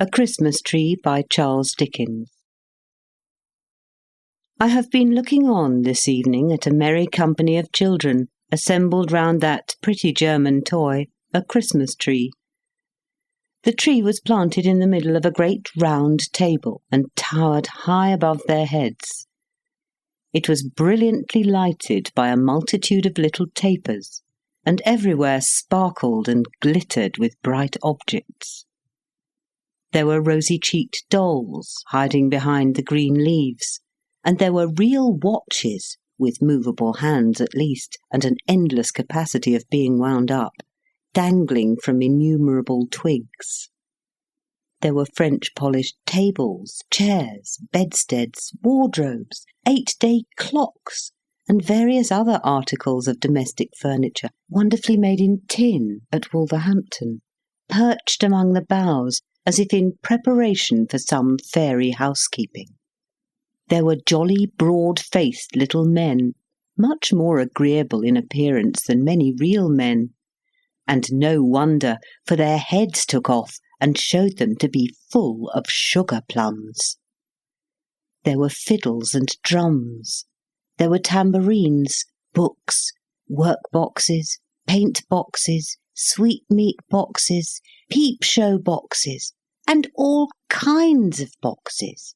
A Christmas Tree by Charles Dickens. I have been looking on this evening at a merry company of children assembled round that pretty German toy, a Christmas tree. The tree was planted in the middle of a great round table and towered high above their heads. It was brilliantly lighted by a multitude of little tapers, and everywhere sparkled and glittered with bright objects. There were rosy-cheeked dolls hiding behind the green leaves, and there were real watches, with movable hands at least, and an endless capacity of being wound up, dangling from innumerable twigs. There were French-polished tables, chairs, bedsteads, wardrobes, 8-day clocks, and various other articles of domestic furniture, wonderfully made in tin at Wolverhampton, perched among the boughs, as if in preparation for some fairy housekeeping. There were jolly, broad-faced little men, much more agreeable in appearance than many real men, and no wonder, for their heads took off and showed them to be full of sugar-plums. There were fiddles and drums. There were tambourines, books, work-boxes, paint-boxes, sweetmeat boxes, peep-show boxes, and all kinds of boxes.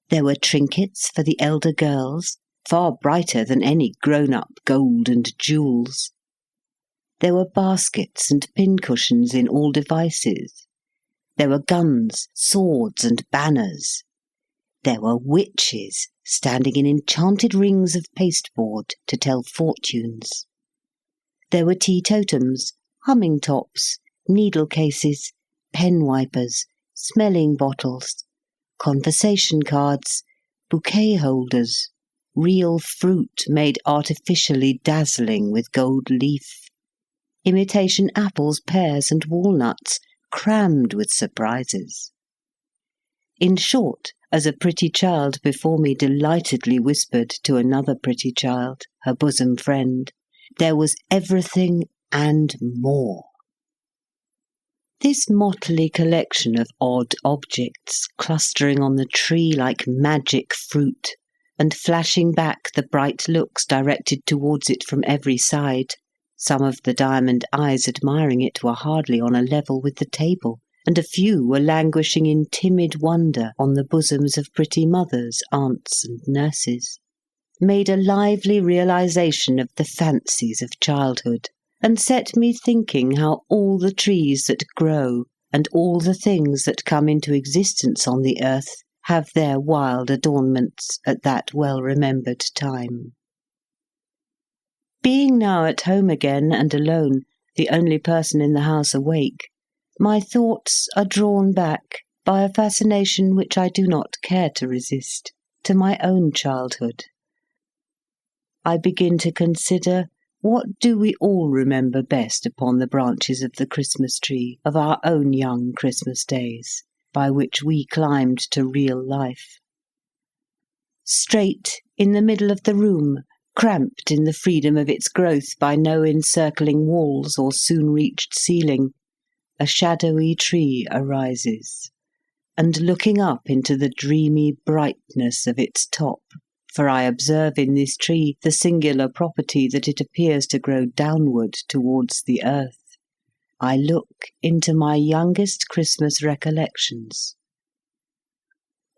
There were trinkets for the elder girls, far brighter than any grown-up gold and jewels. There were baskets and pincushions in all devices. There were guns, swords, and banners. There were witches standing in enchanted rings of pasteboard to tell fortunes. There were teetotums, humming tops, needle cases, pen wipers, smelling bottles, conversation cards, bouquet holders, real fruit made artificially dazzling with gold leaf, imitation apples, pears, and walnuts crammed with surprises. In short, as a pretty child before me delightedly whispered to another pretty child, her bosom friend, there was everything and more. This motley collection of odd objects clustering on the tree like magic fruit, and flashing back the bright looks directed towards it from every side, some of the diamond eyes admiring it were hardly on a level with the table, and a few were languishing in timid wonder on the bosoms of pretty mothers, aunts, and nurses, made a lively realization of the fancies of childhood, and set me thinking how all the trees that grow, and all the things that come into existence on the earth, have their wild adornments at that well-remembered time. Being now at home again and alone, the only person in the house awake, my thoughts are drawn back, by a fascination which I do not care to resist, to my own childhood. I begin to consider, what do we all remember best upon the branches of the Christmas tree of our own young Christmas days, by which we climbed to real life? Straight in the middle of the room, cramped in the freedom of its growth by no encircling walls or soon-reached ceiling, a shadowy tree arises, and looking up into the dreamy brightness of its top, for I observe in this tree the singular property that it appears to grow downward towards the earth, I look into my youngest Christmas recollections.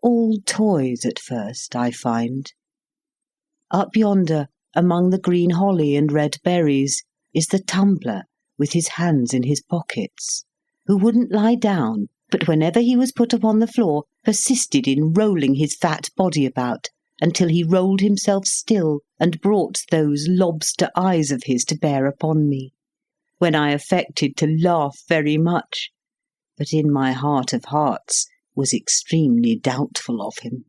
All toys at first, I find. Up yonder, among the green holly and red berries, is the tumbler with his hands in his pockets, who wouldn't lie down, but whenever he was put upon the floor, persisted in rolling his fat body about, until he rolled himself still, and brought those lobster eyes of his to bear upon me, when I affected to laugh very much, but in my heart of hearts was extremely doubtful of him.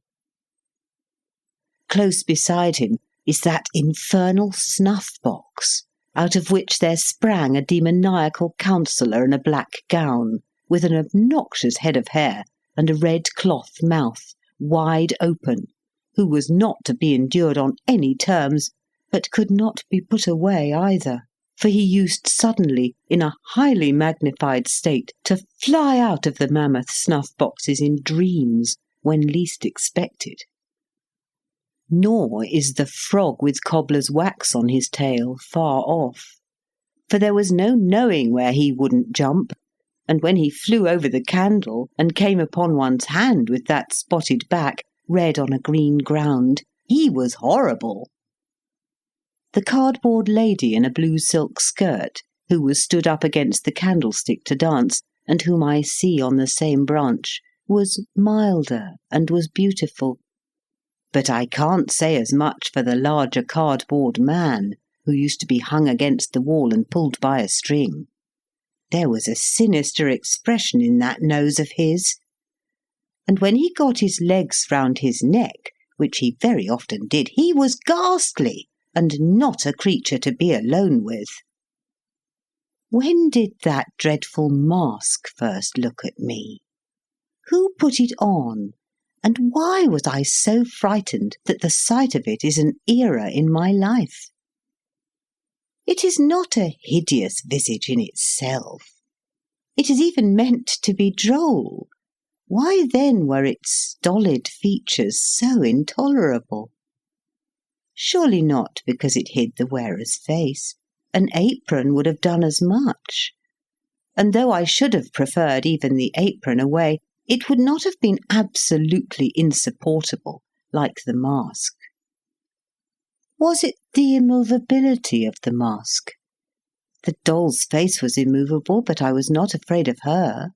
Close beside him is that infernal snuff-box, out of which there sprang a demoniacal counsellor in a black gown, with an obnoxious head of hair and a red cloth mouth, wide open, who was not to be endured on any terms, but could not be put away either. for he used suddenly, in a highly magnified state, to fly out of the mammoth snuff-boxes in dreams, when least expected. Nor is the frog with cobbler's wax on his tail far off, for there was no knowing where he wouldn't jump, and when he flew over the candle and came upon one's hand with that spotted back, red on a green ground, he was horrible. The cardboard lady in a blue silk skirt, who was stood up against the candlestick to dance, and whom I see on the same branch, was milder and was beautiful. But I can't say as much for the larger cardboard man, who used to be hung against the wall and pulled by a string. There was a sinister expression in that nose of his. And when he got his legs round his neck, which he very often did, he was ghastly, and not a creature to be alone with. When did that dreadful mask first look at me? Who put it on, and why was I so frightened that the sight of it is an era in my life? It is not a hideous visage in itself. It is even meant to be droll. Why then were its stolid features so intolerable? Surely not because it hid the wearer's face. An apron would have done as much. And though I should have preferred even the apron away, it would not have been absolutely insupportable, like the mask. Was it the immovability of the mask? The doll's face was immovable, but I was not afraid of her.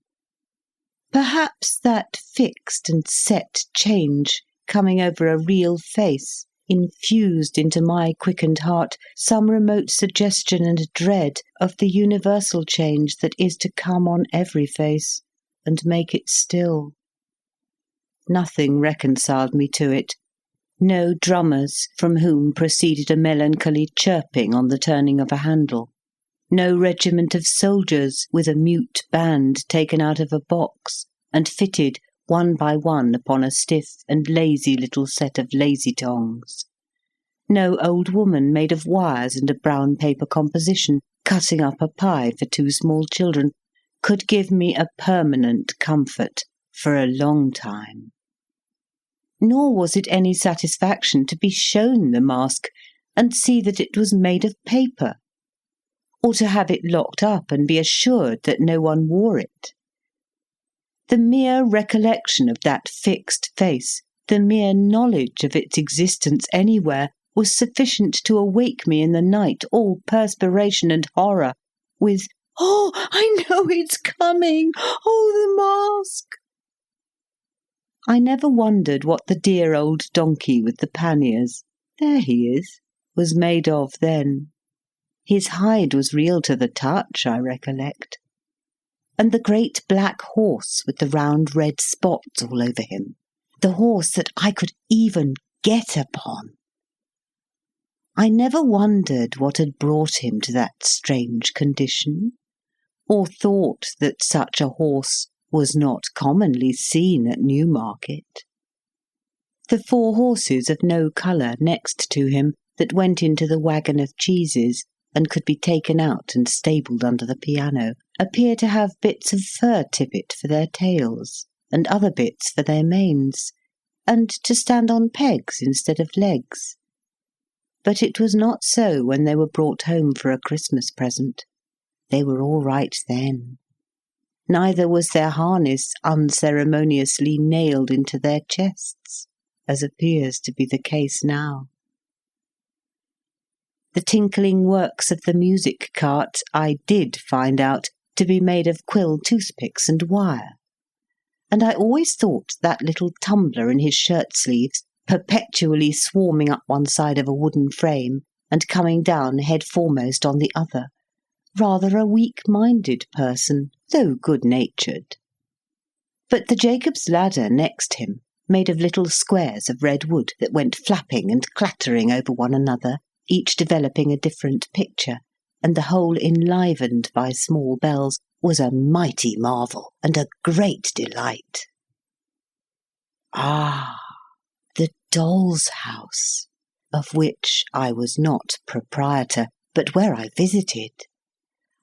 Perhaps that fixed and set change coming over a real face infused into my quickened heart some remote suggestion and dread of the universal change that is to come on every face, and make it still. Nothing reconciled me to it. No drummers from whom proceeded a melancholy chirping on the turning of a handle. No regiment of soldiers with a mute band taken out of a box and fitted one by one upon a stiff and lazy little set of lazy tongs. No old woman made of wires and a brown paper composition, cutting up a pie for 2 small children, could give me a permanent comfort for a long time. Nor was it any satisfaction to be shown the mask and see that it was made of paper, or to have it locked up and be assured that no one wore it. The mere recollection of that fixed face, the mere knowledge of its existence anywhere, was sufficient to awake me in the night, all perspiration and horror, with, "Oh, I know it's coming! Oh, the mask!" I never wondered what the dear old donkey with the panniers, there he is, was made of then. His hide was real to the touch, I recollect. And the great black horse with the round red spots all over him, the horse that I could even get upon. I never wondered what had brought him to that strange condition, or thought that such a horse was not commonly seen at Newmarket. The 4 horses of no colour next to him that went into the waggon of cheeses and could be taken out and stabled under the piano appear to have bits of fur tippet for their tails, and other bits for their manes, and to stand on pegs instead of legs. But it was not so when they were brought home for a Christmas present. They were all right then. Neither was their harness unceremoniously nailed into their chests, as appears to be the case now. The tinkling works of the music cart I did find out to be made of quill toothpicks and wire, and I always thought that little tumbler in his shirt-sleeves, perpetually swarming up one side of a wooden frame and coming down head foremost on the other, rather a weak-minded person, though good-natured. But the Jacob's ladder next him, made of little squares of red wood that went flapping and clattering over one another, each developing a different picture, and the whole enlivened by small bells, was a mighty marvel and a great delight. Ah, the doll's house, of which I was not proprietor, but where I visited.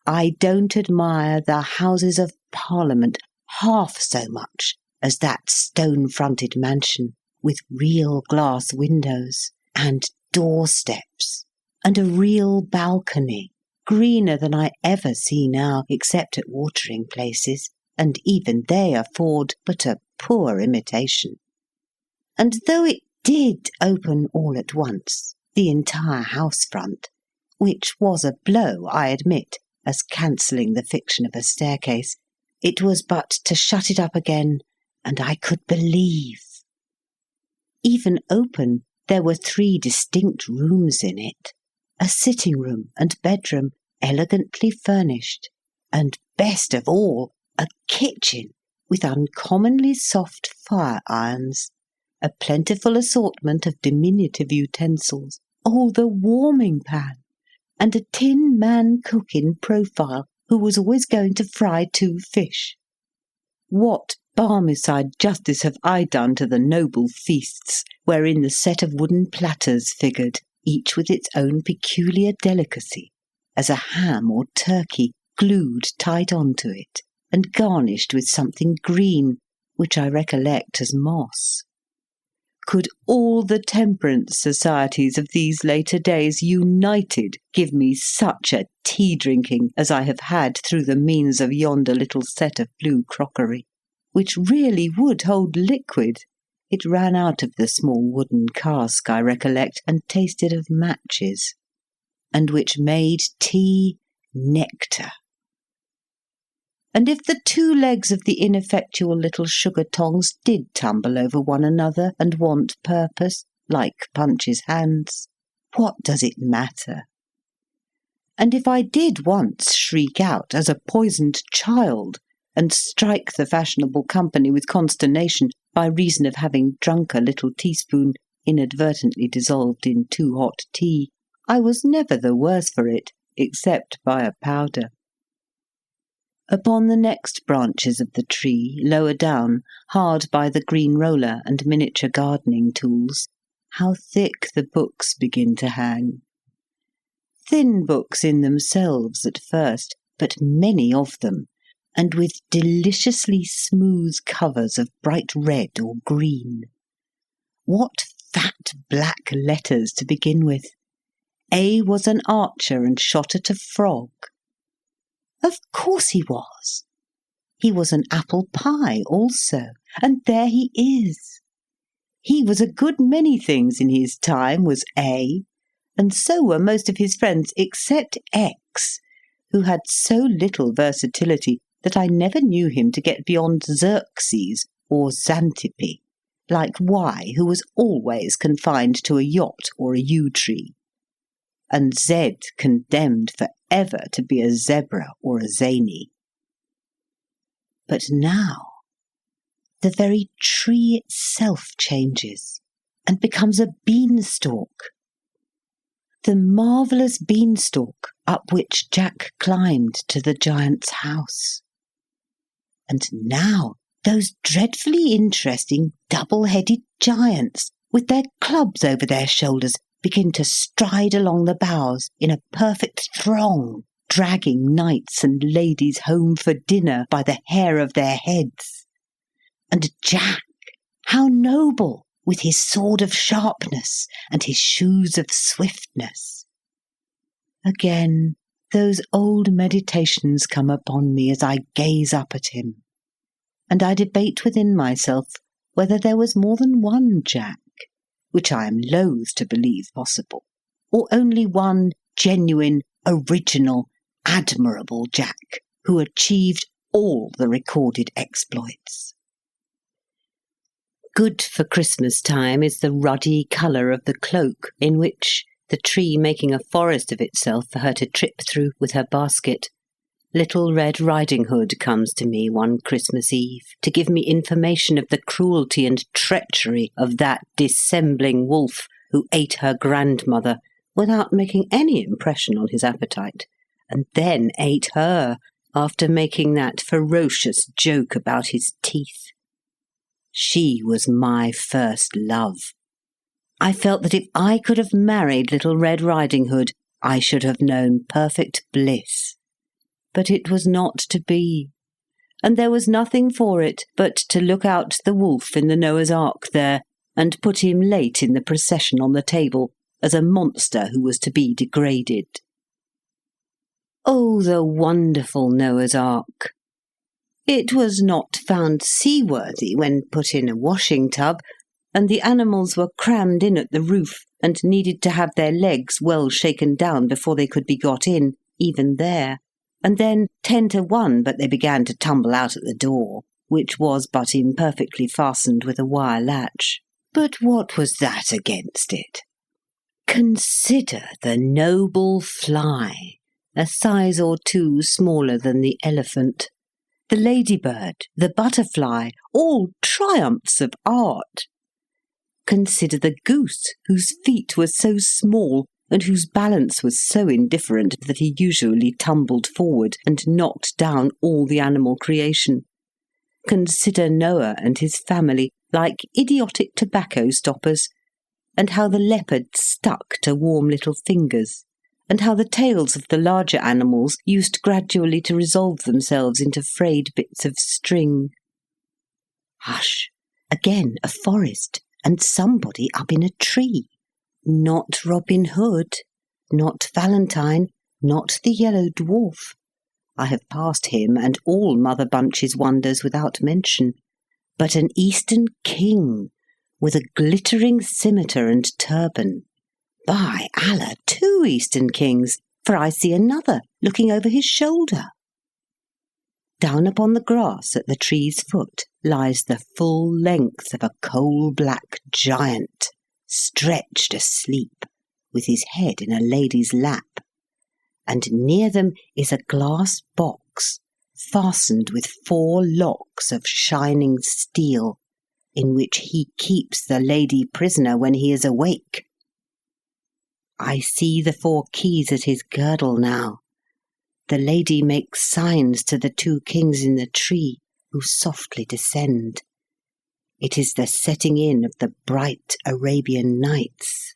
I don't admire the Houses of Parliament half so much as that stone-fronted mansion with real glass windows and doorsteps and a real balcony, greener than I ever see now except at watering places, and even they afford but a poor imitation. And though it did open all at once, the entire house front, which was a blow, I admit, as cancelling the fiction of a staircase, it was but to shut it up again, and I could believe. Even open, there were 3 distinct rooms in it, a sitting-room and bedroom elegantly furnished, and, best of all, a kitchen with uncommonly soft fire-irons, a plentiful assortment of diminutive utensils, the warming-pan, and a tin man-cook in profile who was always going to fry 2 fish. What Barmecide justice have I done to the noble feasts, wherein the set of wooden platters figured, each with its own peculiar delicacy, as a ham or turkey glued tight onto it, and garnished with something green, which I recollect as moss? Could all the temperance societies of these later days united give me such a tea-drinking as I have had through the means of yonder little set of blue crockery, which really would hold liquid? It ran out of the small wooden cask, I recollect, and tasted of matches, and which made tea nectar. And if the 2 legs of the ineffectual little sugar-tongs did tumble over one another and want purpose, like Punch's hands, what does it matter? And if I did once shriek out as a poisoned child, and strike the fashionable company with consternation by reason of having drunk a little teaspoon inadvertently dissolved in too hot tea, I was never the worse for it, except by a powder. Upon the next branches of the tree, lower down, hard by the green roller and miniature gardening tools, how thick the books begin to hang. Thin books in themselves at first, but many of them, and with deliciously smooth covers of bright red or green. What fat black letters to begin with! A was an archer and shot at a frog. Of course he was. He was an apple pie also, and there he is. He was a good many things in his time, was A, and so were most of his friends except X, who had so little versatility that I never knew him to get beyond Xerxes or Xantippe, like Y, who was always confined to a yacht or a yew tree, and Z condemned for ever to be a zebra or a zany. But now the very tree itself changes and becomes a beanstalk. The marvellous beanstalk up which Jack climbed to the giant's house. And now those dreadfully interesting double-headed giants with their clubs over their shoulders begin to stride along the boughs in a perfect throng, dragging knights and ladies home for dinner by the hair of their heads. And Jack, how noble, with his sword of sharpness and his shoes of swiftness. Again, those old meditations come upon me as I gaze up at him, and I debate within myself whether there was more than one Jack, which I am loath to believe possible, or only one genuine, original, admirable Jack, who achieved all the recorded exploits. Good for Christmas time is the ruddy colour of the cloak in which, the tree making a forest of itself for her to trip through with her basket, Little Red Riding Hood comes to me one Christmas Eve to give me information of the cruelty and treachery of that dissembling wolf who ate her grandmother without making any impression on his appetite, and then ate her after making that ferocious joke about his teeth. She was my first love. I felt that if I could have married Little Red Riding Hood, I should have known perfect bliss. But it was not to be, and there was nothing for it but to look out the wolf in the Noah's Ark there, and put him late in the procession on the table as a monster who was to be degraded. Oh, the wonderful Noah's Ark! It was not found seaworthy when put in a washing tub, and the animals were crammed in at the roof and needed to have their legs well shaken down before they could be got in, even there. And then 10 to 1 but they began to tumble out at the door, which was but imperfectly fastened with a wire latch. But what was that against it? Consider the noble fly, a size or two smaller than the elephant, the ladybird, the butterfly, all triumphs of art. Consider the goose, whose feet were so small and whose balance was so indifferent that he usually tumbled forward and knocked down all the animal creation. Consider Noah and his family, like idiotic tobacco stoppers, and how the leopard stuck to warm little fingers, and how the tails of the larger animals used gradually to resolve themselves into frayed bits of string. Hush! Again a forest, and somebody up in a tree. Not Robin Hood, not Valentine, not the Yellow Dwarf. I have passed him and all Mother Bunch's wonders without mention, but an Eastern king, with a glittering scimitar and turban. By Allah, 2 Eastern kings, for I see another looking over his shoulder. Down upon the grass at the tree's foot lies the full length of a coal-black giant, stretched asleep, with his head in a lady's lap, and near them is a glass box, fastened with 4 locks of shining steel, in which he keeps the lady prisoner when he is awake. I see the 4 keys at his girdle now. The lady makes signs to the 2 kings in the tree, who softly descend. It is the setting in of the bright Arabian Nights.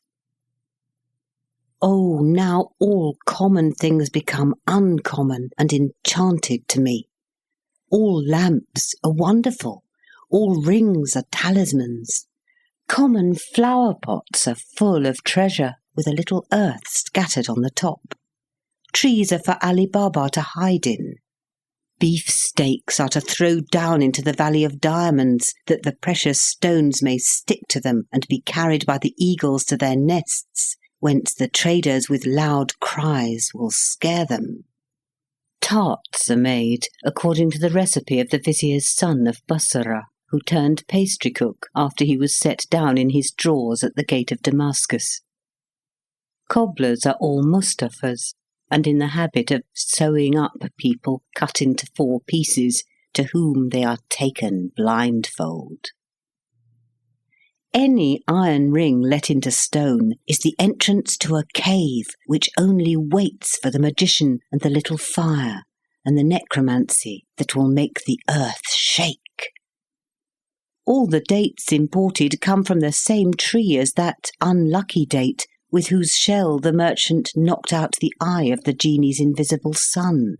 Oh, now all common things become uncommon and enchanted to me. All lamps are wonderful, all rings are talismans. Common flower pots are full of treasure, with a little earth scattered on the top. Trees are for Ali Baba to hide in. Beefsteaks are to throw down into the Valley of Diamonds, that the precious stones may stick to them and be carried by the eagles to their nests, whence the traders with loud cries will scare them. Tarts are made according to the recipe of the vizier's son of Bassorah, who turned pastry cook after he was set down in his drawers at the gate of Damascus. Cobblers are all Mustafas, and in the habit of sewing up people cut into 4 pieces, to whom they are taken blindfold. Any iron ring let into stone is the entrance to a cave which only waits for the magician and the little fire and the necromancy that will make the earth shake. All the dates imported come from the same tree as that unlucky date with whose shell the merchant knocked out the eye of the genie's invisible son.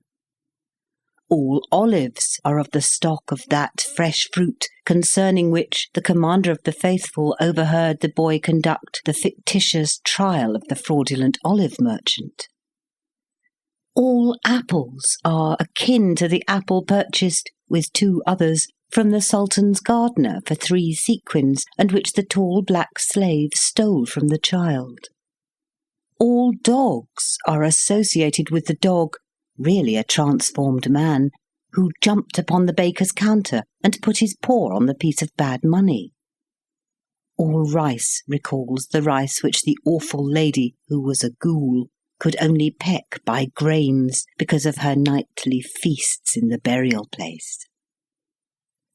All olives are of the stock of that fresh fruit concerning which the commander of the faithful overheard the boy conduct the fictitious trial of the fraudulent olive merchant. All apples are akin to the apple purchased, with 2 others, from the Sultan's gardener for 3 sequins, and which the tall black slave stole from the child. All dogs are associated with the dog, really a transformed man, who jumped upon the baker's counter and put his paw on the piece of bad money. All rice recalls the rice which the awful lady, who was a ghoul, could only peck by grains because of her nightly feasts in the burial place.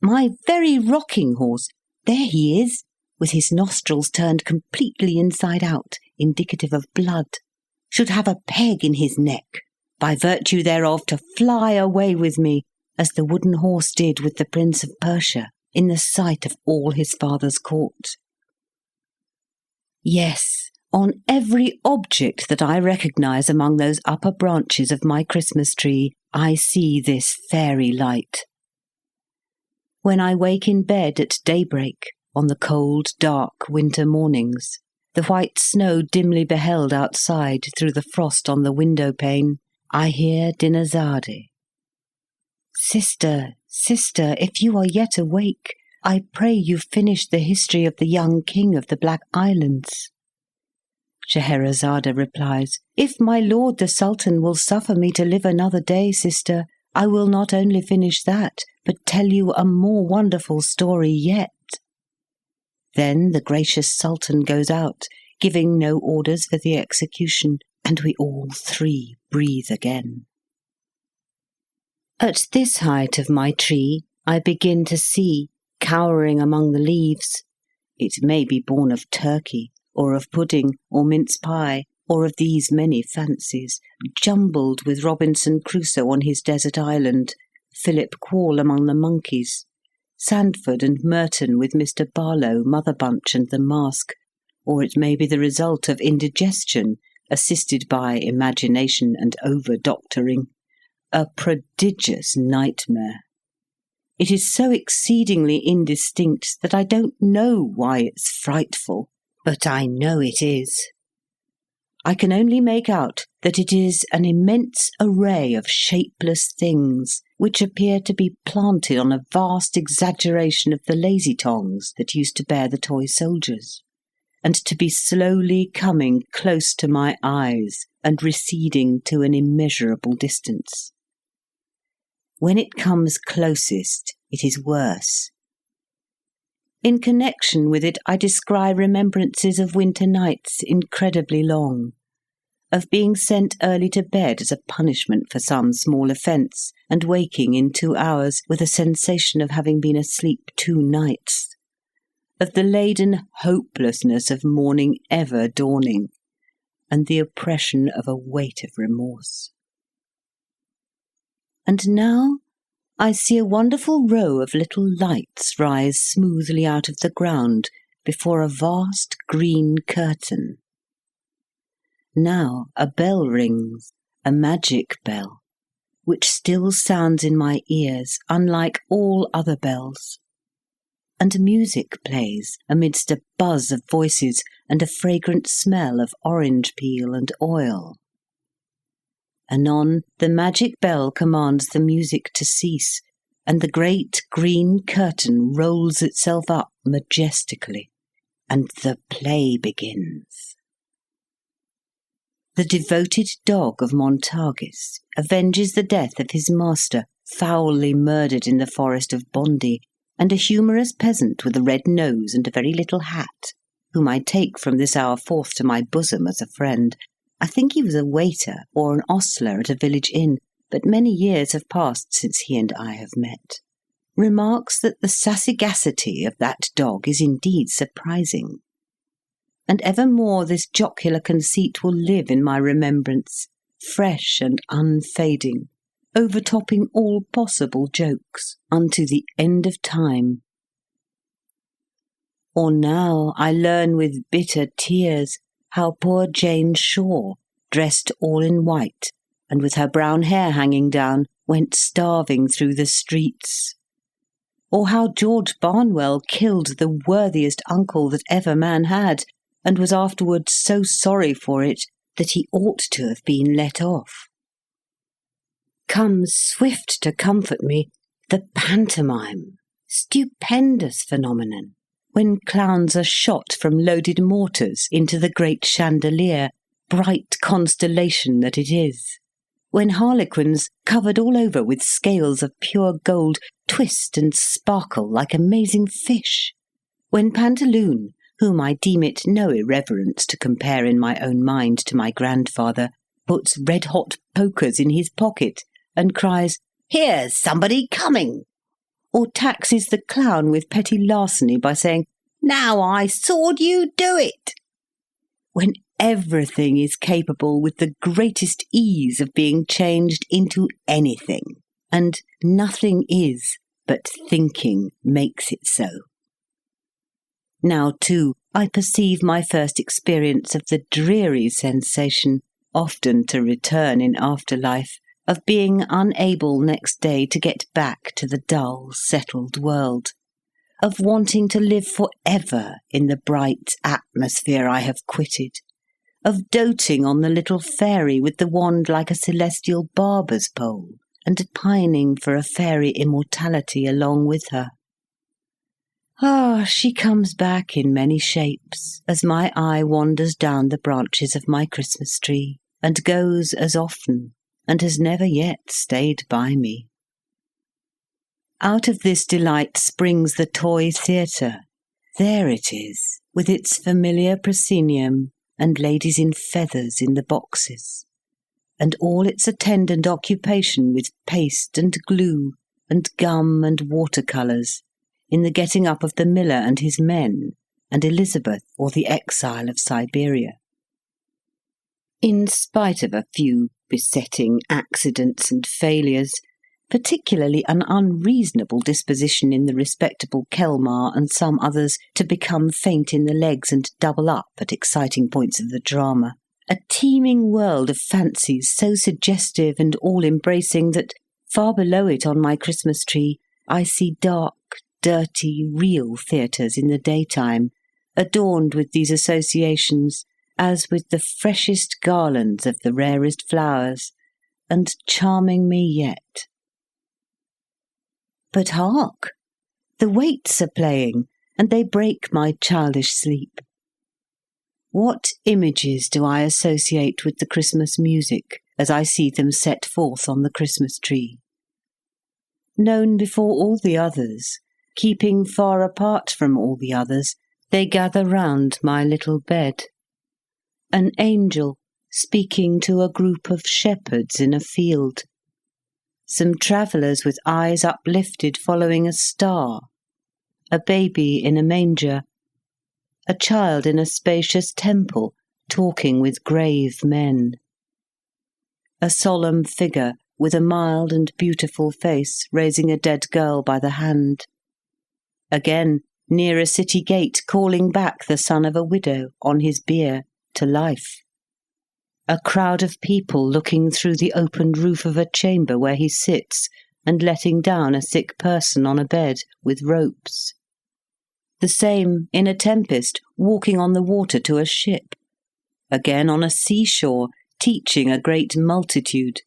My very rocking horse, there he is, with his nostrils turned completely inside out, indicative of blood, should have a peg in his neck, by virtue thereof to fly away with me, as the wooden horse did with the Prince of Persia, in the sight of all his father's court. Yes, On every object that I recognise among those upper branches of my Christmas tree, I see this fairy light. When I wake in bed at daybreak, on the cold, dark winter mornings, the white snow dimly beheld outside through the frost on the window-pane, I hear Dinazade. Sister, sister, if you are yet awake, I pray you finish the history of the young king of the Black Islands. Scheherazade replies, If my lord the Sultan will suffer me to live another day, sister, I will not only finish that, but tell you a more wonderful story yet. Then the gracious Sultan goes out, giving no orders for the execution, and we all three breathe again. At this height of my tree, I begin to see, cowering among the leaves, it may be born of turkey, or of pudding, or mince pie, or of these many fancies, jumbled with Robinson Crusoe on his desert island, Philip Quarll among the monkeys, Sandford and Merton with Mr. Barlow, Mother Bunch and the Mask, or it may be the result of indigestion, assisted by imagination and over-doctoring, a prodigious nightmare. It is so exceedingly indistinct that I don't know why it's frightful, but I know it is. I can only make out that it is an immense array of shapeless things which appear to be planted on a vast exaggeration of the lazy tongs that used to bear the toy soldiers, and to be slowly coming close to my eyes and receding to an immeasurable distance. When it comes closest, it is worse. In connection with it, I descry remembrances of winter nights incredibly long, of being sent early to bed as a punishment for some small offence, and waking in 2 hours with a sensation of having been asleep 2 nights, of the laden hopelessness of morning ever dawning, and the oppression of a weight of remorse. And now I see a wonderful row of little lights rise smoothly out of the ground before a vast green curtain. Now a bell rings, a magic bell, which still sounds in my ears unlike all other bells, and music plays amidst a buzz of voices and a fragrant smell of orange peel and oil. Anon the magic bell commands the music to cease, and the great green curtain rolls itself up majestically, and the play begins. The devoted dog of Montargis avenges the death of his master, foully murdered in the forest of Bondy, and a humorous peasant with a red nose and a very little hat, whom I take from this hour forth to my bosom as a friend. I think he was a waiter or an ostler at a village inn, but many years have passed since he and I have met, remarks that the sassagacity of that dog is indeed surprising. And evermore this jocular conceit will live in my remembrance, fresh and unfading, overtopping all possible jokes, unto the end of time. Or now I learn with bitter tears how poor Jane Shaw, dressed all in white, and with her brown hair hanging down, went starving through the streets. Or how George Barnwell killed the worthiest uncle that ever man had, and was afterwards so sorry for it that he ought to have been let off. Comes swift to comfort me the pantomime, stupendous phenomenon, when clowns are shot from loaded mortars into the great chandelier, bright constellation that it is, when harlequins, covered all over with scales of pure gold, twist and sparkle like amazing fish, when Pantaloon, whom I deem it no irreverence to compare in my own mind to my grandfather, puts red-hot pokers in his pocket and cries, "Here's somebody coming!" or taxes the clown with petty larceny by saying, "Now I saw'd you do it!" When everything is capable with the greatest ease of being changed into anything, and nothing is but thinking makes it so. Now, too, I perceive my first experience of the dreary sensation, often to return in afterlife, of being unable next day to get back to the dull, settled world, of wanting to live for ever in the bright atmosphere I have quitted, of doting on the little fairy with the wand like a celestial barber's pole, and pining for a fairy immortality along with her. Ah, she comes back in many shapes as my eye wanders down the branches of my Christmas tree, and goes as often, and has never yet stayed by me. Out of this delight springs the toy theatre. There it is, with its familiar proscenium and ladies in feathers in the boxes, and all its attendant occupation with paste and glue and gum and watercolours, in the getting up of the miller and his men, and Elizabeth or the exile of Siberia. In spite of a few besetting accidents and failures, particularly an unreasonable disposition in the respectable Kelmar and some others to become faint in the legs and double up at exciting points of the drama, a teeming world of fancies so suggestive and all-embracing that, far below it on my Christmas tree, I see dark, dirty, real theatres in the daytime, adorned with these associations, as with the freshest garlands of the rarest flowers, and charming me yet. But hark! The waits are playing, and they break my childish sleep. What images do I associate with the Christmas music as I see them set forth on the Christmas tree? Known before all the others, keeping far apart from all the others, they gather round my little bed. An angel speaking to a group of shepherds in a field. Some travellers with eyes uplifted following a star. A baby in a manger. A child in a spacious temple talking with grave men. A solemn figure with a mild and beautiful face raising a dead girl by the hand. Again, near a city gate calling back the son of a widow on his bier to life. A crowd of people looking through the opened roof of a chamber where he sits and letting down a sick person on a bed with ropes. The same, in a tempest, walking on the water to a ship. Again on a seashore, teaching a great multitude.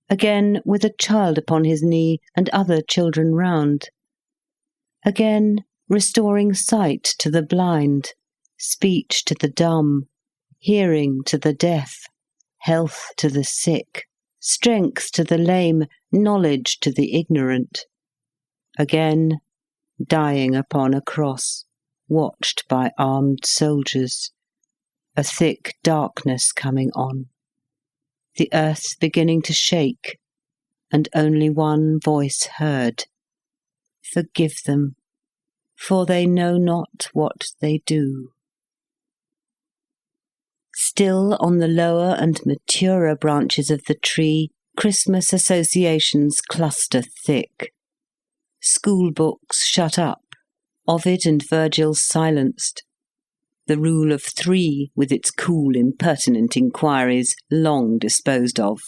Again with a child upon his knee and other children round. Again restoring sight to the blind, speech to the dumb, hearing to the deaf, health to the sick, strength to the lame, knowledge to the ignorant. Again, dying upon a cross, watched by armed soldiers, a thick darkness coming on, the earth beginning to shake, and only one voice heard, "Forgive them, for they know not what they do." Still on the lower and maturer branches of the tree, Christmas associations cluster thick. School books shut up, Ovid and Virgil silenced. The rule of 3, with its cool, impertinent inquiries, long disposed of.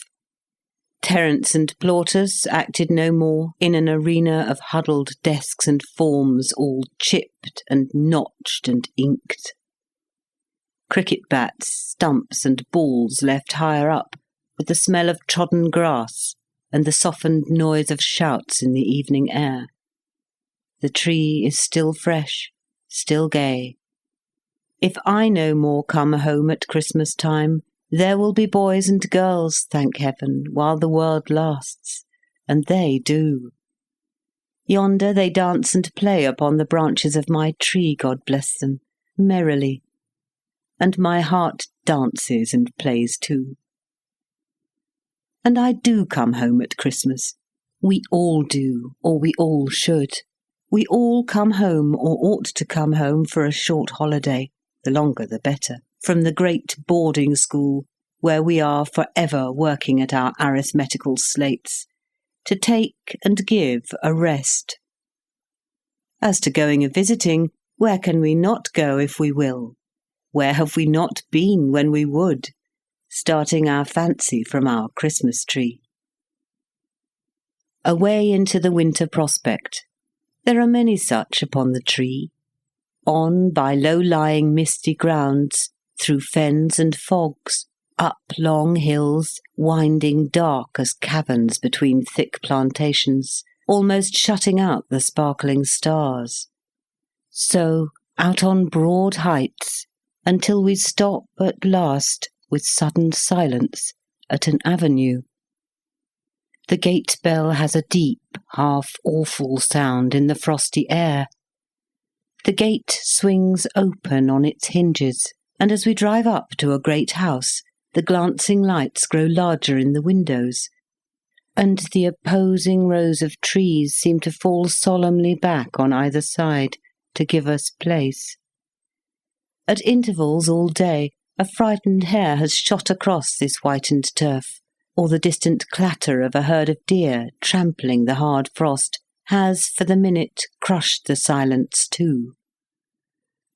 Terence and Plautus acted no more in an arena of huddled desks and forms all chipped and notched and inked. Cricket bats, stumps and balls left higher up, with the smell of trodden grass and the softened noise of shouts in the evening air. The tree is still fresh, still gay. If I no more come home at Christmas time, there will be boys and girls, thank heaven, while the world lasts, and they do. Yonder they dance and play upon the branches of my tree, God bless them, merrily. And my heart dances and plays too. And I do come home at Christmas. We all do, or we all should. We all come home, or ought to come home, for a short holiday, the longer the better, from the great boarding school, where we are for ever working at our arithmetical slates, to take and give a rest. As to going a visiting, Where can we not go if we will? Where have we not been when we would? Starting our fancy from our Christmas tree. Away into the winter prospect. There are many such upon the tree. On by low-lying misty grounds, through fens and fogs, up long hills, winding dark as caverns between thick plantations, almost shutting out the sparkling stars. So, out on broad heights, until we stop at last, with sudden silence, at an avenue. The gate bell has a deep, half-awful sound in the frosty air. The gate swings open on its hinges, and as we drive up to a great house, the glancing lights grow larger in the windows, and the opposing rows of trees seem to fall solemnly back on either side to give us place. At intervals all day, a frightened hare has shot across this whitened turf, or the distant clatter of a herd of deer trampling the hard frost has for the minute crushed the silence too.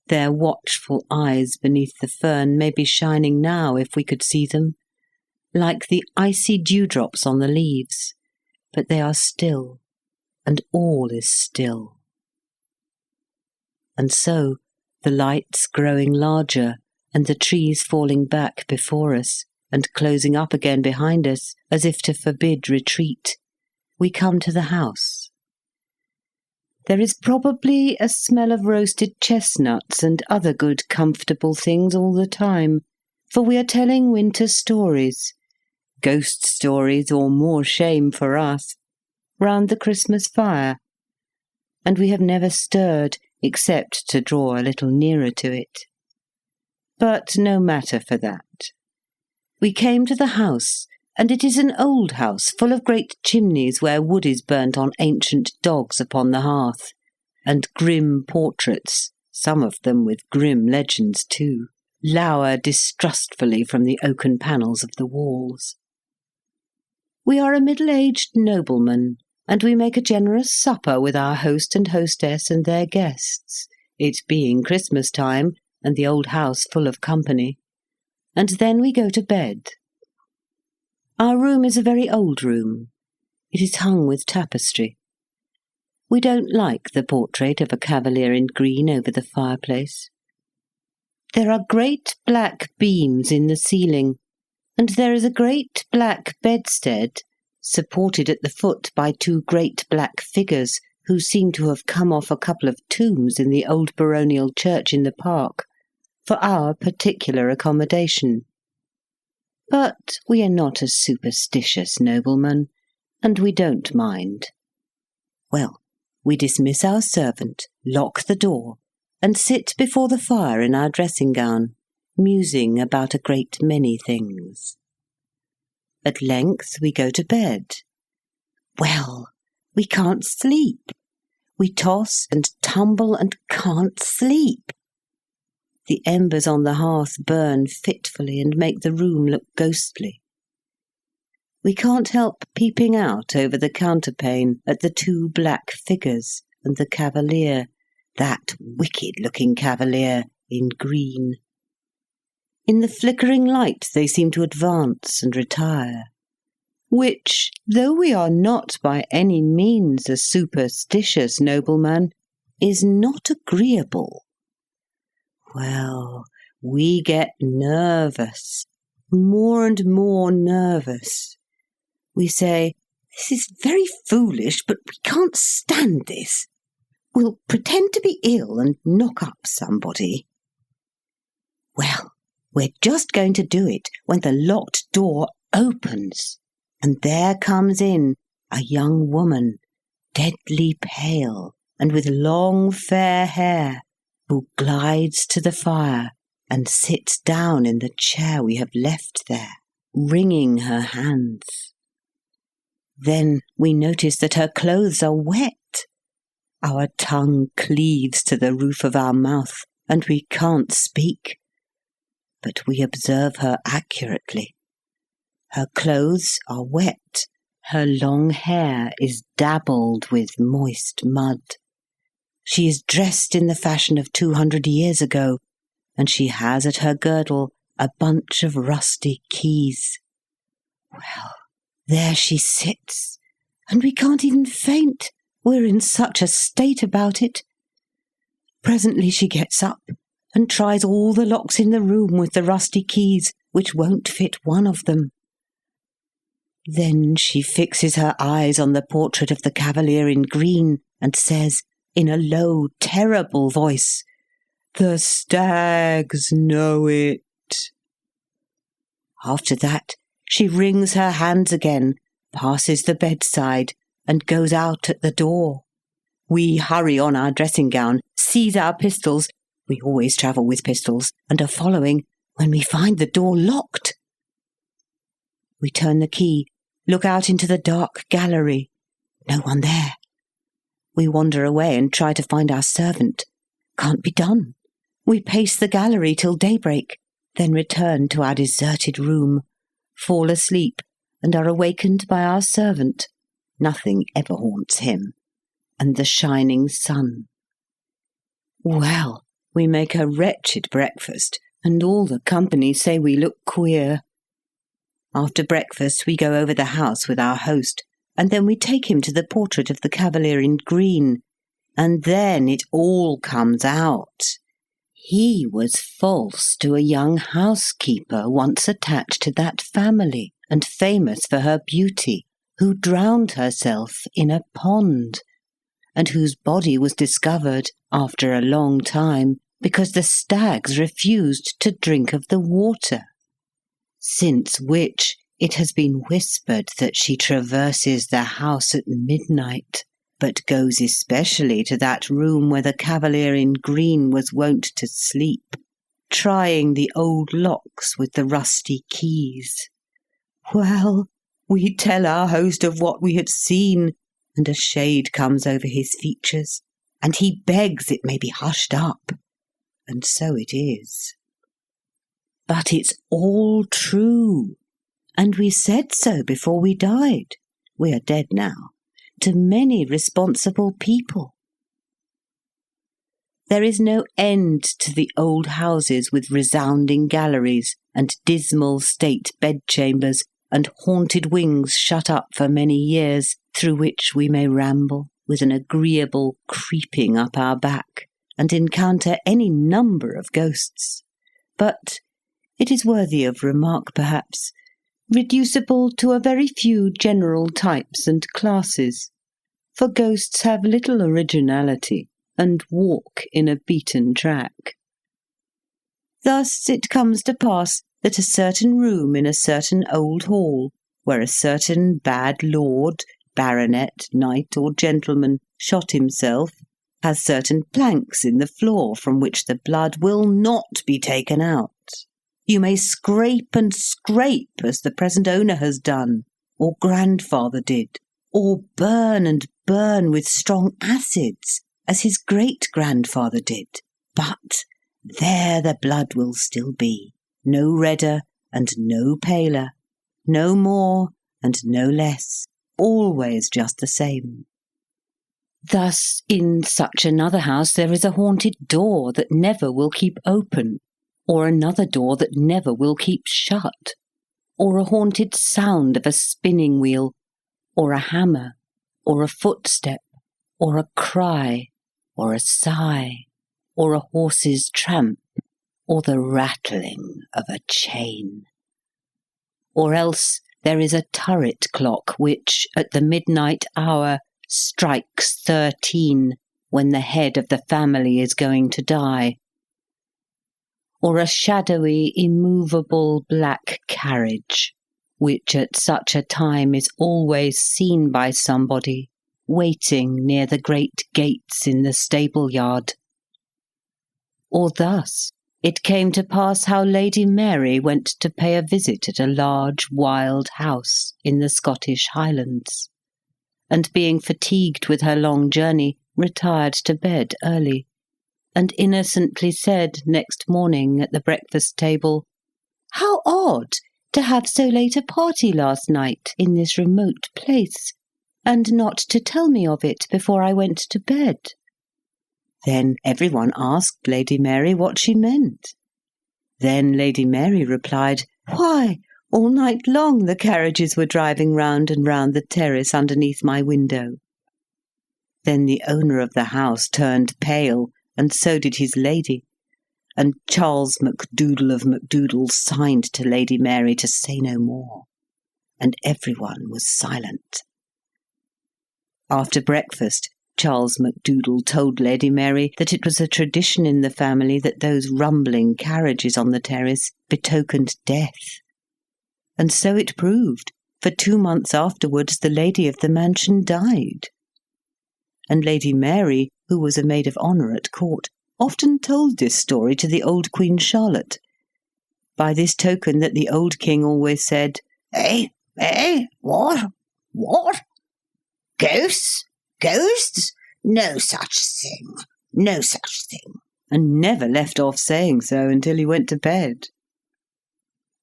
Their watchful eyes beneath the fern may be shining now if we could see them, like the icy dewdrops on the leaves, but they are still, and all is still. And so, the lights growing larger, and the trees falling back before us, and closing up again behind us, as if to forbid retreat, we come to the house. There is probably a smell of roasted chestnuts and other good comfortable things all the time, for we are telling winter stories, ghost stories or more shame for us, round the Christmas fire, and we have never stirred except to draw a little nearer to it. But no matter for that. We came to the house, and it is an old house full of great chimneys where wood is burnt on ancient dogs upon the hearth, and grim portraits, some of them with grim legends too, lower distrustfully from the oaken panels of the walls. We are a middle-aged nobleman, and we make a generous supper with our host and hostess and their guests, it being Christmas time and the old house full of company. And then we go to bed. Our room is a very old room. It is hung with tapestry. We don't like the portrait of a cavalier in green over the fireplace. There are great black beams in the ceiling, and there is a great black bedstead, supported at the foot by two great black figures who seem to have come off a couple of tombs in the old baronial church in the park, for our particular accommodation. But we are not a superstitious nobleman, and we don't mind. Well, we dismiss our servant, lock the door, and sit before the fire in our dressing gown, musing about a great many things. At length we go to bed. Well, we can't sleep. We toss and tumble and can't sleep. The embers on the hearth burn fitfully and make the room look ghostly. We can't help peeping out over the counterpane at the two black figures and the cavalier, that wicked-looking cavalier in green. In the flickering light they seem to advance and retire, which, though we are not by any means a superstitious nobleman, is not agreeable. Well, we get nervous, more and more nervous. We say, "This is very foolish, but we can't stand this. We'll pretend to be ill and knock up somebody." Well, we're just going to do it when the locked door opens, and there comes in a young woman, deadly pale, and with long fair hair, who glides to the fire and sits down in the chair we have left there, wringing her hands. Then we notice that her clothes are wet. Our tongue cleaves to the roof of our mouth, and we can't speak. But we observe her accurately. Her clothes are wet. Her long hair is dabbled with moist mud. She is dressed in the fashion of 200 years ago, and she has at her girdle a bunch of rusty keys. Well, there she sits, and we can't even faint. We're in such a state about it. Presently she gets up and tries all the locks in the room with the rusty keys, which won't fit one of them. Then she fixes her eyes on the portrait of the cavalier in green and says, in a low, terrible voice, "The stags know it." After that, she wrings her hands again, passes the bedside, and goes out at the door. We hurry on our dressing gown, seize our pistols — we always travel with pistols — and are following, when we find the door locked. We turn the key, look out into the dark gallery. No one there. We wander away and try to find our servant. Can't be done. We pace the gallery till daybreak, then return to our deserted room, fall asleep, and are awakened by our servant. Nothing ever haunts him. And the shining sun. Well, we make a wretched breakfast, and all the company say we look queer. After breakfast we go over the house with our host, and then we take him to the portrait of the cavalier in green, and then it all comes out. He was false to a young housekeeper once attached to that family, and famous for her beauty, who drowned herself in a pond, and whose body was discovered after a long time because the stags refused to drink of the water. Since which it has been whispered that she traverses the house at midnight, but goes especially to that room where the cavalier in green was wont to sleep, trying the old locks with the rusty keys. Well, we tell our host of what we have seen, and a shade comes over his features, and he begs it may be hushed up, and so it is. But it's all true, and we said so before we died — we are dead now — to many responsible people. There is no end to the old houses with resounding galleries and dismal state bedchambers and haunted wings shut up for many years, through which we may ramble with an agreeable creeping up our back and encounter any number of ghosts. But it is worthy of remark, perhaps, reducible to a very few general types and classes, for ghosts have little originality and walk in a beaten track. Thus it comes to pass that a certain room in a certain old hall, where a certain bad lord, baronet, knight, or gentleman shot himself, has certain planks in the floor from which the blood will not be taken out. You may scrape and scrape as the present owner has done, or grandfather did, or burn and burn with strong acids as his great-grandfather did, but there the blood will still be, no redder and no paler, no more and no less, always just the same. Thus, in such another house there is a haunted door that never will keep open, or another door that never will keep shut, or a haunted sound of a spinning wheel, or a hammer, or a footstep, or a cry, or a sigh, or a horse's tramp, or the rattling of a chain. Or else there is a turret clock which, at the midnight hour, strikes 13 when the head of the family is going to die. Or a shadowy, immovable black carriage, which at such a time is always seen by somebody, waiting near the great gates in the stable-yard. Or thus it came to pass how Lady Mary went to pay a visit at a large wild house in the Scottish Highlands, and being fatigued with her long journey, retired to bed early, and innocently said next morning at the breakfast table, "How odd to have so late a party last night in this remote place, and not to tell me of it before I went to bed." Then everyone asked Lady Mary what she meant. Then Lady Mary replied, "Why, all night long the carriages were driving round and round the terrace underneath my window." Then the owner of the house turned pale, and so did his lady, and Charles MacDoodle of Macdoodle signed to Lady Mary to say no more, and everyone was silent. After breakfast, Charles MacDoodle told Lady Mary that it was a tradition in the family that those rumbling carriages on the terrace betokened death. And so it proved, for 2 months afterwards the lady of the mansion died. And Lady Mary, who was a maid of honour at court, often told this story to the old Queen Charlotte, by this token that the old king always said, "Eh? What? Ghosts? Ghosts? No such thing, no such thing," and never left off saying so until he went to bed.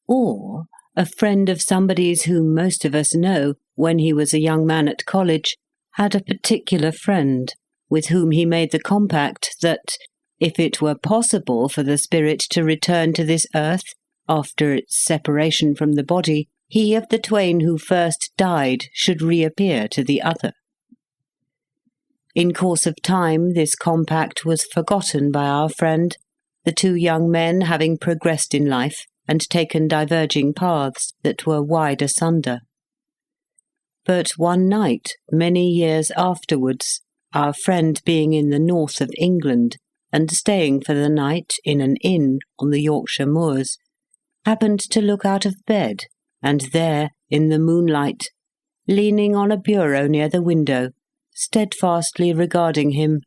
Or a friend of somebody's whom most of us know, when he was a young man at college, had a particular friend with whom he made the compact that, if it were possible for the spirit to return to this earth after its separation from the body, he of the twain who first died should reappear to the other. In course of time this compact was forgotten by our friend, the 2 young men having progressed in life and taken diverging paths that were wide asunder. But one night, many years afterwards, our friend being in the north of England, and staying for the night in an inn on the Yorkshire moors, happened to look out of bed, and there, in the moonlight, leaning on a bureau near the window, steadfastly regarding him,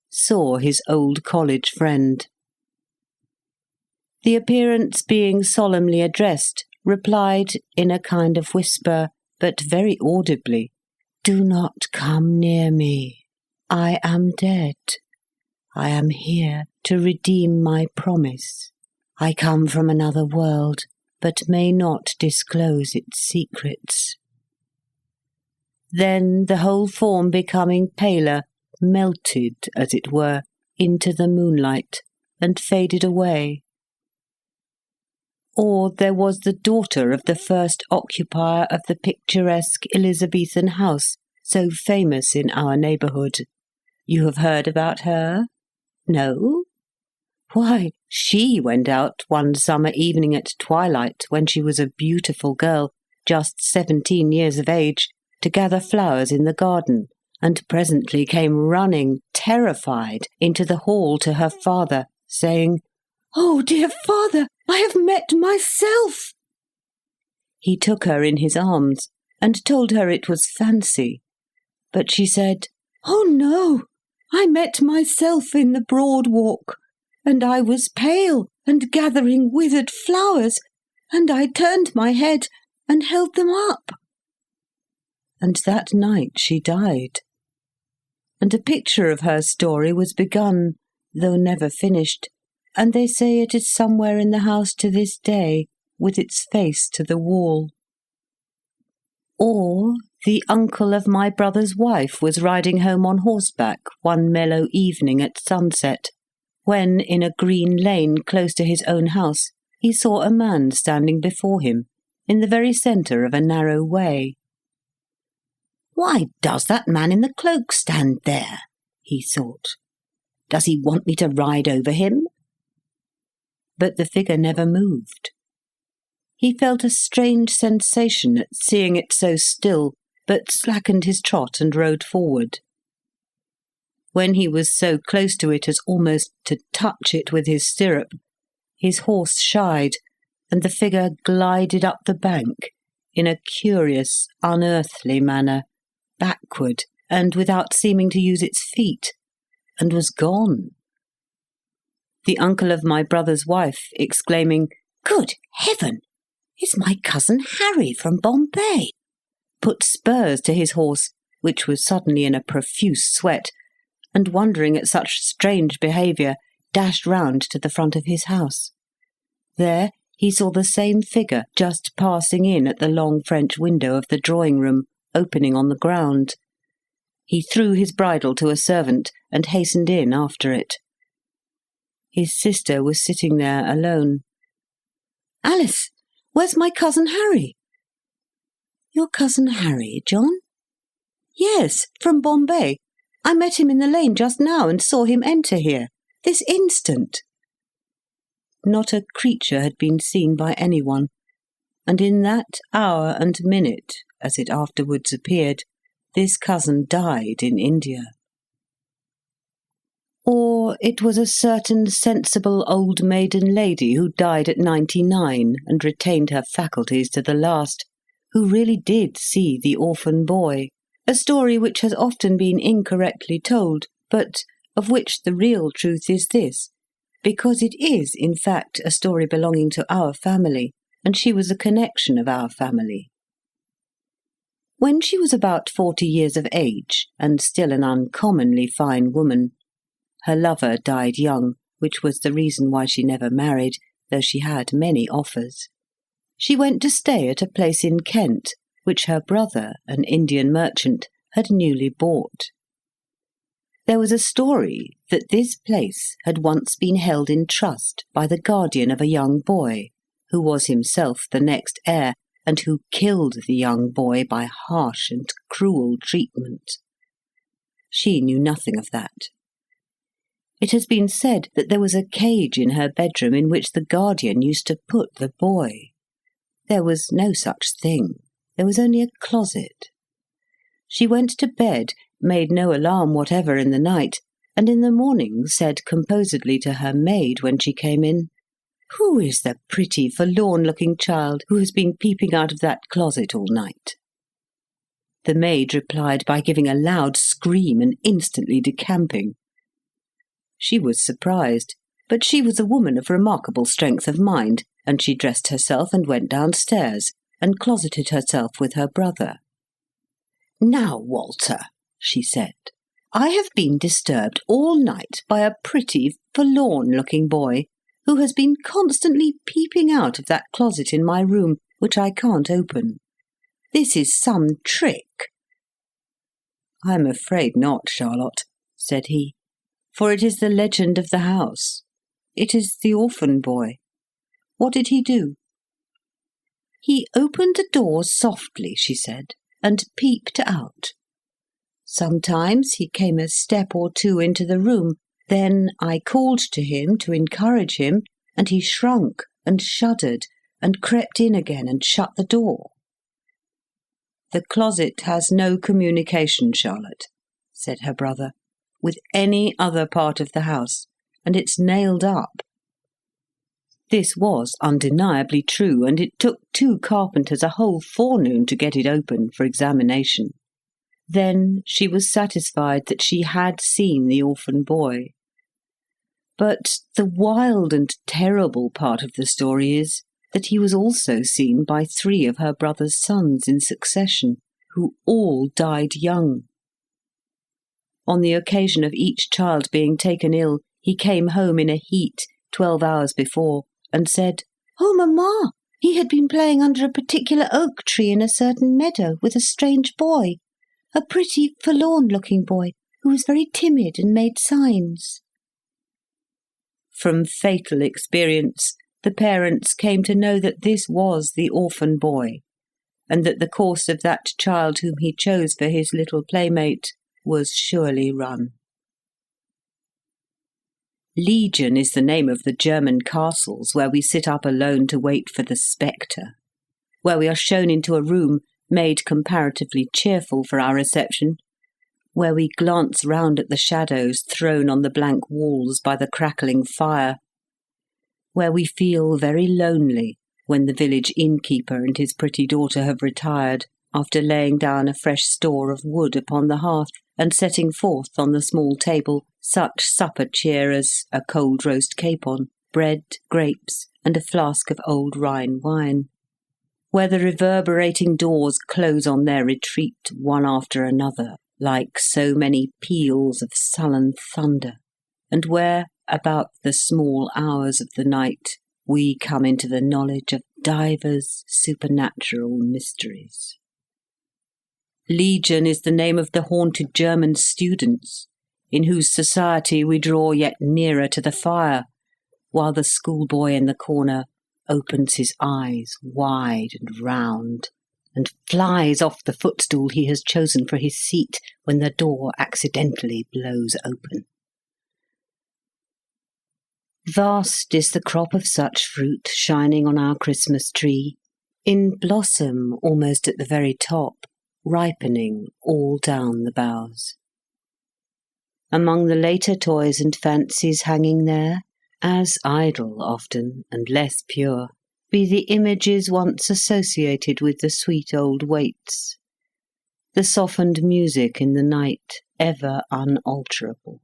saw his old college friend. The appearance being solemnly addressed, replied in a kind of whisper, but very audibly, "Do not come near me. I am dead. I am here to redeem my promise. I come from another world, but may not disclose its secrets." Then the whole form becoming paler, melted, as it were, into the moonlight, and faded away. Or there was the daughter of the first occupier of the picturesque Elizabethan house, so famous in our neighbourhood. You have heard about her? No? Why, she went out one summer evening at twilight, when she was a beautiful girl, just 17 years of age, to gather flowers in the garden, and presently came running, terrified, into the hall to her father, saying, "Oh, dear father, I have met myself!" He took her in his arms, and told her it was fancy. But she said, "Oh, no, I met myself in the broad walk, and I was pale and gathering withered flowers, and I turned my head and held them up." And that night she died. And a picture of her story was begun, though never finished, and they say it is somewhere in the house to this day, with its face to the wall. Or the uncle of my brother's wife was riding home on horseback one mellow evening at sunset, when, in a green lane close to his own house, he saw a man standing before him, in the very centre of a narrow way. "Why does that man in the cloak stand there?" he thought. "Does he want me to ride over him?" But the figure never moved. He felt a strange sensation at seeing it so still, but slackened his trot and rode forward. When he was so close to it as almost to touch it with his stirrup, his horse shied, and the figure glided up the bank in a curious, unearthly manner, backward, and without seeming to use its feet, and was gone. The uncle of my brother's wife, exclaiming, "Good heaven! It's my cousin Harry from Bombay," put spurs to his horse, which was suddenly in a profuse sweat, and wondering at such strange behaviour, dashed round to the front of his house. There he saw the same figure just passing in at the long French window of the drawing-room, opening on the ground, He threw his bridle to a servant and hastened in after it. His sister was sitting there alone. "Alice, where's my cousin Harry?" "Your cousin Harry, John?" "Yes, from Bombay. I met him in the lane just now and saw him enter here. This instant." Not a creature had been seen by anyone, and in that hour and minute, as it afterwards appeared, this cousin died in India. Or it was a certain sensible old maiden lady who died at 99 and retained her faculties to the last, who really did see the orphan boy, a story which has often been incorrectly told, but of which the real truth is this, because it is, in fact, a story belonging to our family, and she was a connection of our family. When she was about 40 years of age, and still an uncommonly fine woman, her lover died young, which was the reason why she never married, though she had many offers. She went to stay at a place in Kent, which her brother, an Indian merchant, had newly bought. There was a story that this place had once been held in trust by the guardian of a young boy, who was himself the next heir, and who killed the young boy by harsh and cruel treatment. She knew nothing of that. It has been said that there was a cage in her bedroom in which the guardian used to put the boy. There was no such thing. There was only a closet. She went to bed, made no alarm whatever in the night, and in the morning said composedly to her maid when she came in, "Who is the pretty, forlorn-looking child who has been peeping out of that closet all night?" The maid replied by giving a loud scream and instantly decamping. She was surprised, but she was a woman of remarkable strength of mind, and she dressed herself and went downstairs, and closeted herself with her brother. "Now, Walter," she said, "I have been disturbed all night by a pretty, forlorn-looking boy, who has been constantly peeping out of that closet in my room, which I can't open. This is some trick." "I'm afraid not, Charlotte," said he, "for it is the legend of the house. It is the orphan boy. What did he do?" "He opened the door softly," she said, "and peeped out. Sometimes he came a step or two into the room. Then I called to him to encourage him, and he shrunk and shuddered and crept in again and shut the door." "The closet has no communication, Charlotte," said her brother, "with any other part of the house, and it's nailed up." This was undeniably true, and it took 2 carpenters a whole forenoon to get it open for examination. Then she was satisfied that she had seen the orphan boy. But the wild and terrible part of the story is that he was also seen by 3 of her brother's sons in succession, who all died young. On the occasion of each child being taken ill, he came home in a heat 12 hours before, and said, "Oh, mamma, he had been playing under a particular oak tree in a certain meadow with a strange boy, a pretty, forlorn-looking boy, who was very timid and made signs." From fatal experience, the parents came to know that this was the orphan boy, and that the course of that child whom he chose for his little playmate was surely run. Legion is the name of the German castles where we sit up alone to wait for the spectre, where we are shown into a room made comparatively cheerful for our reception, where we glance round at the shadows thrown on the blank walls by the crackling fire, where we feel very lonely when the village innkeeper and his pretty daughter have retired, after laying down a fresh store of wood upon the hearth, and setting forth on the small table such supper cheer as a cold roast capon, bread, grapes, and a flask of old Rhine wine, where the reverberating doors close on their retreat one after another, like so many peals of sullen thunder, and where, about the small hours of the night, we come into the knowledge of divers supernatural mysteries. Legion is the name of the haunted German students, in whose society we draw yet nearer to the fire, while the schoolboy in the corner opens his eyes wide and round, and flies off the footstool he has chosen for his seat when the door accidentally blows open. Vast is the crop of such fruit shining on our Christmas tree, in blossom almost at the very top, ripening all down the boughs. Among the later toys and fancies hanging there, as idle often and less pure, be the images once associated with the sweet old waits, the softened music in the night ever unalterable.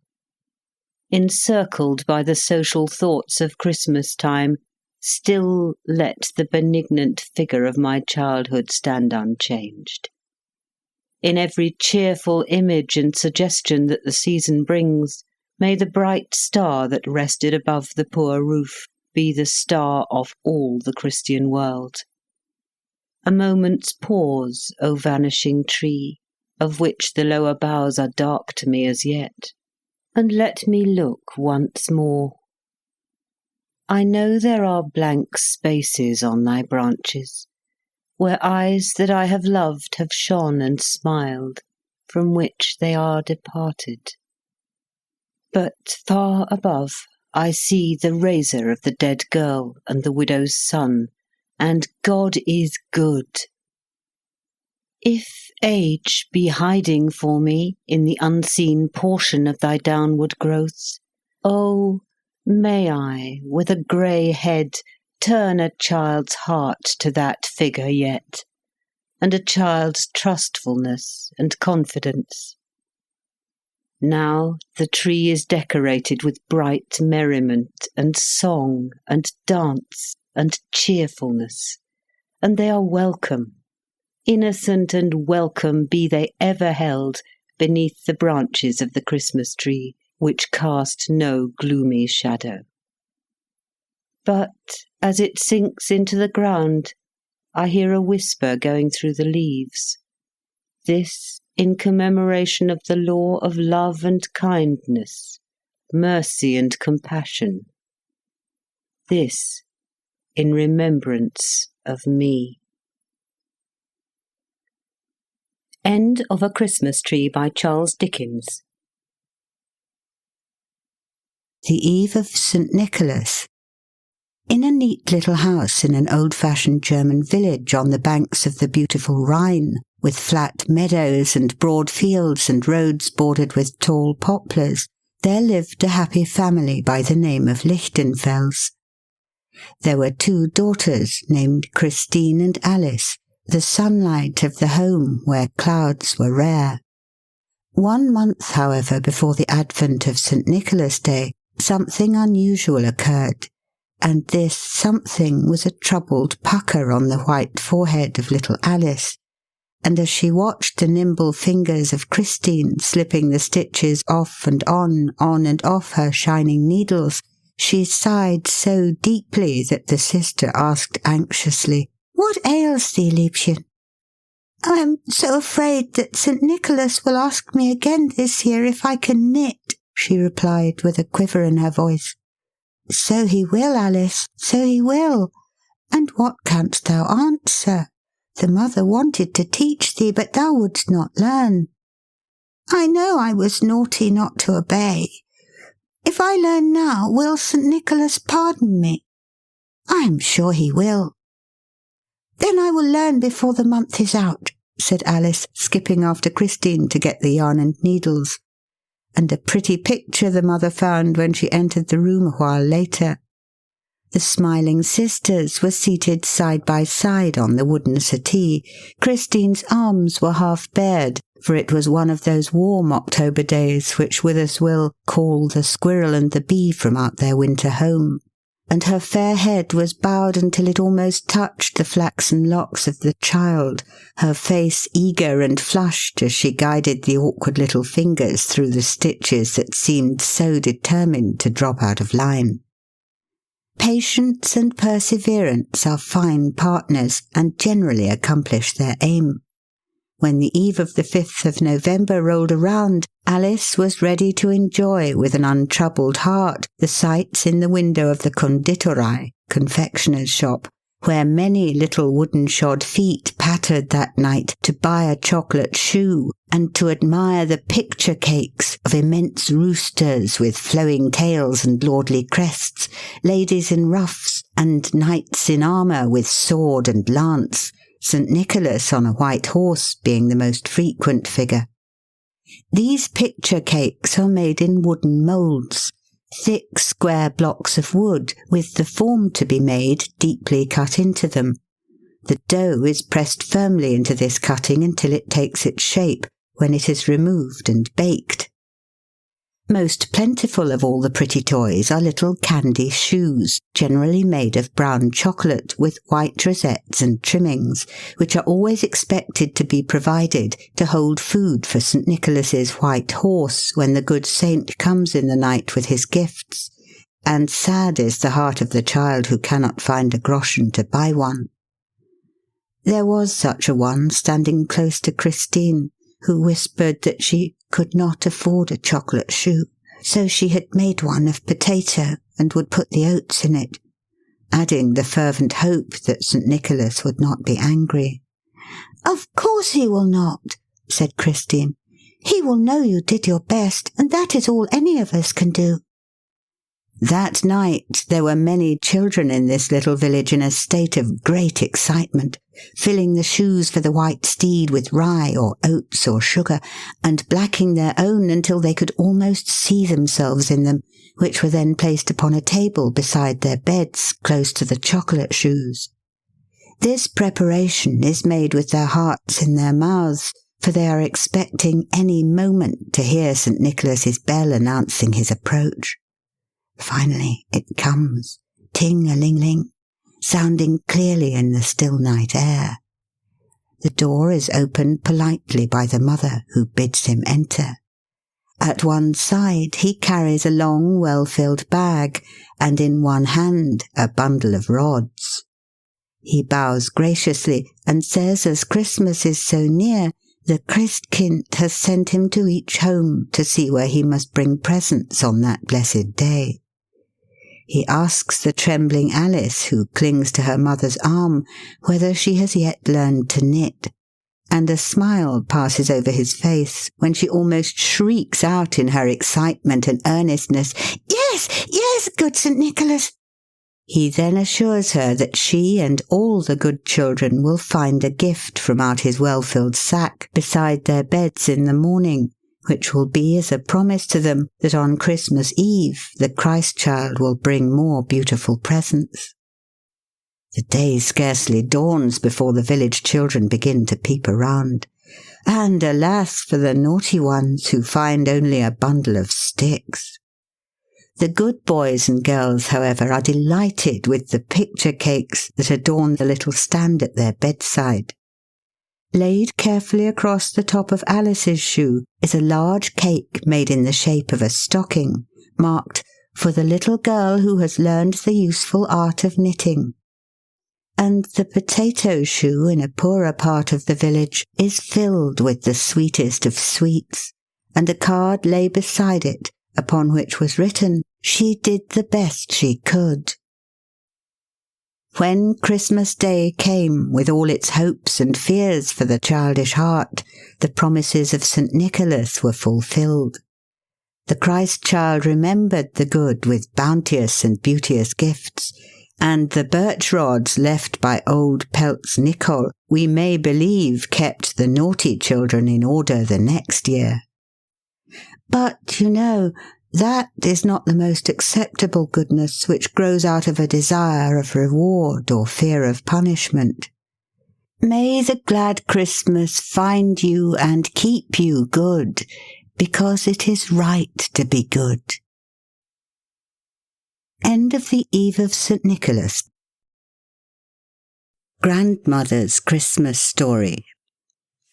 Encircled by the social thoughts of Christmas time, still let the benignant figure of my childhood stand unchanged. In every cheerful image and suggestion that the season brings, may the bright star that rested above the poor roof be the star of all the Christian world. A moment's pause, O vanishing tree, of which the lower boughs are dark to me as yet, and let me look once more. I know there are blank spaces on thy branches, where eyes that I have loved have shone and smiled, from which they are departed. But far above I see the razor of the dead girl and the widow's son, and God is good. If age be hiding for me in the unseen portion of thy downward growths, oh, may I, with a grey head, turn a child's heart to that figure yet, and a child's trustfulness and confidence. Now the tree is decorated with bright merriment and song and dance and cheerfulness, and they are welcome. Innocent and welcome be they ever held beneath the branches of the Christmas tree, which cast no gloomy shadow. But as it sinks into the ground, I hear a whisper going through the leaves. This in commemoration of the law of love and kindness, mercy and compassion. This in remembrance of me. End of A Christmas Tree by Charles Dickens. The Eve of St. Nicholas. In a neat little house in an old-fashioned German village on the banks of the beautiful Rhine, with flat meadows and broad fields and roads bordered with tall poplars, there lived a happy family by the name of Lichtenfels. There were 2 daughters named Christine and Alice, the sunlight of the home where clouds were rare. 1 month, however, before the advent of St. Nicholas Day, something unusual occurred, and this something was a troubled pucker on the white forehead of little Alice, and as she watched the nimble fingers of Christine slipping the stitches off and on and off her shining needles, she sighed so deeply that the sister asked anxiously, "What ails thee, Liebchen?" "I am so afraid that St. Nicholas will ask me again this year if I can knit," she replied with a quiver in her voice. "So he will, Alice, so he will. And what canst thou answer? The mother wanted to teach thee, but thou wouldst not learn." "I know I was naughty not to obey. If I learn now, will St. Nicholas pardon me?" "I am sure he will." "Then I will learn before the month is out," said Alice, skipping after Christine to get the yarn and needles. And a pretty picture the mother found when she entered the room a while later. The smiling sisters were seated side by side on the wooden settee. Christine's arms were half bared, for it was one of those warm October days which with us will call the squirrel and the bee from out their winter home, and her fair head was bowed until it almost touched the flaxen locks of the child, her face eager and flushed as she guided the awkward little fingers through the stitches that seemed so determined to drop out of line. Patience and perseverance are fine partners and generally accomplish their aim. when the eve of the 5th of November rolled around, Alice was ready to enjoy with an untroubled heart the sights in the window of the konditorei, confectioner's shop, where many little wooden-shod feet pattered that night to buy a chocolate shoe, and to admire the picture cakes of immense roosters with flowing tails and lordly crests, ladies in ruffs, and knights in armour with sword and lance, St. Nicholas on a white horse being the most frequent figure. These picture cakes are made in wooden moulds, thick square blocks of wood with the form to be made deeply cut into them. The dough is pressed firmly into this cutting until it takes its shape, when it is removed and baked. Most plentiful of all the pretty toys are little candy shoes, generally made of brown chocolate with white rosettes and trimmings, which are always expected to be provided to hold food for St. Nicholas's white horse when the good saint comes in the night with his gifts, and sad is the heart of the child who cannot find a groschen to buy one. There was such a one standing close to Christine, who whispered that she could not afford a chocolate shoe, so she had made one of potato and would put the oats in it, adding the fervent hope that St. Nicholas would not be angry. "Of course he will not," said Christine. "He will know you did your best, and that is all any of us can do." That night there were many children in this little village in a state of great excitement, filling the shoes for the white steed with rye or oats or sugar, and blacking their own until they could almost see themselves in them, which were then placed upon a table beside their beds close to the chocolate shoes. This preparation is made with their hearts in their mouths, for they are expecting any moment to hear St. Nicholas's bell announcing his approach. Finally it comes, ting-a-ling-ling, sounding clearly in the still night air. The door is opened politely by the mother, who bids him enter. At one side he carries a long, well-filled bag, and in one hand a bundle of rods. He bows graciously, and says as Christmas is so near, the Christkind has sent him to each home to see where he must bring presents on that blessed day. He asks the trembling Alice, who clings to her mother's arm, whether she has yet learned to knit, and a smile passes over his face when she almost shrieks out in her excitement and earnestness, "Yes, yes, good St. Nicholas!" He then assures her that she and all the good children will find a gift from out his well-filled sack beside their beds in the morning, which will be as a promise to them that on Christmas Eve the Christ-child will bring more beautiful presents. The day scarcely dawns before the village children begin to peep around, and alas for the naughty ones who find only a bundle of sticks. The good boys and girls, however, are delighted with the picture cakes that adorn the little stand at their bedside. Laid carefully across the top of Alice's shoe is a large cake made in the shape of a stocking, marked "For the little girl who has learned the useful art of knitting." And the potato shoe in a poorer part of the village is filled with the sweetest of sweets, and a card lay beside it, upon which was written, "She did the best she could." When Christmas Day came, with all its hopes and fears for the childish heart, the promises of St. Nicholas were fulfilled. The Christ-child remembered the good with bounteous and beauteous gifts, and the birch rods left by old Pelt's Nicol, we may believe, kept the naughty children in order the next year. But, you know, that is not the most acceptable goodness which grows out of a desire of reward or fear of punishment. May the glad Christmas find you and keep you good, because it is right to be good. End of the Eve of St. Nicholas. Grandmother's Christmas Story.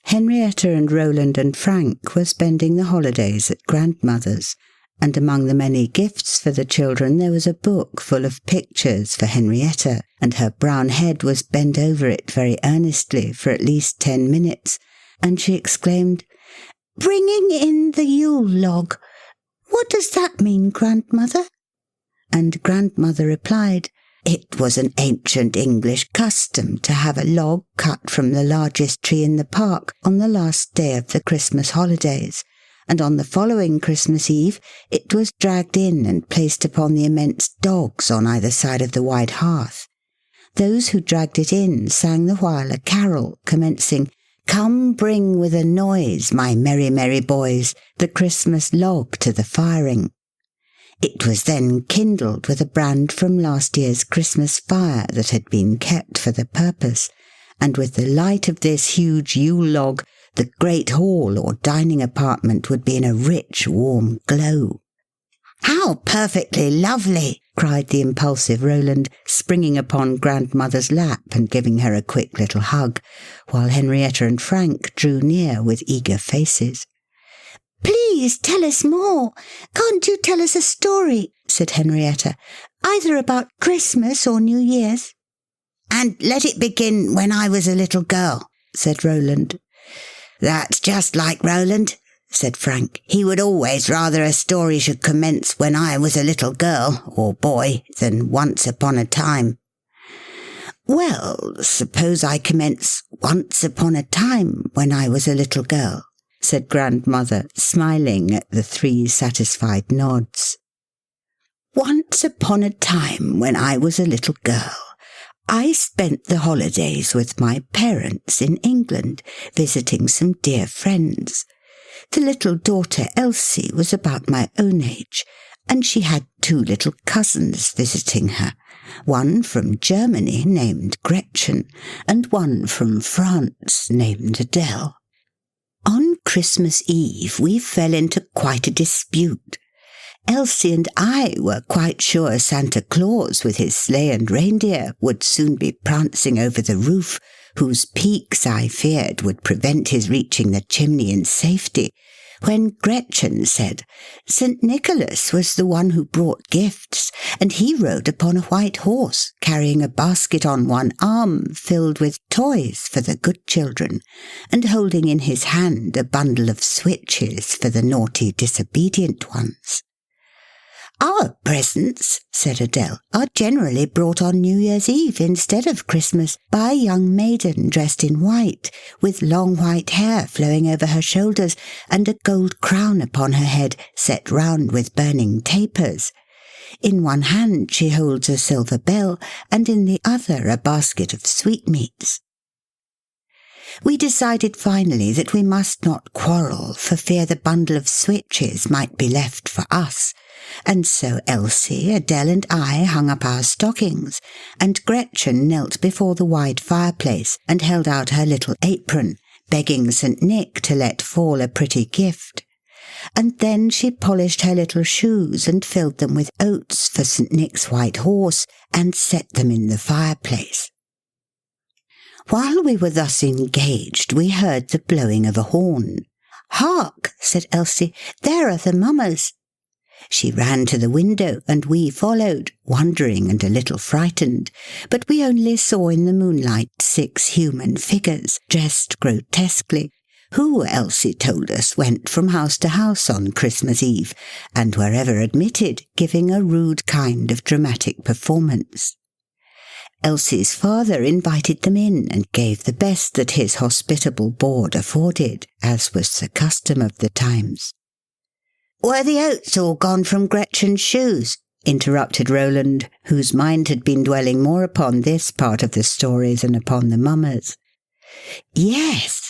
Henrietta and Roland and Frank were spending the holidays at grandmother's, and among the many gifts for the children there was a book full of pictures for Henrietta, and her brown head was bent over it very earnestly for at least 10 minutes, and she exclaimed, "Bringing in the Yule log. What does that mean, Grandmother?" And Grandmother replied, it was an ancient English custom to have a log cut from the largest tree in the park on the last day of the Christmas holidays, and on the following Christmas Eve it was dragged in and placed upon the immense dogs on either side of the wide hearth. Those who dragged it in sang the while a carol commencing, "Come bring with a noise, my merry, merry boys, the Christmas log to the firing." It was then kindled with a brand from last year's Christmas fire that had been kept for the purpose, and with the light of this huge Yule log, the great hall or dining apartment would be in a rich, warm glow. "How perfectly lovely!" cried the impulsive Roland, springing upon Grandmother's lap and giving her a quick little hug, while Henrietta and Frank drew near with eager faces. "Please tell us more. Can't you tell us a story?" said Henrietta, "either about Christmas or New Year's?" "And let it begin when I was a little girl," said Roland. "That's just like Roland," said Frank. "He would always rather a story should commence when I was a little girl, or boy, than once upon a time." "Well, suppose I commence once upon a time when I was a little girl," said Grandmother, smiling at the three satisfied nods. "Once upon a time when I was a little girl, I spent the holidays with my parents in England, visiting some dear friends. The little daughter Elsie was about my own age, and she had two little cousins visiting her, one from Germany named Gretchen, and one from France named Adele. On Christmas Eve we fell into quite a dispute. Elsie and I were quite sure Santa Claus with his sleigh and reindeer would soon be prancing over the roof, whose peaks, I feared, would prevent his reaching the chimney in safety, when Gretchen said St. Nicholas was the one who brought gifts, and he rode upon a white horse, carrying a basket on one arm filled with toys for the good children, and holding in his hand a bundle of switches for the naughty, disobedient ones. Our presents, said Adele, are generally brought on New Year's Eve instead of Christmas by a young maiden dressed in white, with long white hair flowing over her shoulders and a gold crown upon her head set round with burning tapers. In one hand she holds a silver bell, and in the other a basket of sweetmeats. We decided finally that we must not quarrel for fear the bundle of switches might be left for us, and so Elsie, Adele and I hung up our stockings, and Gretchen knelt before the wide fireplace and held out her little apron, begging St. Nick to let fall a pretty gift. And then she polished her little shoes and filled them with oats for St. Nick's white horse and set them in the fireplace. While we were thus engaged, we heard the blowing of a horn. "Hark!" said Elsie, "there are the mummers." She ran to the window, and we followed, wondering and a little frightened, but we only saw in the moonlight 6 human figures, dressed grotesquely, who, Elsie told us, went from house to house on Christmas Eve, and wherever admitted, giving a rude kind of dramatic performance. Elsie's father invited them in and gave the best that his hospitable board afforded, as was the custom of the times. "Were the oats all gone from Gretchen's shoes?" interrupted Roland, whose mind had been dwelling more upon this part of the story than upon the mummers. "Yes.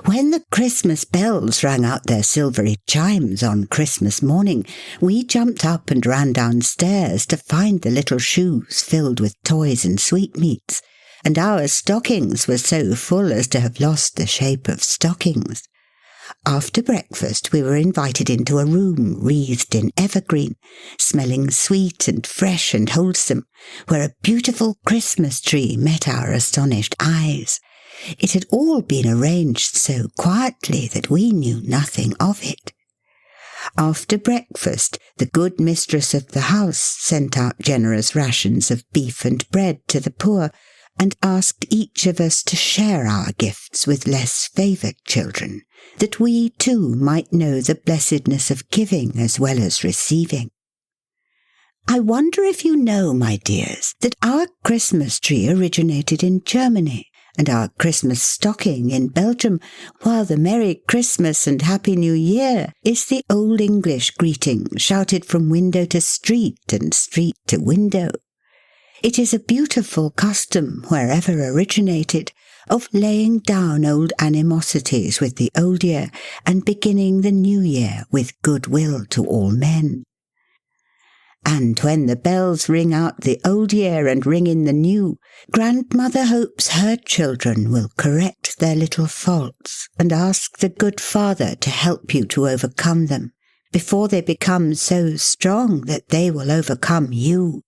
When the Christmas bells rang out their silvery chimes on Christmas morning, we jumped up and ran downstairs to find the little shoes filled with toys and sweetmeats, and our stockings were so full as to have lost the shape of stockings. After breakfast we were invited into a room wreathed in evergreen, smelling sweet and fresh and wholesome, where a beautiful Christmas tree met our astonished eyes. It had all been arranged so quietly that we knew nothing of it. After breakfast, the good mistress of the house sent out generous rations of beef and bread to the poor, and asked each of us to share our gifts with less favoured children, that we too might know the blessedness of giving as well as receiving. I wonder if you know, my dears, that our Christmas tree originated in Germany, and our Christmas stocking in Belgium, while the Merry Christmas and Happy New Year is the Old English greeting shouted from window to street and street to window. It is a beautiful custom, wherever originated, of laying down old animosities with the old year and beginning the new year with goodwill to all men. And when the bells ring out the old year and ring in the new, Grandmother hopes her children will correct their little faults and ask the good Father to help you to overcome them, before they become so strong that they will overcome you.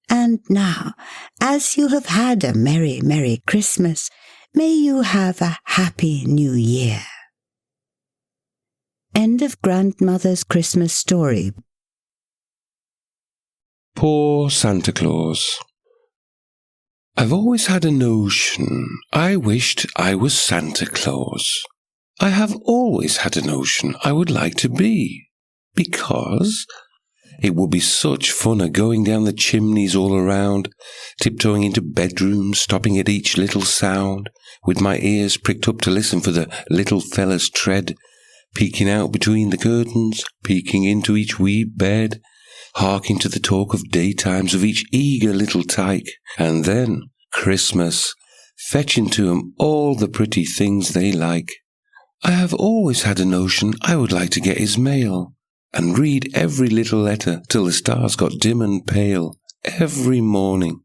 And now, as you have had a merry, merry Christmas, may you have a happy New Year. End of Grandmother's Christmas Story. Poor Santa Claus. I've always had a notion I wished I was Santa Claus. I have always had a notion I would like to be, because it would be such fun going down the chimneys all around, tiptoeing into bedrooms, stopping at each little sound, with my ears pricked up to listen for the little fella's tread, peeking out between the curtains, peeking into each wee bed, harking to the talk of daytimes of each eager little tyke, and then Christmas, fetching to 'em all the pretty things they like. I have always had a notion I would like to get his mail, and read every little letter till the stars got dim and pale. Every morning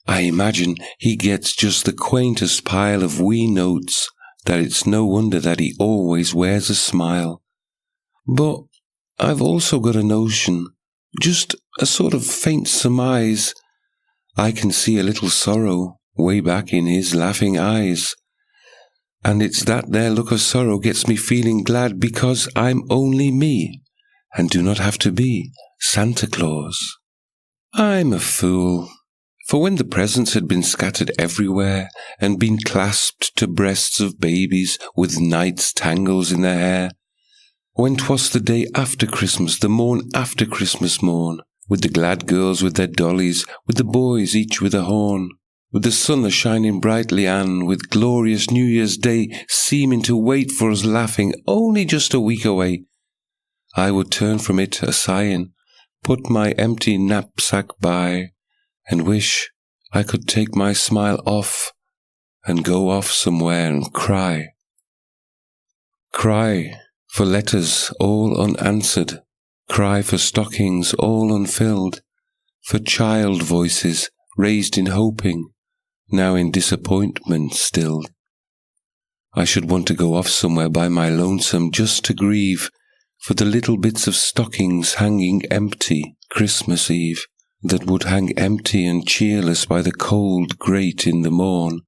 I imagine he gets just the quaintest pile of wee notes, that it's no wonder that he always wears a smile. But I've also got a notion, just a sort of faint surmise, I can see a little sorrow way back in his laughing eyes, and it's that there look of sorrow gets me feeling glad, because I'm only me, and do not have to be Santa Claus. I'm a fool, for when the presents had been scattered everywhere, and been clasped to breasts of babies with knights' tangles in their hair, when 'twas the day after Christmas, the morn after Christmas morn, with the glad girls with their dollies, with the boys each with a horn, with the sun a-shining brightly, and with glorious New Year's Day seeming to wait for us laughing only just a week away, I would turn from it a-sighing, put my empty knapsack by, and wish I could take my smile off, and go off somewhere and cry. Cry for letters all unanswered, cry for stockings all unfilled, for child voices raised in hoping, now in disappointment stilled. I should want to go off somewhere by my lonesome just to grieve for the little bits of stockings hanging empty Christmas Eve, that would hang empty and cheerless by the cold grate in the morn,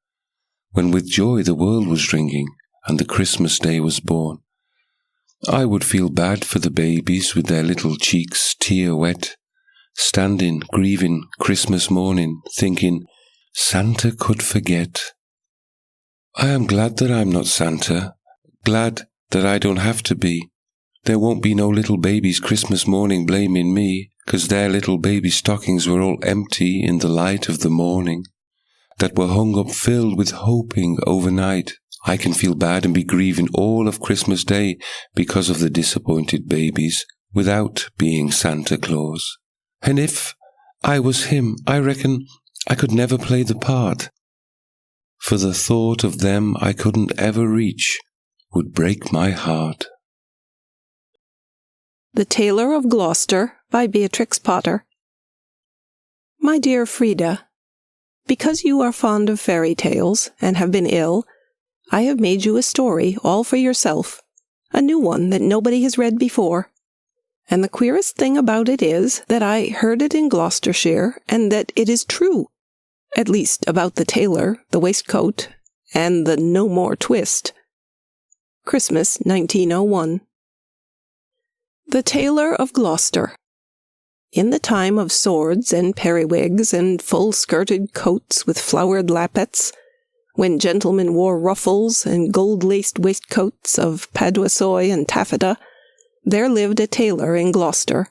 when with joy the world was ringing and the Christmas day was born. I would feel bad for the babies with their little cheeks tear-wet, standing, grieving Christmas morning, thinking Santa could forget. I am glad that I'm not Santa, glad that I don't have to be. There won't be no little babies Christmas morning blaming me, 'cause their little baby stockings were all empty in the light of the morning, that were hung up filled with hoping overnight. I can feel bad and be grieving all of Christmas Day because of the disappointed babies, without being Santa Claus. And if I was him, I reckon I could never play the part, for the thought of them I couldn't ever reach would break my heart. The Tailor of Gloucester by Beatrix Potter. My dear Frida, because you are fond of fairy tales and have been ill, I have made you a story all for yourself, a new one that nobody has read before. And the queerest thing about it is that I heard it in Gloucestershire, and that it is true, at least about the tailor, the waistcoat, and the no more twist. Christmas 1901. The Tailor of Gloucester. In the time of swords and periwigs and full-skirted coats with flowered lappets, when gentlemen wore ruffles and gold-laced waistcoats of paduasoy and taffeta, there lived a tailor in Gloucester.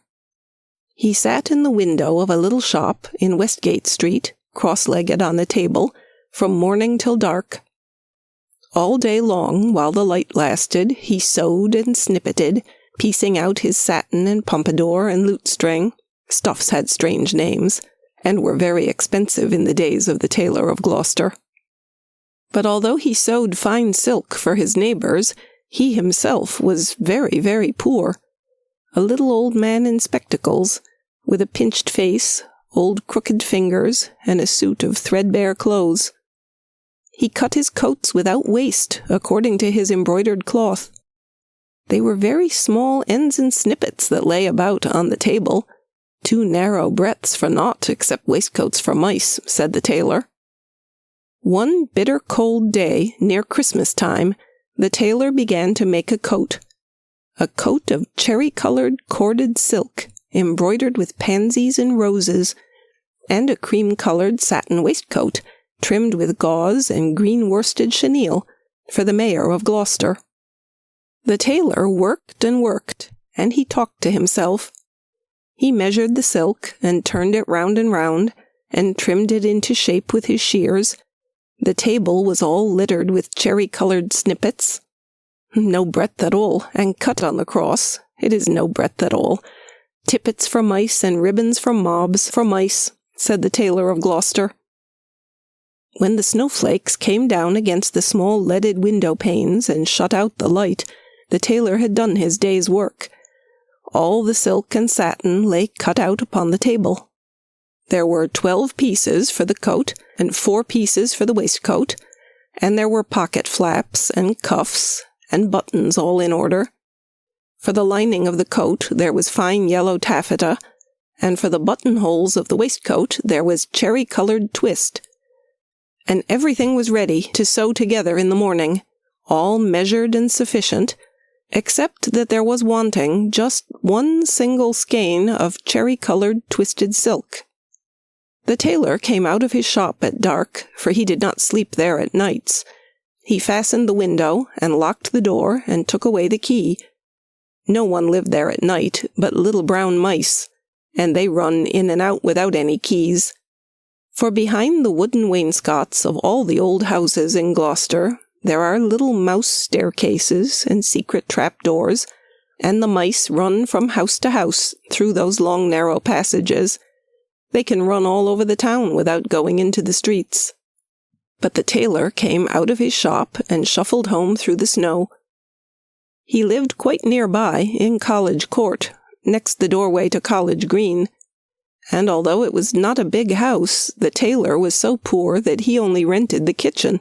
He sat in the window of a little shop in Westgate Street, cross-legged on a table, from morning till dark. All day long, while the light lasted, he sewed and snippeted, piecing out his satin and pompadour and lute-string. Stuffs had strange names, and were very expensive in the days of the Tailor of Gloucester. But although he sewed fine silk for his neighbours, he himself was very, very poor. A little old man in spectacles, with a pinched face, old crooked fingers, and a suit of threadbare clothes. He cut his coats without waste, according to his embroidered cloth. They were very small ends and snippets that lay about on the table, 2 narrow breadths for naught except waistcoats for mice, said the tailor. One bitter cold day, near Christmas time, the tailor began to make a coat of cherry-colored corded silk, embroidered with pansies and roses, and a cream-colored satin waistcoat, trimmed with gauze and green worsted chenille, for the mayor of Gloucester. The tailor worked and worked, and he talked to himself. He measured the silk, and turned it round and round, and trimmed it into shape with his shears. The table was all littered with cherry-colored snippets. No breadth at all, and cut on the cross. It is no breadth at all. Tippets for mice and ribbons for mobs for mice, said the Tailor of Gloucester. When the snowflakes came down against the small leaded window panes and shut out the light, the tailor had done his day's work. All the silk and satin lay cut out upon the table. There were 12 pieces for the coat, and 4 pieces for the waistcoat, and there were pocket flaps and cuffs and buttons all in order. For the lining of the coat there was fine yellow taffeta, and for the buttonholes of the waistcoat there was cherry-colored twist. And everything was ready to sew together in the morning, all measured and sufficient, except that there was wanting just 1 single skein of cherry-colored twisted silk. The tailor came out of his shop at dark, for he did not sleep there at nights. He fastened the window, and locked the door, and took away the key. No one lived there at night but little brown mice, and they run in and out without any keys. For behind the wooden wainscots of all the old houses in Gloucester, there are little mouse staircases and secret trapdoors, and the mice run from house to house through those long narrow passages. They can run all over the town without going into the streets. But the tailor came out of his shop and shuffled home through the snow. He lived quite nearby, in College Court, next the doorway to College Green, and although it was not a big house, the tailor was so poor that he only rented the kitchen.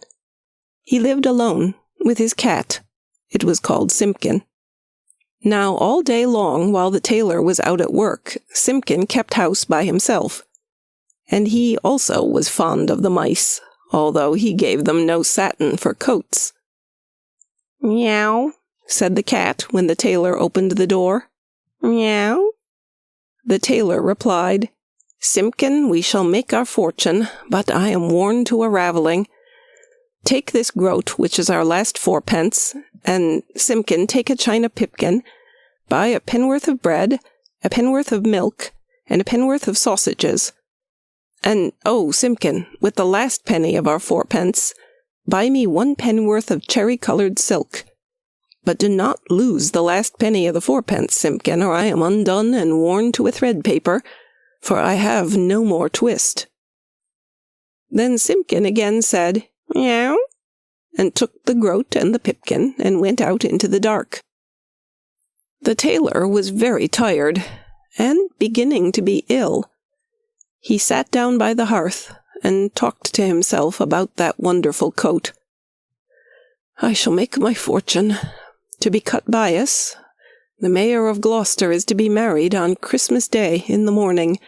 He lived alone, with his cat. It was called Simpkin. Now all day long, while the tailor was out at work, Simpkin kept house by himself. And he also was fond of the mice, although he gave them no satin for coats. "Meow," said the cat when the tailor opened the door. "Meow." The tailor replied, "Simpkin, we shall make our fortune, but I am worn to a ravelling. Take this groat, which is our last 4pence, and, Simpkin, take a china pipkin, buy a pen'orth of bread, a pen'orth of milk, and a pen'orth of sausages. And, oh, Simpkin, with the last penny of our 4pence, buy me 1 pen'orth of cherry-coloured silk. But do not lose the last penny of the 4pence, Simpkin, or I am undone and worn to a thread paper, for I have no more twist." Then Simpkin again said, "Meow," and took the groat and the pipkin, and went out into the dark. The tailor was very tired, and beginning to be ill. He sat down by the hearth, and talked to himself about that wonderful coat. "I shall make my fortune. To be cut bias, the mayor of Gloucester is to be married on Christmas Day in the morning,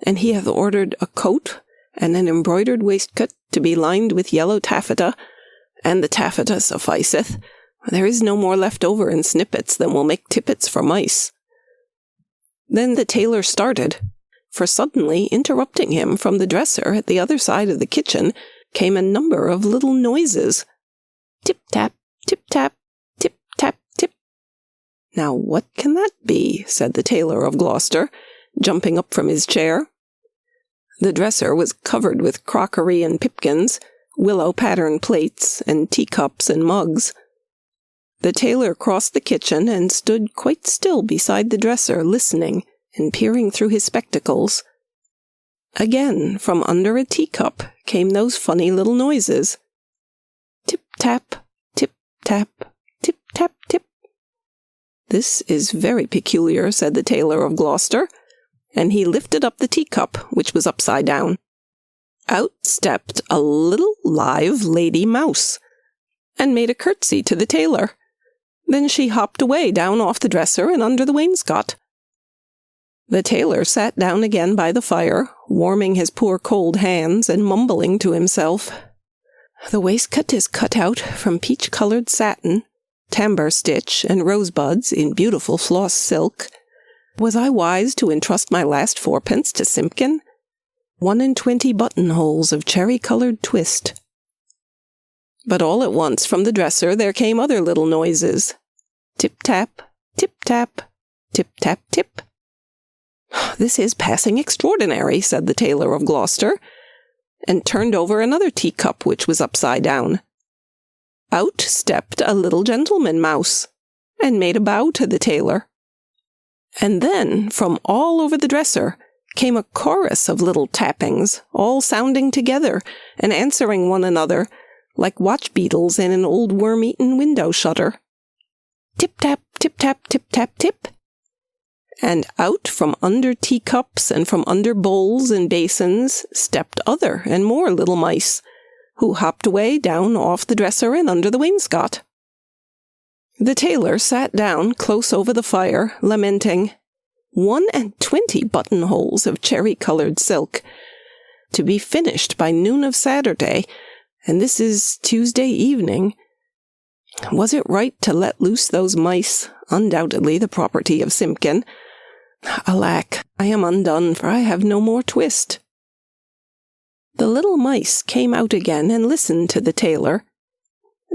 and he hath ordered a coat and an embroidered waistcoat to be lined with yellow taffeta, and the taffeta sufficeth. There is no more left over in snippets than will make tippets for mice." Then the tailor started, for suddenly, interrupting him from the dresser at the other side of the kitchen, came a number of little noises. Tip-tap, tip-tap, tip-tap, tip. "Now what can that be?" said the Tailor of Gloucester, jumping up from his chair. The dresser was covered with crockery and pipkins, willow-pattern plates, and teacups and mugs. The tailor crossed the kitchen and stood quite still beside the dresser, listening and peering through his spectacles. Again, from under a teacup came those funny little noises. Tip-tap, tip-tap, tip-tap, tip. "This is very peculiar," said the Tailor of Gloucester, and he lifted up the teacup, which was upside down. Out stepped a little live lady mouse, and made a curtsy to the tailor. Then she hopped away down off the dresser and under the wainscot. The tailor sat down again by the fire, warming his poor cold hands and mumbling to himself. "The waistcoat is cut out from peach-colored satin, tambour stitch, and rosebuds in beautiful floss silk. Was I wise to entrust my last fourpence to Simpkin? 1 buttonholes of cherry-colored twist." But all at once from the dresser there came other little noises. Tip-tap, tip-tap, tip-tap, tip. "This is passing extraordinary," said the Tailor of Gloucester, and turned over another teacup which was upside down. Out stepped a little gentleman mouse, and made a bow to the tailor. And then, from all over the dresser, came a chorus of little tappings, all sounding together and answering one another, like watch beetles in an old worm-eaten window shutter. Tip-tap, tip-tap, tip-tap, tip. And out from under teacups and from under bowls and basins stepped other and more little mice, who hopped away down off the dresser and under the wainscot. The tailor sat down close over the fire, lamenting, 21 buttonholes of cherry-colored silk, to be finished by noon of Saturday, and this is Tuesday evening. Was it right to let loose those mice, undoubtedly the property of Simpkin? Alack, I am undone, for I have no more twist. The little mice came out again and listened to the tailor.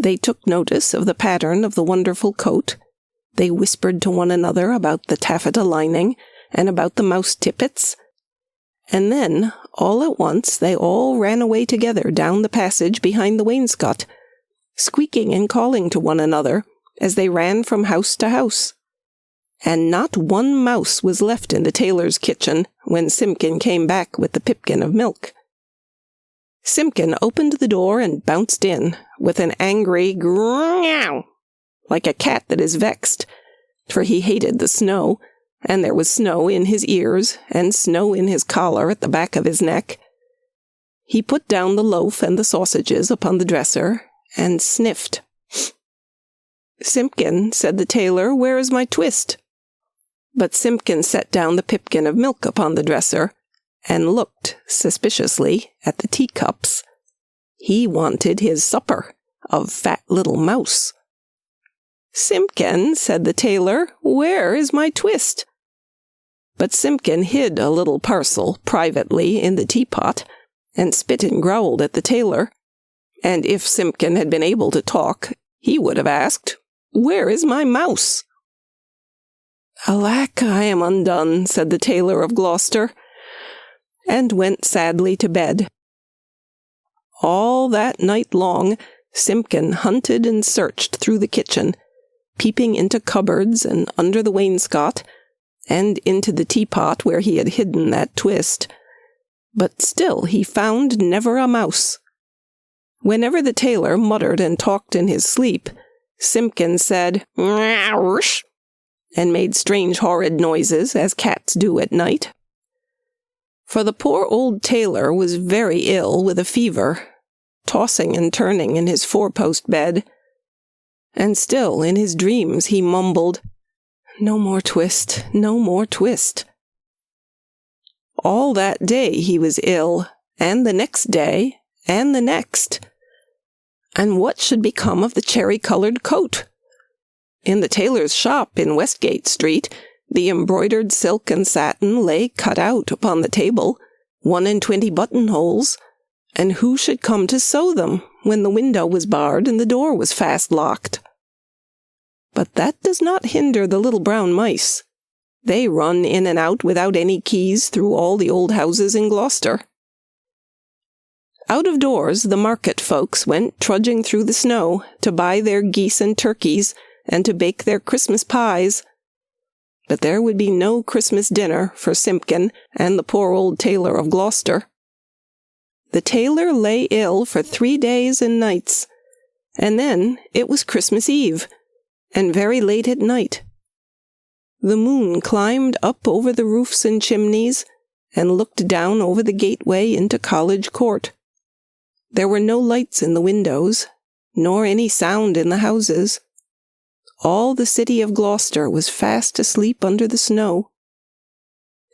They took notice of the pattern of the wonderful coat. They whispered to one another about the taffeta lining and about the mouse tippets. And then, all at once, they all ran away together down the passage behind the wainscot, squeaking and calling to one another as they ran from house to house. And not one mouse was left in the tailor's kitchen when Simpkin came back with the pipkin of milk. Simpkin opened the door and bounced in, with an angry growl, like a cat that is vexed, for he hated the snow, and there was snow in his ears, and snow in his collar at the back of his neck. He put down the loaf and the sausages upon the dresser, and sniffed. "Simpkin," said the tailor, "where is my twist?" But Simpkin set down the pipkin of milk upon the dresser, and looked suspiciously at the teacups. He wanted his supper of fat little mouse. "Simpkin," said the tailor, "where is my twist?" But Simpkin hid a little parcel privately in the teapot, and spit and growled at the tailor. And if Simpkin had been able to talk, he would have asked, "Where is my mouse?" "Alack, I am undone," said the Tailor of Gloucester, and went sadly to bed. All that night long, Simpkin hunted and searched through the kitchen, peeping into cupboards and under the wainscot, and into the teapot where he had hidden that twist. But still he found never a mouse. Whenever the tailor muttered and talked in his sleep, Simpkin said, "Meow," and made strange horrid noises, as cats do at night. For the poor old tailor was very ill with a fever, tossing and turning in his four-post bed, and still in his dreams he mumbled, "No more twist, no more twist." All that day he was ill, and the next day, and the next. And what should become of the cherry-colored coat? In the tailor's shop in Westgate Street, The embroidered silk and satin lay cut out upon the table, 21 buttonholes, and who should come to sew them when the window was barred and the door was fast locked? But that does not hinder the little brown mice. They run in and out without any keys through all the old houses in Gloucester. Out of doors, the market folks went trudging through the snow to buy their geese and turkeys and to bake their Christmas pies. But there would be no Christmas dinner for Simpkin and the poor old tailor of Gloucester. The tailor lay ill for 3 days and nights, and then it was Christmas Eve, and very late at night. The moon climbed up over the roofs and chimneys and looked down over the gateway into College Court. There were no lights in the windows, nor any sound in the houses. All the city of Gloucester was fast asleep under the snow.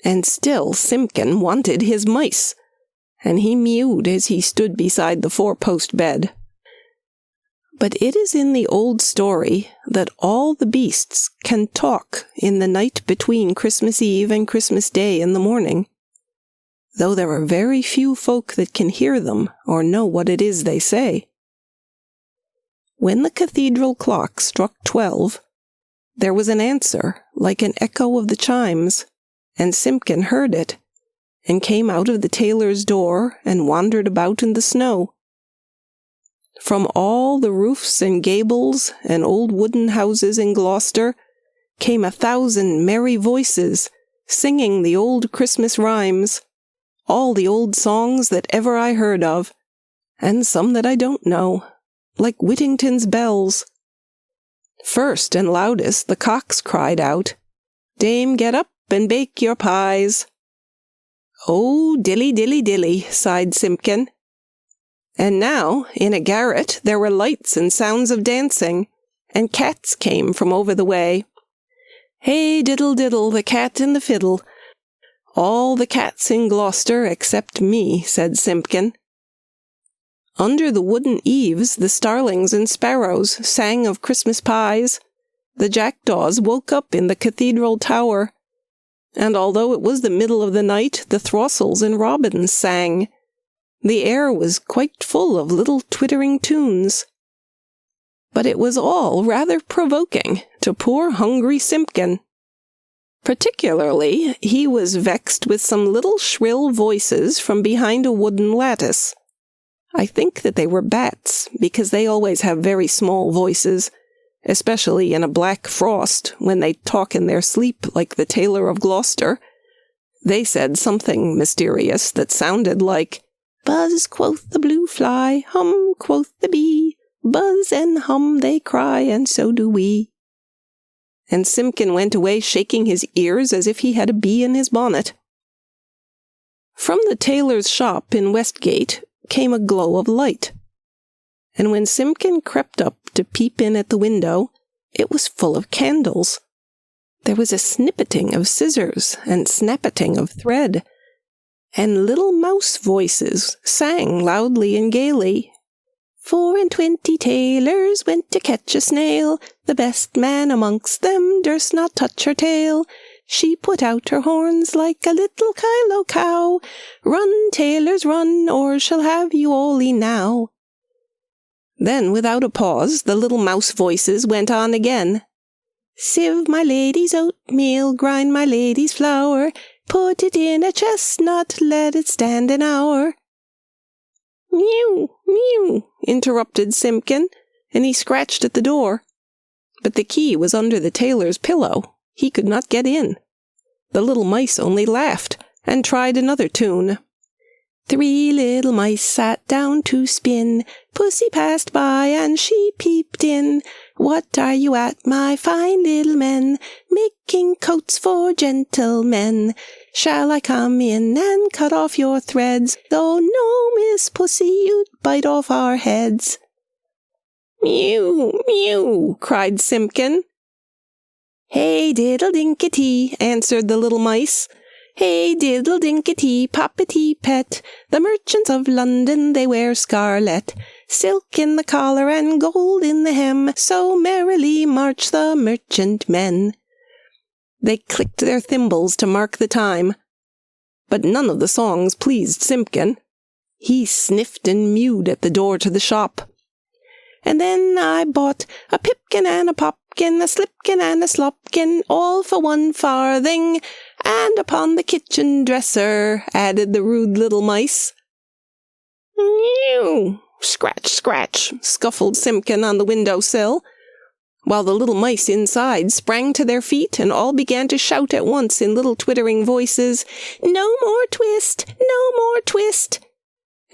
And still Simpkin wanted his mice, and he mewed as he stood beside the 4-post bed. But it is in the old story that all the beasts can talk in the night between Christmas Eve and Christmas Day in the morning, though there are very few folk that can hear them or know what it is they say. When the cathedral clock struck 12, there was an answer like an echo of the chimes, and Simpkin heard it, and came out of the tailor's door and wandered about in the snow. From all the roofs and gables and old wooden houses in Gloucester came 1,000 merry voices, singing the old Christmas rhymes, all the old songs that ever I heard of, and some that I don't know, like Whittington's bells. First and loudest the cocks cried out, "Dame, get up and bake your pies." "Oh, dilly, dilly, dilly," sighed Simpkin. And now, in a garret, there were lights and sounds of dancing, and cats came from over the way. "Hey, diddle, diddle, the cat and the fiddle. All the cats in Gloucester except me," said Simpkin. Under the wooden eaves, the starlings and sparrows sang of Christmas pies. The jackdaws woke up in the cathedral tower, and although it was the middle of the night, the throstles and robins sang. The air was quite full of little twittering tunes. But it was all rather provoking to poor hungry Simpkin. Particularly, he was vexed with some little shrill voices from behind a wooden lattice. I think that they were bats, because they always have very small voices, especially in a black frost, when they talk in their sleep like the tailor of Gloucester. They said something mysterious that sounded like, "Buzz, quoth the blue fly, hum, quoth the bee, buzz and hum they cry, and so do we." And Simpkin went away shaking his ears as if he had a bee in his bonnet. From the tailor's shop in Westgate came a glow of light, and when Simpkin crept up to peep in at the window, it was full of candles. There was a snippeting of scissors and snappeting of thread, and little mouse voices sang loudly and gaily. 24 tailors went to catch a snail. The best man amongst them durst not touch her tail. She put out her horns like a little Kylo cow. Run, tailors, run, or she'll have you all enow. Then, without a pause, the little mouse voices went on again. Sieve my lady's oatmeal, grind my lady's flour, put it in a chestnut, let it stand an hour. Mew, mew, interrupted Simpkin, and he scratched at the door. But the key was under the tailor's pillow. He could not get in. The little mice only laughed, and tried another tune. 3 little mice sat down to spin. Pussy passed by, and she peeped in. What are you at, my fine little men? Making coats for gentlemen. Shall I come in and cut off your threads? Though no, Miss Pussy, you'd bite off our heads. Mew, mew, cried Simpkin. Hey, diddle-dinkety, answered the little mice. Hey, diddle-dinkety, poppety-pet, the merchants of London, they wear scarlet, silk in the collar and gold in the hem, so merrily march the merchant men. They clicked their thimbles to mark the time. But none of the songs pleased Simpkin. He sniffed and mewed at the door to the shop. And then I bought a pipkin and a popkin, a slipkin and a slopkin, all for 1 farthing, and upon the kitchen dresser, added the rude little mice. Mew! Scratch, scratch, scuffled Simpkin on the window-sill, while the little mice inside sprang to their feet and all began to shout at once in little twittering voices, "No more twist! No more twist!"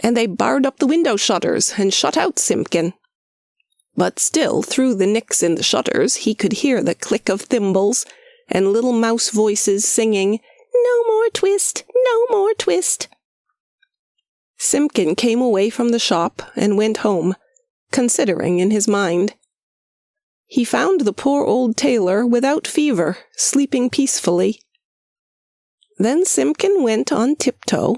And they barred up the window shutters and shut out Simpkin. But still, through the nicks in the shutters, he could hear the click of thimbles and little mouse voices singing, "No more twist! No more twist!" Simpkin came away from the shop and went home, considering in his mind. He found the poor old tailor without fever, sleeping peacefully. Then Simpkin went on tiptoe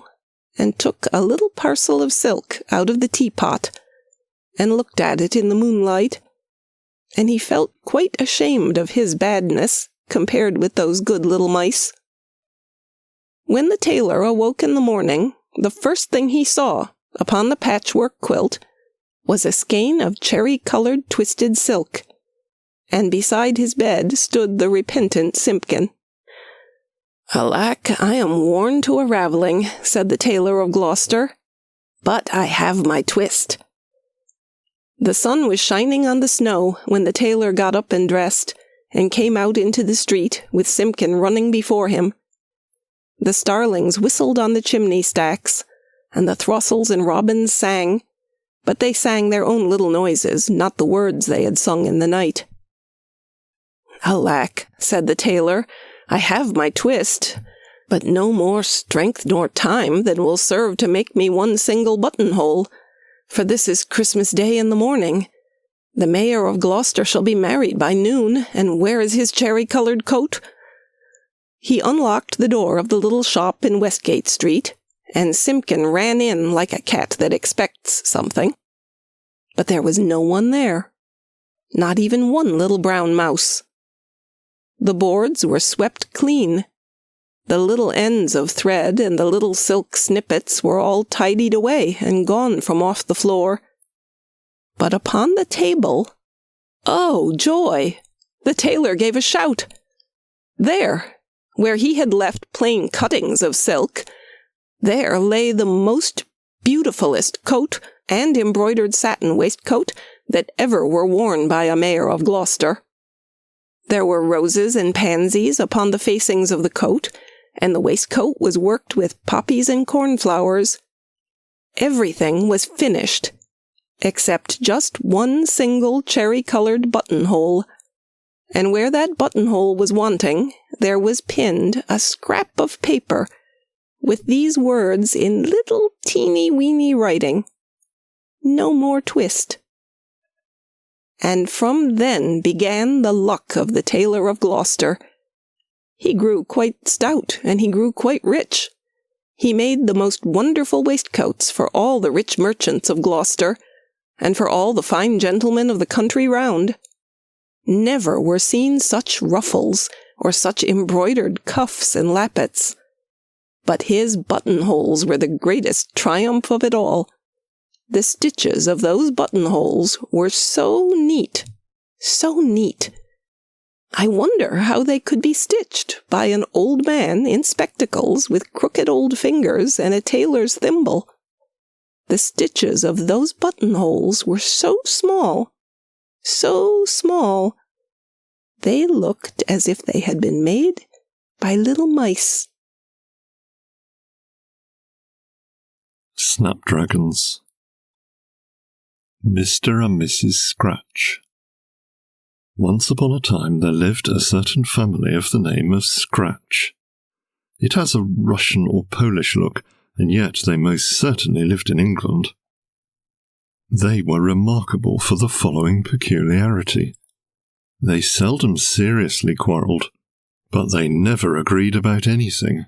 and took a little parcel of silk out of the teapot and looked at it in the moonlight, and he felt quite ashamed of his badness compared with those good little mice. When the tailor awoke in the morning, the first thing he saw upon the patchwork quilt was a skein of cherry-colored twisted silk, and beside his bed stood the repentant Simpkin. "Alack, I am worn to a ravelling," said the Tailor of Gloucester, "but I have my twist." The sun was shining on the snow when the tailor got up and dressed, and came out into the street with Simpkin running before him. The starlings whistled on the chimney stacks, and the throstles and robins sang, but they sang their own little noises, not the words they had sung in the night. "Alack," said the tailor, "I have my twist, but no more strength nor time than will serve to make me 1 single buttonhole, for this is Christmas Day in the morning. The mayor of Gloucester shall be married by noon, and where is his cherry-colored coat?" He unlocked the door of the little shop in Westgate Street, and Simpkin ran in like a cat that expects something. But there was no one there, not even 1 little brown mouse. The boards were swept clean. The little ends of thread and the little silk snippets were all tidied away and gone from off the floor. But upon the table, oh joy! The tailor gave a shout. There, where he had left plain cuttings of silk, there lay the most beautifulest coat and embroidered satin waistcoat that ever were worn by a mayor of Gloucester. There were roses and pansies upon the facings of the coat, and the waistcoat was worked with poppies and cornflowers. Everything was finished, except just 1 single cherry-colored buttonhole, and where that buttonhole was wanting, there was pinned a scrap of paper with these words in little teeny-weeny writing, "No more twist." And from then began the luck of the Tailor of Gloucester. He grew quite stout, and he grew quite rich. He made the most wonderful waistcoats for all the rich merchants of Gloucester, and for all the fine gentlemen of the country round. Never were seen such ruffles, or such embroidered cuffs and lappets. But his buttonholes were the greatest triumph of it all. The stitches of those buttonholes were so neat, so neat. I wonder how they could be stitched by an old man in spectacles with crooked old fingers and a tailor's thimble. The stitches of those buttonholes were so small, they looked as if they had been made by little mice. Snapdragons. Mr. and Mrs. Scratch. Once upon a time there lived a certain family of the name of Scratch. It has a Russian or Polish look, and yet they most certainly lived in England. They were remarkable for the following peculiarity. They seldom seriously quarrelled, but they never agreed about anything.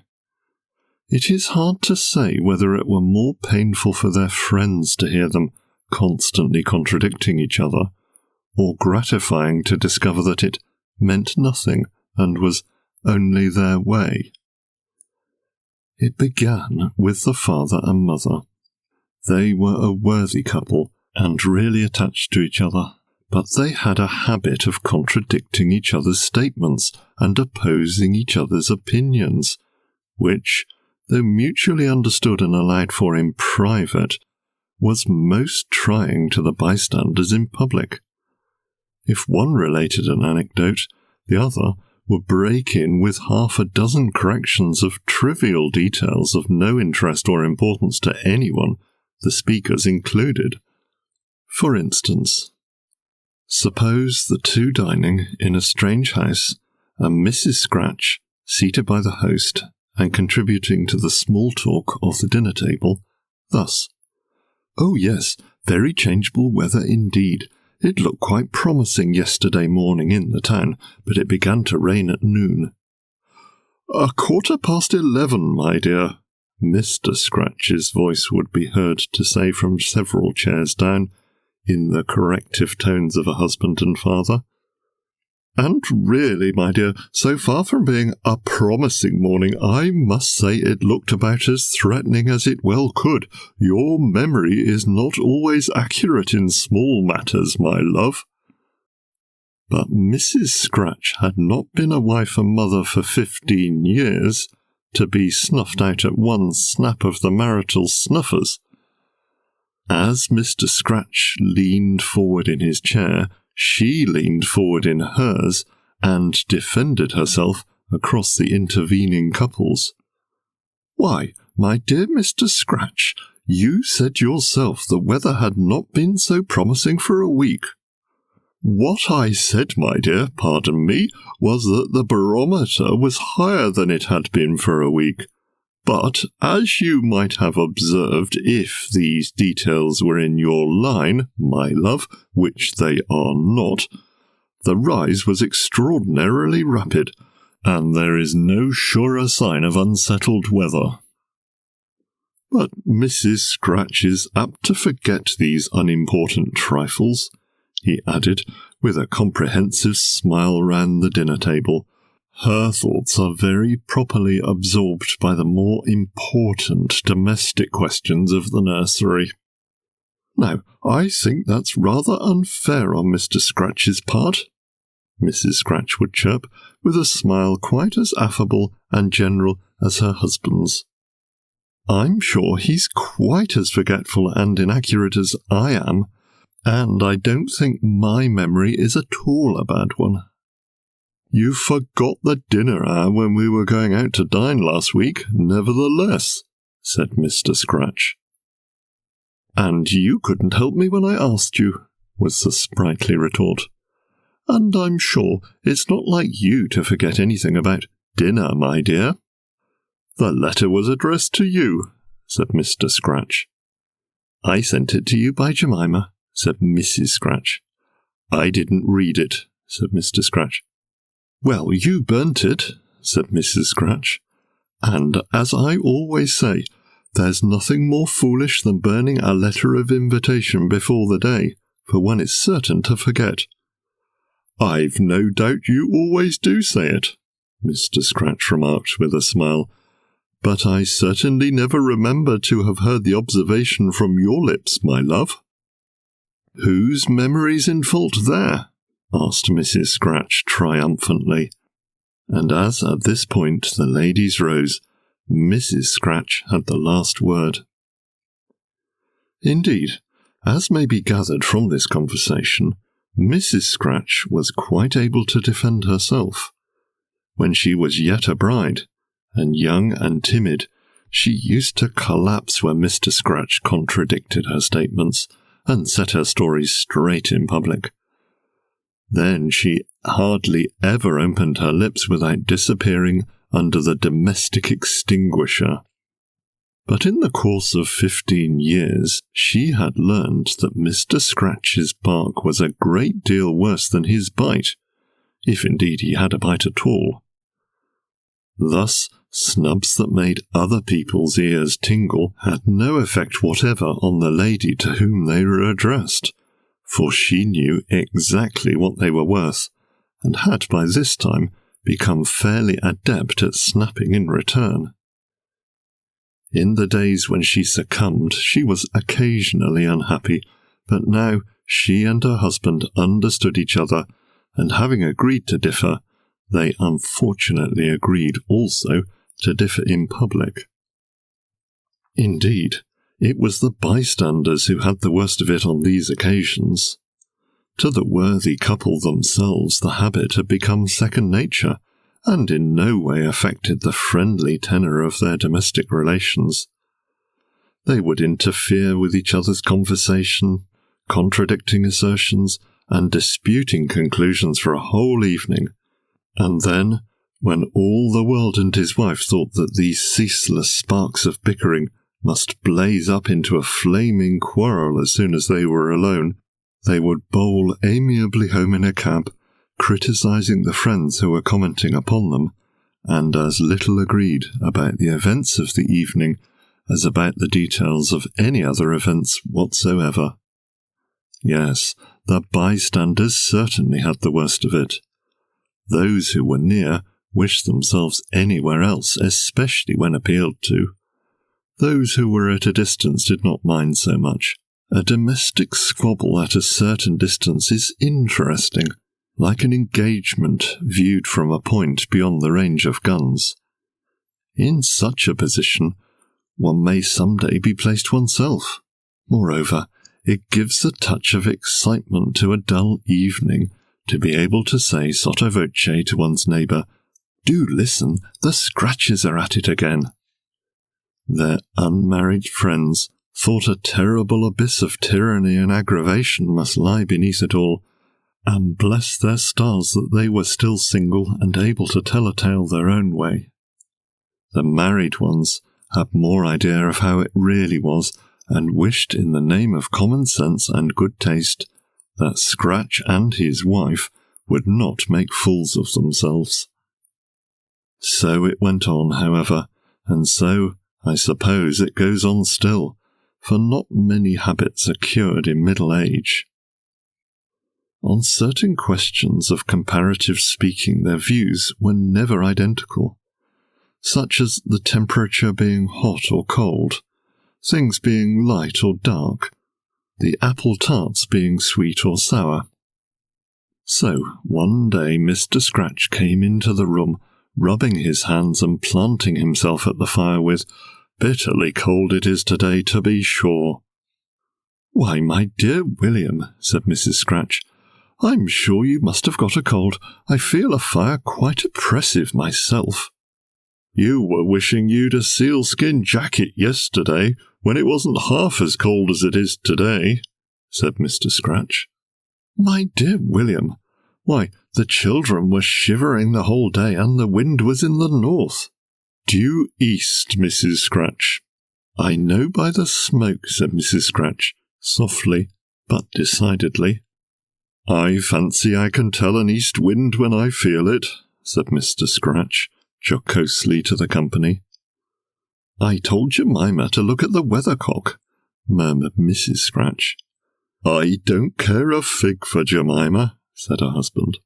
It is hard to say whether it were more painful for their friends to hear them constantly contradicting each other, or gratifying to discover that it meant nothing and was only their way. It began with the father and mother. They were a worthy couple and really attached to each other, but they had a habit of contradicting each other's statements and opposing each other's opinions, which, though mutually understood and allowed for in private, was most trying to the bystanders in public. If one related an anecdote, the other would break in with half a dozen corrections of trivial details of no interest or importance to anyone, the speakers included. For instance, suppose the two dining in a strange house, and Mrs. Scratch, seated by the host and contributing to the small talk of the dinner table, thus: "Oh yes, very changeable weather indeed. It looked quite promising yesterday morning in the town, but it began to rain at noon." 11:15, my dear," Mr. Scratch's voice would be heard to say from several chairs down, in the corrective tones of a husband and father. "And really, my dear, so far from being a promising morning, I must say it looked about as threatening as it well could. Your memory is not always accurate in small matters, my love." But Mrs. Scratch had not been a wife and mother for 15 years, to be snuffed out at one snap of the marital snuffers. As Mr. Scratch leaned forward in his chair, she leaned forward in hers and defended herself across the intervening couples. "Why, my dear Mr. Scratch, you said yourself the weather had not been so promising for a week." "What I said, my dear, pardon me, was that the barometer was higher than it had been for a week. But, as you might have observed if these details were in your line, my love, which they are not, the rise was extraordinarily rapid, and there is no surer sign of unsettled weather." But Mrs. Scratch is apt to forget these unimportant trifles, he added, with a comprehensive smile round the dinner table. "Her thoughts are very properly absorbed by the more important domestic questions of the nursery. Now, I think that's rather unfair on Mr. Scratch's part," Mrs. Scratch would chirp, with a smile quite as affable and general as her husband's. "I'm sure he's quite as forgetful and inaccurate as I am, and I don't think my memory is at all a bad one." "You forgot the dinner hour when we were going out to dine last week, nevertheless," said Mr. Scratch. "And you couldn't help me when I asked you," was the sprightly retort. "And I'm sure it's not like you to forget anything about dinner, my dear." "The letter was addressed to you," said Mr. Scratch. "I sent it to you by Jemima," said Mrs. Scratch. "I didn't read it," said Mr. Scratch. "Well, you burnt it," said Mrs. Scratch. "And, as I always say, there's nothing more foolish than burning a letter of invitation before the day, for one is certain to forget." "I've no doubt you always do say it," Mr. Scratch remarked with a smile, "but I certainly never remember to have heard the observation from your lips, my love." "Whose memory's in fault there?" asked Mrs. Scratch triumphantly, and as at this point the ladies rose, Mrs. Scratch had the last word. Indeed, as may be gathered from this conversation, Mrs. Scratch was quite able to defend herself. When she was yet a bride, and young and timid, she used to collapse when Mr. Scratch contradicted her statements and set her stories straight in public. Then she hardly ever opened her lips without disappearing under the domestic extinguisher. But in the course of 15 years, she had learned that Mr. Scratch's bark was a great deal worse than his bite, if indeed he had a bite at all. Thus, snubs that made other people's ears tingle had no effect whatever on the lady to whom they were addressed, for she knew exactly what they were worth, and had by this time become fairly adept at snapping in return. In the days when she succumbed, she was occasionally unhappy, but now she and her husband understood each other, and having agreed to differ, they unfortunately agreed also to differ in public. Indeed, it was the bystanders who had the worst of it on these occasions. To the worthy couple themselves the habit had become second nature, and in no way affected the friendly tenor of their domestic relations. They would interfere with each other's conversation, contradicting assertions, and disputing conclusions for a whole evening, and then, when all the world and his wife thought that these ceaseless sparks of bickering must blaze up into a flaming quarrel as soon as they were alone, they would bowl amiably home in a cab, criticising the friends who were commenting upon them, and as little agreed about the events of the evening as about the details of any other events whatsoever. Yes, the bystanders certainly had the worst of it. Those who were near wished themselves anywhere else, especially when appealed to. Those who were at a distance did not mind so much. A domestic squabble at a certain distance is interesting, like an engagement viewed from a point beyond the range of guns. In such a position, one may some day be placed oneself. Moreover, it gives a touch of excitement to a dull evening to be able to say sotto voce to one's neighbour, "Do listen, the Scratches are at it again." Their unmarried friends thought a terrible abyss of tyranny and aggravation must lie beneath it all, and blessed their stars that they were still single and able to tell a tale their own way. The married ones had more idea of how it really was, and wished in the name of common sense and good taste that Scratch and his wife would not make fools of themselves. So it went on, however, and so, I suppose, it goes on still, for not many habits are cured in middle age. On certain questions of comparative speaking their views were never identical, such as the temperature being hot or cold, things being light or dark, the apple tarts being sweet or sour. So, one day Mr. Scratch came into the room, rubbing his hands and planting himself at the fire with, "Bitterly cold it is today, to be sure." "Why, my dear William," said Mrs. Scratch, "I'm sure you must have got a cold. I feel a fire quite oppressive myself." "You were wishing you'd a sealskin jacket yesterday, when it wasn't half as cold as it is today," said Mr. Scratch. "My dear William, why, the children were shivering the whole day, and the wind was in the north." "Due east, Mrs. Scratch." "I know by the smoke," said Mrs. Scratch, softly but decidedly. "I fancy I can tell an east wind when I feel it," said Mr. Scratch, jocosely to the company. "I told Jemima to look at the weathercock," murmured Mrs. Scratch. "I don't care a fig for Jemima," said her husband.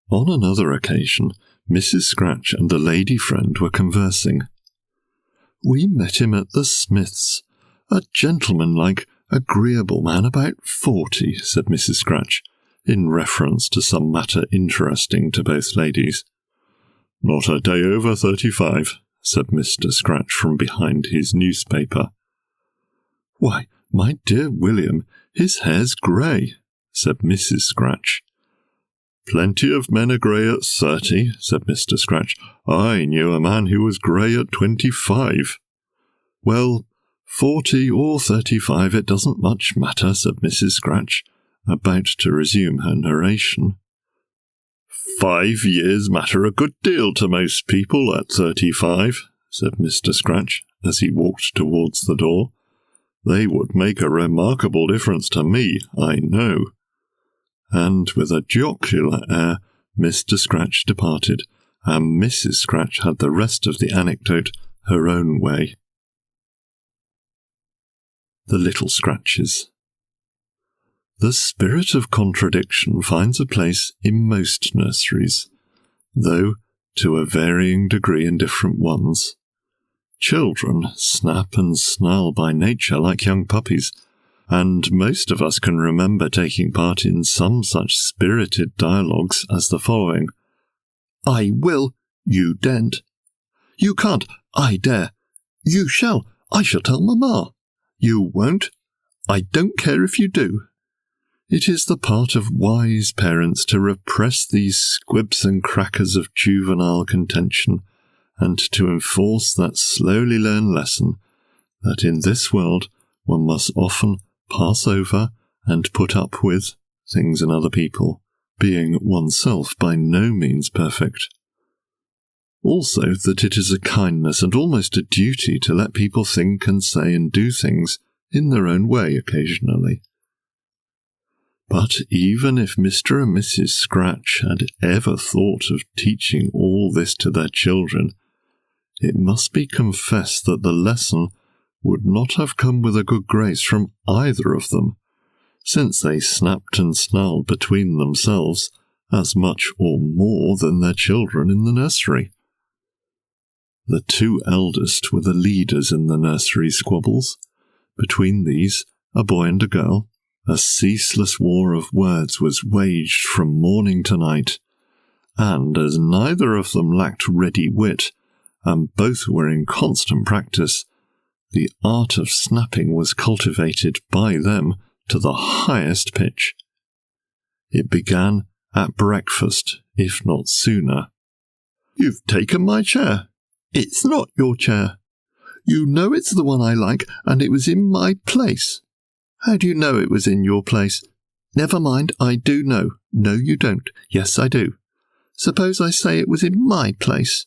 On another occasion, Mrs. Scratch and a lady friend were conversing. "We met him at the Smiths, a gentleman-like, agreeable man about 40, said Mrs. Scratch, in reference to some matter interesting to both ladies. "Not a day over 35, said Mr. Scratch from behind his newspaper. "Why, my dear William, his hair's grey," said Mrs. Scratch. "Plenty of men are grey at 30, said Mr. Scratch. "I knew a man who was grey at 25. "Well, 40 or 35, it doesn't much matter, said Mrs. Scratch, about to resume her narration. 5 years matter a good deal to most people at 35, said Mr. Scratch, as he walked towards the door. "They would make a remarkable difference to me, I know." And with a jocular air, Mr. Scratch departed, and Mrs. Scratch had the rest of the anecdote her own way. The Little Scratches. The spirit of contradiction finds a place in most nurseries, though to a varying degree in different ones. Children snap and snarl by nature like young puppies, and most of us can remember taking part in some such spirited dialogues as the following. I will, you daren't. You can't, I dare. You shall, I shall tell Mamma. You won't, I don't care if you do. It is the part of wise parents to repress these squibs and crackers of juvenile contention, and to enforce that slowly learned lesson that in this world one must often pass over and put up with things in other people, being oneself by no means perfect. Also that it is a kindness and almost a duty to let people think and say and do things in their own way occasionally. But even if Mr. and Mrs. Scratch had ever thought of teaching all this to their children, it must be confessed that the lesson would not have come with a good grace from either of them, since they snapped and snarled between themselves as much or more than their children in the nursery. The two eldest were the leaders in the nursery squabbles. Between these, a boy and a girl, a ceaseless war of words was waged from morning to night, and as neither of them lacked ready wit, and both were in constant practice, the art of snapping was cultivated by them to the highest pitch. It began at breakfast, if not sooner. You've taken my chair. It's not your chair. You know it's the one I like, and it was in my place. How do you know it was in your place? Never mind, I do know. No, you don't. Yes, I do. Suppose I say it was in my place.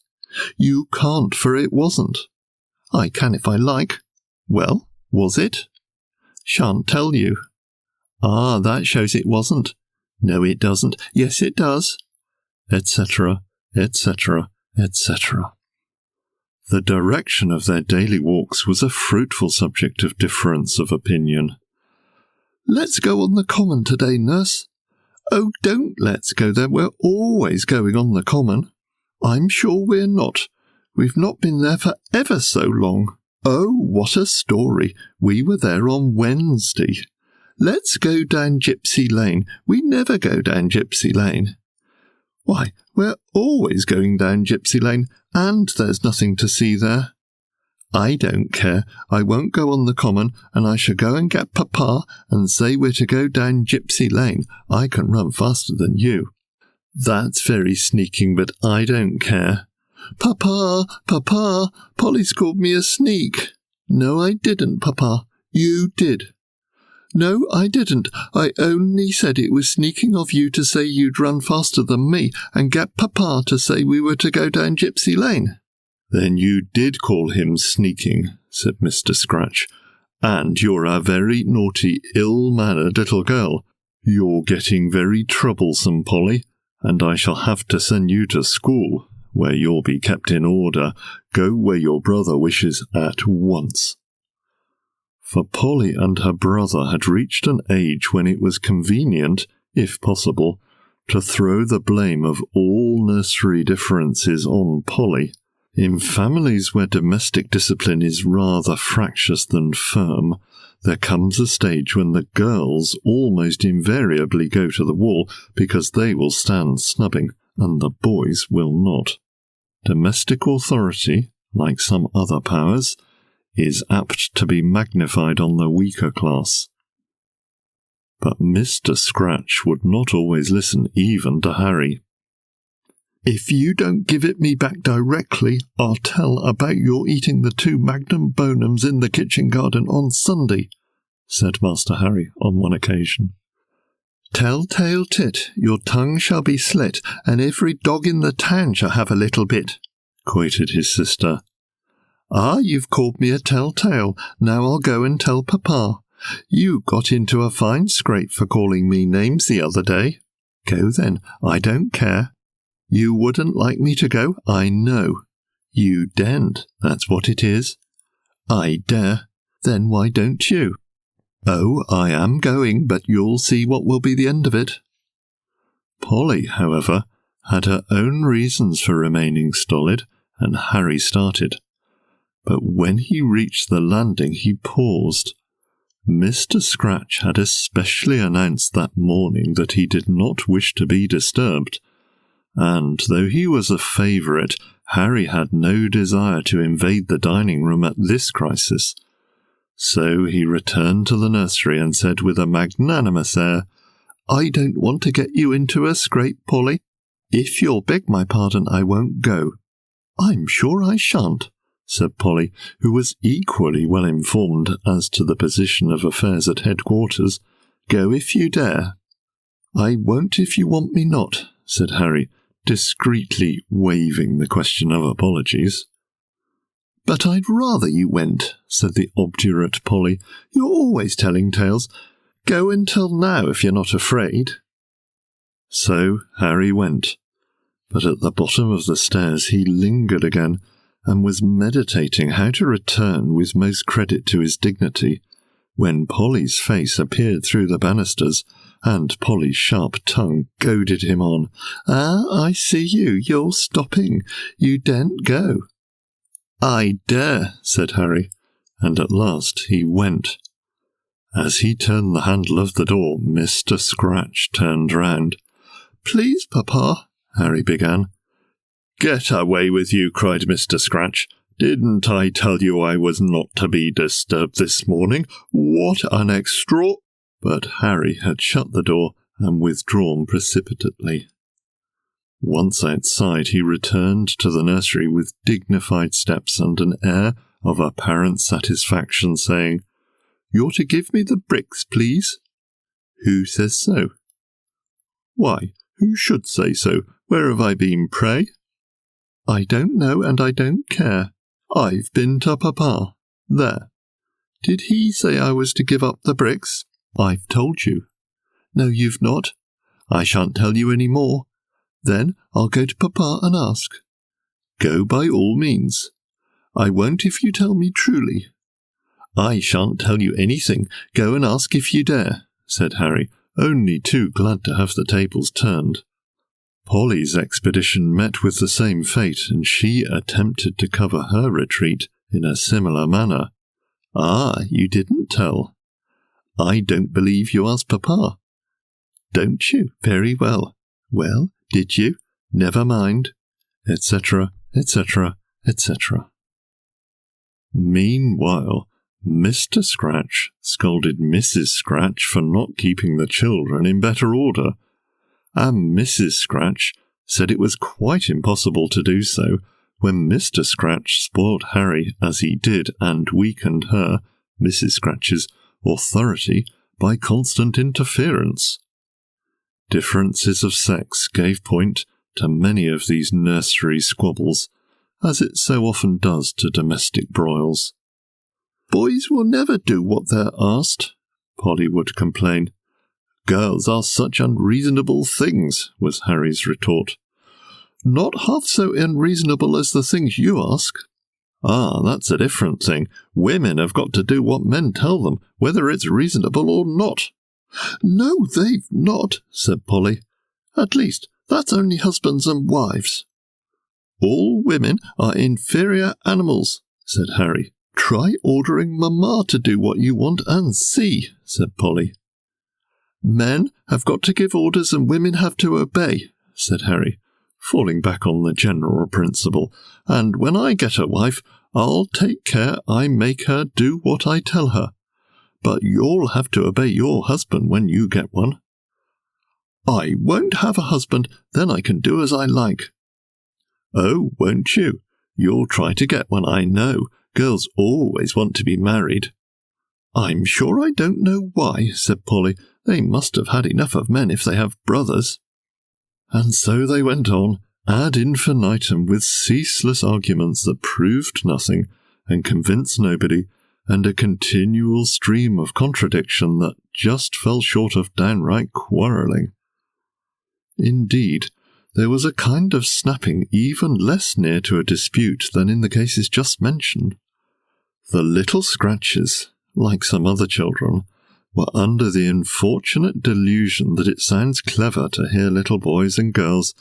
You can't, for it wasn't. I can if I like. Well, was it? Shan't tell you. Ah, that shows it wasn't. No, it doesn't. Yes, it does. Etc., etc., etc. The direction of their daily walks was a fruitful subject of difference of opinion. Let's go on the common today, nurse. Oh, don't let's go there. We're always going on the common. I'm sure we're not. We've not been there for ever so long. Oh, what a story. We were there on Wednesday. Let's go down Gypsy Lane. We never go down Gypsy Lane. Why, we're always going down Gypsy Lane, and there's nothing to see there. I don't care. I won't go on the common, and I shall go and get Papa and say we're to go down Gypsy Lane. I can run faster than you. That's very sneaking, but I don't care. Papa, Papa, Polly's called me a sneak. No, I didn't, Papa. You did. No, I didn't. I only said it was sneaking of you to say you'd run faster than me and get Papa to say we were to go down Gypsy Lane. Then you did call him sneaking, said Mr. Scratch, and you're a very naughty, ill-mannered little girl. You're getting very troublesome, Polly, and I shall have to send you to school, where you'll be kept in order. Go where your brother wishes at once. For Polly and her brother had reached an age when it was convenient, if possible, to throw the blame of all nursery differences on Polly. In families where domestic discipline is rather fractious than firm, there comes a stage when the girls almost invariably go to the wall because they will stand snubbing, and the boys will not. Domestic authority, like some other powers, is apt to be magnified on the weaker class. But Mr. Scratch would not always listen even to Harry. If you don't give it me back directly, I'll tell about your eating the 2 magnum bonums in the kitchen garden on Sunday, said Master Harry on one occasion. Tell-tale tit, your tongue shall be slit, and every dog in the town shall have a little bit, quoted his sister. Ah, you've called me a tell-tale. Now I'll go and tell Papa. You got into a fine scrape for calling me names the other day. Go then, I don't care. You wouldn't like me to go, I know. You daren't, that's what it is. I dare. Then why don't you? Oh, I am going, but you'll see what will be the end of it. Polly, however, had her own reasons for remaining stolid, and Harry started. But when he reached the landing, he paused. Mr. Scratch had especially announced that morning that he did not wish to be disturbed, and though he was a favourite, Harry had no desire to invade the dining room at this crisis. So he returned to the nursery and said with a magnanimous air, "I don't want to get you into a scrape, Polly. If you'll beg my pardon, I won't go." "I'm sure I shan't," said Polly, who was equally well informed as to the position of affairs at headquarters. "Go if you dare." "I won't if you want me not," said Harry, discreetly waiving the question of apologies. "But I'd rather you went," said the obdurate Polly. "You're always telling tales. Go and tell now if you're not afraid." So Harry went, but at the bottom of the stairs he lingered again, and was meditating how to return with most credit to his dignity, when Polly's face appeared through the banisters, and Polly's sharp tongue goaded him on. "Ah, I see you. You're stopping. You daren't go." "I dare," said Harry, and at last he went. As he turned the handle of the door, Mr. Scratch turned round. "Please, Papa," Harry began. "Get away with you," cried Mr. Scratch. "Didn't I tell you I was not to be disturbed this morning? What an But Harry had shut the door and withdrawn precipitately. Once outside, he returned to the nursery with dignified steps and an air of apparent satisfaction, saying, "You're to give me the bricks, please." "Who says so?" "Why, who should say so? Where have I been, pray?" "I don't know, and I don't care. I've been to Papa. There. Did he say I was to give up the bricks?" "I've told you." "No, you've not." "I shan't tell you any more." "Then I'll go to Papa and ask." "Go by all means." "I won't if you tell me truly." "I shan't tell you anything. Go and ask if you dare," said Harry, only too glad to have the tables turned. Polly's expedition met with the same fate, and she attempted to cover her retreat in a similar manner. "Ah, you didn't tell." "I don't believe you asked Papa." "Don't you? Very well. Well, did you? Never mind," etc., etc., etc. Meanwhile, Mr. Scratch scolded Mrs. Scratch for not keeping the children in better order, and Mrs. Scratch said it was quite impossible to do so when Mr. Scratch spoilt Harry as he did and weakened her, Mrs. Scratch's, authority by constant interference. Differences of sex gave point to many of these nursery squabbles, as it so often does to domestic broils. "Boys will never do what they're asked," Polly would complain. "Girls are such unreasonable things," was Harry's retort. "Not half so unreasonable as the things you ask." "Ah, that's a different thing. Women have got to do what men tell them, whether it's reasonable or not." "No, they've not," said Polly. "At least, that's only husbands and wives." "All women are inferior animals," said Harry. "Try ordering Mamma to do what you want and see," said Polly. "Men have got to give orders and women have to obey," said Harry, falling back on the general principle, "and when I get a wife, I'll take care I make her do what I tell her. But you'll have to obey your husband when you get one." "I won't have a husband, then I can do as I like." "Oh, won't you? You'll try to get one, I know. Girls always want to be married." "I'm sure I don't know why," said Polly. "They must have had enough of men if they have brothers." And so they went on, ad infinitum, with ceaseless arguments that proved nothing and convinced nobody, and a continual stream of contradiction that just fell short of downright quarrelling. Indeed, there was a kind of snapping even less near to a dispute than in the cases just mentioned. The little Scratches, like some other children, were under the unfortunate delusion that it sounds clever to hear little boys and girls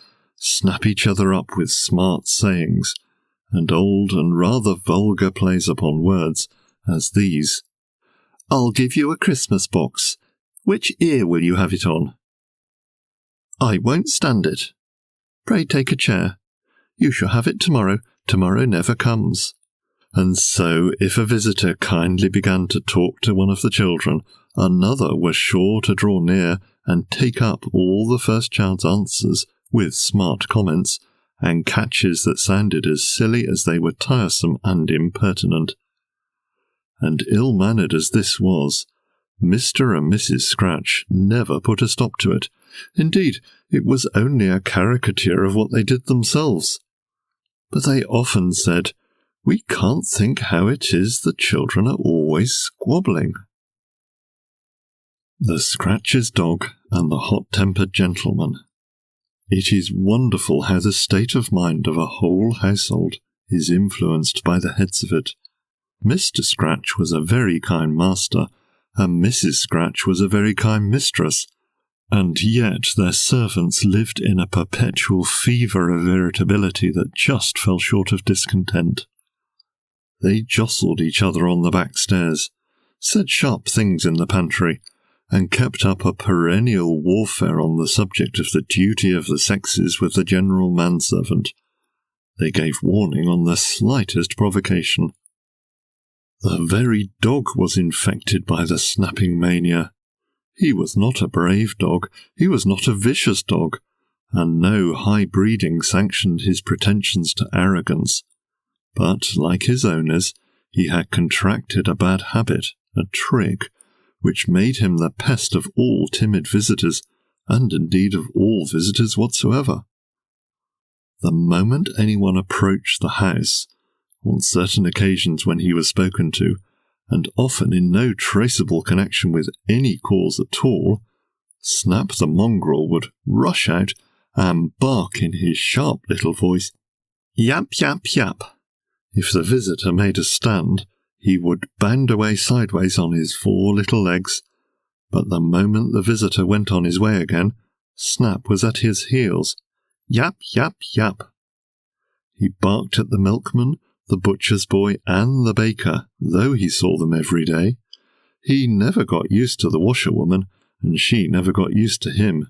snap each other up with smart sayings, and old and rather vulgar plays upon words, as these. "I'll give you a Christmas box. Which ear will you have it on?" "I won't stand it." "Pray take a chair." "You shall have it tomorrow. Tomorrow never comes." And so, if a visitor kindly began to talk to one of the children, another was sure to draw near and take up all the first child's answers with smart comments, and catches that sounded as silly as they were tiresome and impertinent. And ill-mannered as this was, Mr. and Mrs. Scratch never put a stop to it. Indeed, it was only a caricature of what they did themselves. But they often said, "We can't think how it is the children are always squabbling." The Scratch's dog and the hot-tempered gentleman. It is wonderful how the state of mind of a whole household is influenced by the heads of it. Mr. Scratch was a very kind master, and Mrs. Scratch was a very kind mistress, and yet their servants lived in a perpetual fever of irritability that just fell short of discontent. They jostled each other on the back stairs, said sharp things in the pantry, and kept up a perennial warfare on the subject of the duty of the sexes with the general manservant. They gave warning on the slightest provocation. The very dog was infected by the snapping mania. He was not a brave dog, he was not a vicious dog, and no high breeding sanctioned his pretensions to arrogance. But, like his owners, he had contracted a bad habit, a trick, which made him the pest of all timid visitors, and indeed of all visitors whatsoever. The moment anyone approached the house, on certain occasions when he was spoken to, and often in no traceable connection with any cause at all, Snap the mongrel would rush out and bark in his sharp little voice, "Yap, yap, yap." If the visitor made a stand, he would bound away sideways on his 4 little legs, but the moment the visitor went on his way again, Snap was at his heels. Yap, yap, yap. He barked at the milkman, the butcher's boy, and the baker, though he saw them every day. He never got used to the washerwoman, and she never got used to him.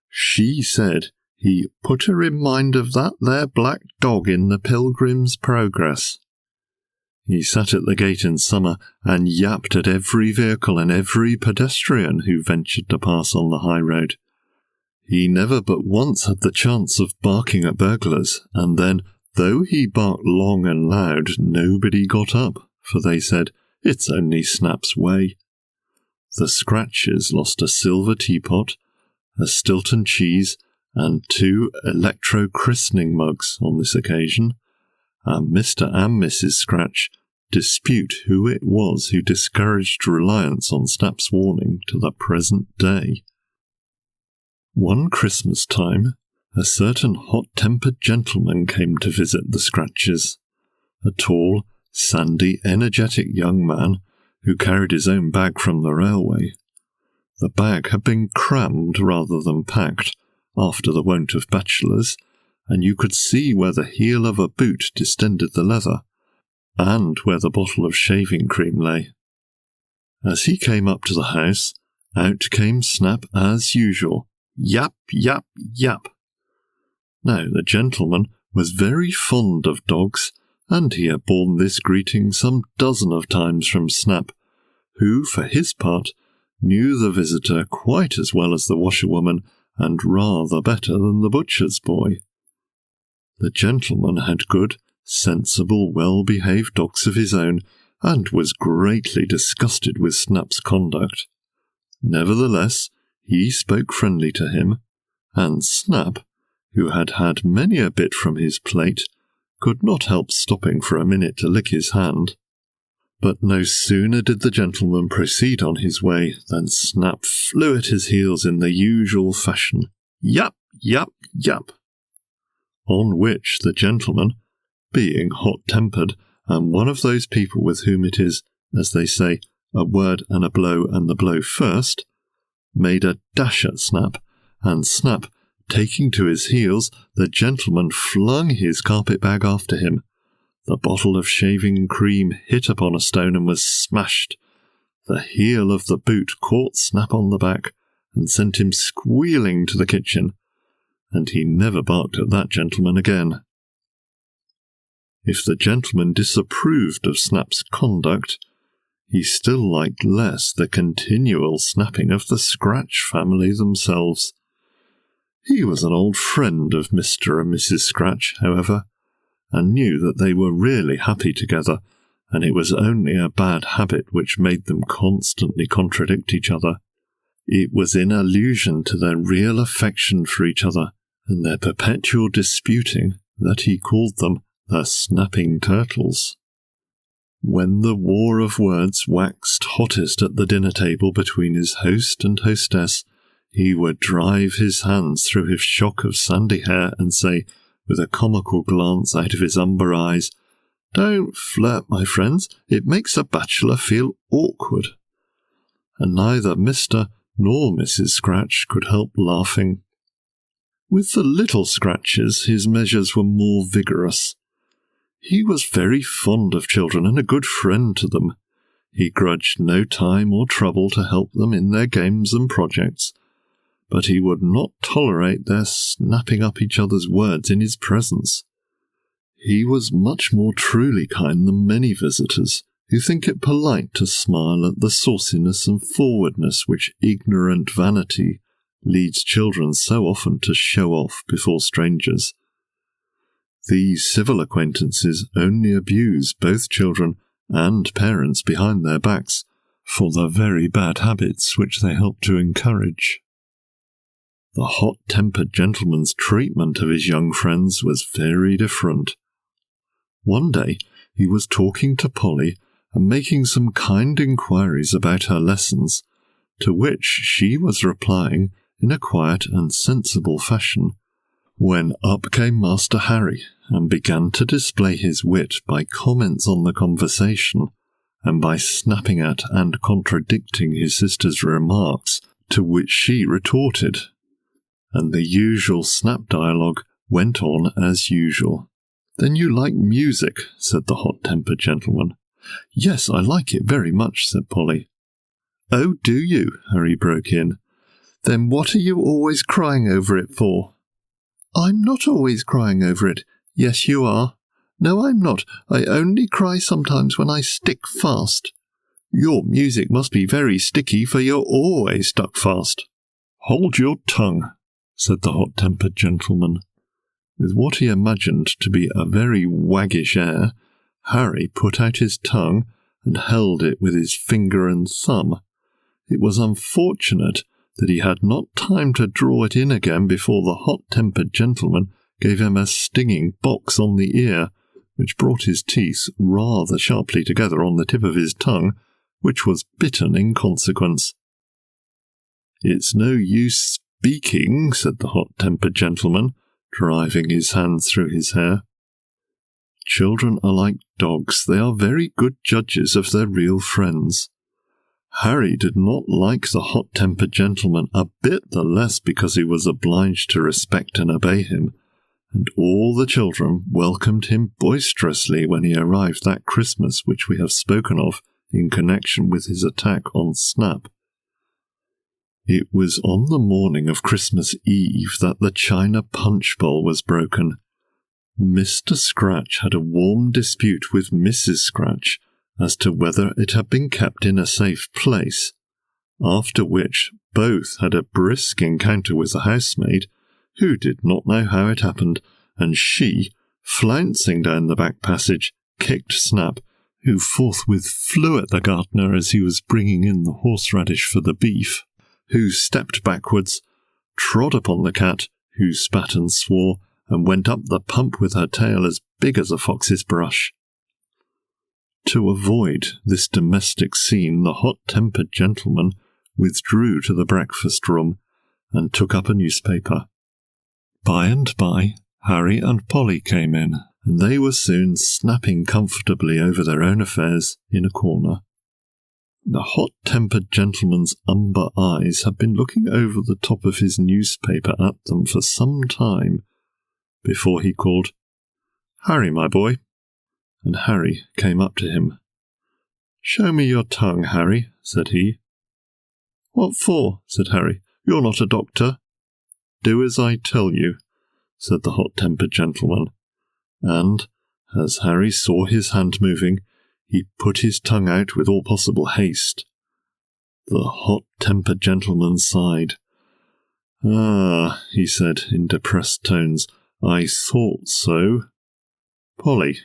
She said he put her in mind of that there black dog in the Pilgrim's Progress. He sat at the gate in summer and yapped at every vehicle and every pedestrian who ventured to pass on the high road. He never but once had the chance of barking at burglars, and then, though he barked long and loud, nobody got up, for they said, "It's only Snap's way." The Scratches lost a silver teapot, a Stilton cheese, and 2 electro-christening mugs on this occasion, and Mr. and Mrs. Scratch dispute who it was who discouraged reliance on Snap's warning to the present day. One Christmas time, a certain hot-tempered gentleman came to visit the Scratches, a tall, sandy, energetic young man who carried his own bag from the railway. The bag had been crammed rather than packed, after the wont of bachelors, and you could see where the heel of a boot distended the leather, and where the bottle of shaving cream lay. As he came up to the house, out came Snap as usual. Yap, yap, yap. Now the gentleman was very fond of dogs, and he had borne this greeting some dozen of times from Snap, who, for his part, knew the visitor quite as well as the washerwoman, and rather better than the butcher's boy. The gentleman had good, sensible, well-behaved dogs of his own, and was greatly disgusted with Snap's conduct. Nevertheless, he spoke friendly to him, and Snap, who had had many a bit from his plate, could not help stopping for a minute to lick his hand. But no sooner did the gentleman proceed on his way than Snap flew at his heels in the usual fashion. Yap, yap, yap. On which the gentleman, being hot-tempered, and one of those people with whom it is, as they say, a word and the blow first, made a dash at Snap, and Snap, Taking to his heels, the gentleman flung his carpet-bag after him. The bottle of shaving cream hit upon a stone and was smashed. The heel of the boot caught Snap on the back and sent him squealing to the kitchen, and he never barked at that gentleman again. If the gentleman disapproved of Snap's conduct, he still liked less the continual snapping of the Scratch family themselves. He was an old friend of Mr. and Mrs. Scratch, however, and knew that they were really happy together, and it was only a bad habit which made them constantly contradict each other. It was in allusion to their real affection for each other and their perpetual disputing that he called them the snapping turtles. When the war of words waxed hottest at the dinner table between his host and hostess, he would drive his hands through his shock of sandy hair and say, with a comical glance out of his umber eyes, "Don't flirt, my friends, it makes a bachelor feel awkward." And neither Mr. nor Mrs. Scratch could help laughing. With the little Scratches, his measures were more vigorous. He was very fond of children and a good friend to them. He grudged no time or trouble to help them in their games and projects, but he would not tolerate their snapping up each other's words in his presence. He was much more truly kind than many visitors, who think it polite to smile at the sauciness and forwardness which ignorant vanity leads children so often to show off before strangers. These civil acquaintances only abuse both children and parents behind their backs for the very bad habits which they help to encourage. The hot-tempered gentleman's treatment of his young friends was very different. One day he was talking to Polly and making some kind inquiries about her lessons, to which she was replying in a quiet and sensible fashion, when up came Master Harry and began to display his wit by comments on the conversation, and by snapping at and contradicting his sister's remarks, to which she retorted, and the usual snap dialogue went on as usual. "Then you like music?" said the hot-tempered gentleman. "Yes, I like it very much," said Polly. "Oh, do you?" Harry broke in. "Then what are you always crying over it for?" "I'm not always crying over it." "Yes, you are." "No, I'm not. I only cry sometimes when I stick fast." "Your music must be very sticky, for you're always stuck fast." "Hold your tongue," said the hot-tempered gentleman. With what he imagined to be a very waggish air, Harry put out his tongue and held it with his finger and thumb. It was unfortunate that he had not time to draw it in again before the hot-tempered gentleman gave him a stinging box on the ear, which brought his teeth rather sharply together on the tip of his tongue, which was bitten in consequence. "It's no use speaking," said the hot-tempered gentleman, driving his hands through his hair. Children are like dogs. They are very good judges of their real friends. Harry did not like the hot-tempered gentleman a bit the less because he was obliged to respect and obey him, and all the children welcomed him boisterously when he arrived that Christmas which we have spoken of in connection with his attack on Snap. It was on the morning of Christmas Eve that the china punch bowl was broken. Mr. Scratch had a warm dispute with Mrs. Scratch as to whether it had been kept in a safe place, after which both had a brisk encounter with the housemaid, who did not know how it happened, and she, flouncing down the back passage, kicked Snap, who forthwith flew at the gardener as he was bringing in the horseradish for the beef, who stepped backwards, trod upon the cat, who spat and swore, and went up the pump with her tail as big as a fox's brush. To avoid this domestic scene, the hot-tempered gentleman withdrew to the breakfast room and took up a newspaper. By and by, Harry and Polly came in, and they were soon snapping comfortably over their own affairs in a corner. The hot-tempered gentleman's umber eyes had been looking over the top of his newspaper at them for some time before he called, "Harry, my boy," and Harry came up to him. "Show me your tongue, Harry," said he. "What for?" said Harry. "You're not a doctor." "Do as I tell you," said the hot-tempered gentleman, and, as Harry saw his hand moving, he put his tongue out with all possible haste. The hot-tempered gentleman sighed. "Ah," he said in depressed tones, "I thought so. Polly,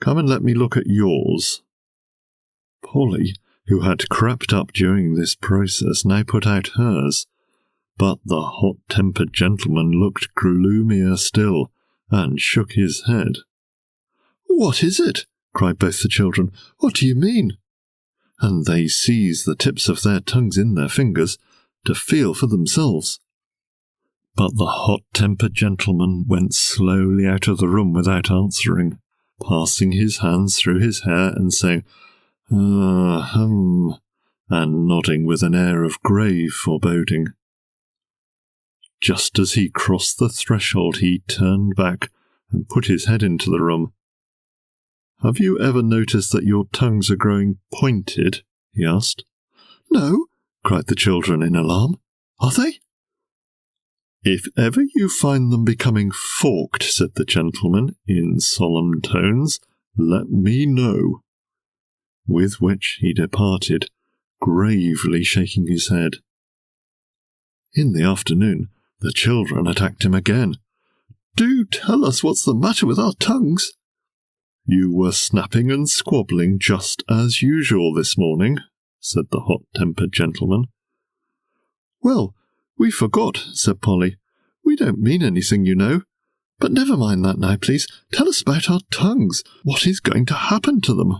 come and let me look at yours." Polly, who had crept up during this process, now put out hers, but the hot-tempered gentleman looked gloomier still, and shook his head. "What is it?" cried both the children. "What do you mean?" And they seized the tips of their tongues in their fingers to feel for themselves. But the hot-tempered gentleman went slowly out of the room without answering, passing his hands through his hair and saying, and nodding with an air of grave foreboding. Just as he crossed the threshold, he turned back and put his head into the room. "Have you ever noticed that your tongues are growing pointed?" he asked. "No," cried the children in alarm. "Are they?" "If ever you find them becoming forked," said the gentleman in solemn tones, "let me know." With which he departed, gravely shaking his head. In the afternoon, the children attacked him again. "Do tell us what's the matter with our tongues." "You were snapping and squabbling just as usual this morning," said the hot-tempered gentleman. "Well, we forgot," said Polly. "We don't mean anything, you know. But never mind that now, please. Tell us about our tongues. What is going to happen to them?"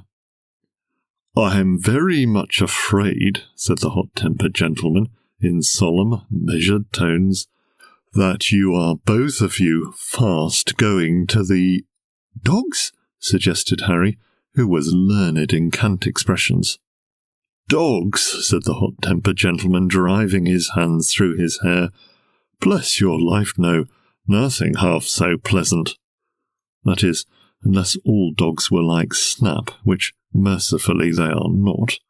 "I am very much afraid," said the hot-tempered gentleman, in solemn, measured tones, "that you are both of you fast going to the—" "Dogs?" suggested Harry, who was learned in cant expressions. "Dogs," said the hot-tempered gentleman, driving his hands through his hair. "Bless your life, no, nothing half so pleasant. That is, unless all dogs were like Snap, which mercifully they are not.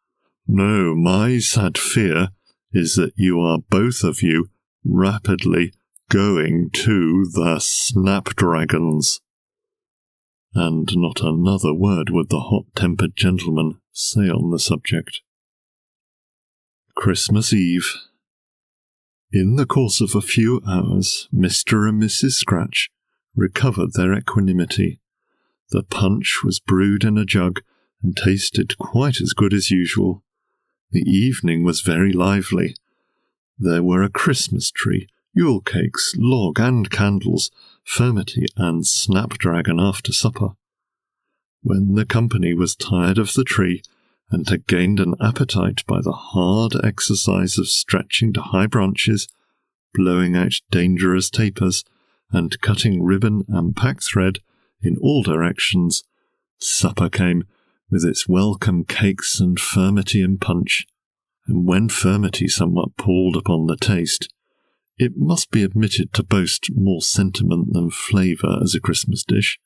No, my sad fear is that you are both of you rapidly going to the Snapdragons." And not another word would the hot-tempered gentleman say on the subject. Christmas Eve. In the course of a few hours, Mr. and Mrs. Scratch recovered their equanimity. The punch was brewed in a jug and tasted quite as good as usual. The evening was very lively. There were a Christmas tree, Yule cakes, log and candles, furmity and snapdragon after supper. When the company was tired of the tree, and had gained an appetite by the hard exercise of stretching to high branches, blowing out dangerous tapers, and cutting ribbon and packthread in all directions, supper came, with its welcome cakes and furmity and punch, and when furmity somewhat palled upon the taste, it must be admitted to boast more sentiment than flavour as a Christmas dish.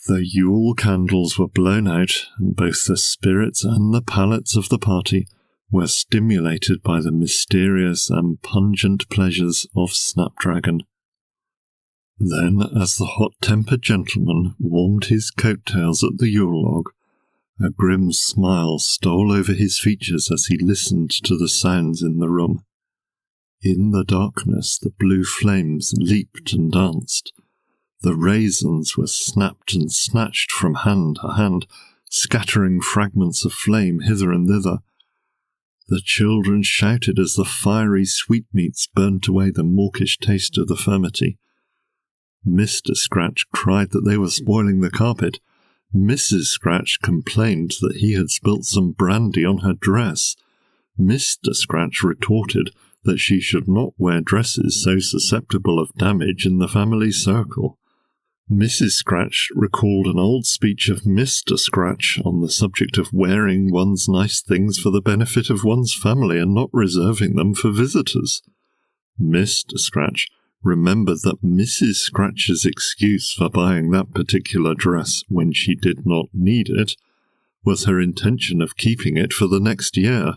The Yule candles were blown out, and both the spirits and the palates of the party were stimulated by the mysterious and pungent pleasures of Snapdragon. Then, as the hot-tempered gentleman warmed his coat-tails at the Yule log, a grim smile stole over his features as he listened to the sounds in the room. In the darkness the blue flames leaped and danced. The raisins were snapped and snatched from hand to hand, scattering fragments of flame hither and thither. The children shouted as the fiery sweetmeats burnt away the mawkish taste of the furmity. Mr. Scratch cried that they were spoiling the carpet. Mrs. Scratch complained that he had spilt some brandy on her dress. Mr. Scratch retorted that she should not wear dresses so susceptible of damage in the family circle. Mrs. Scratch recalled an old speech of Mr. Scratch on the subject of wearing one's nice things for the benefit of one's family and not reserving them for visitors. Mr. Scratch remembered that Mrs. Scratch's excuse for buying that particular dress when she did not need it was her intention of keeping it for the next year.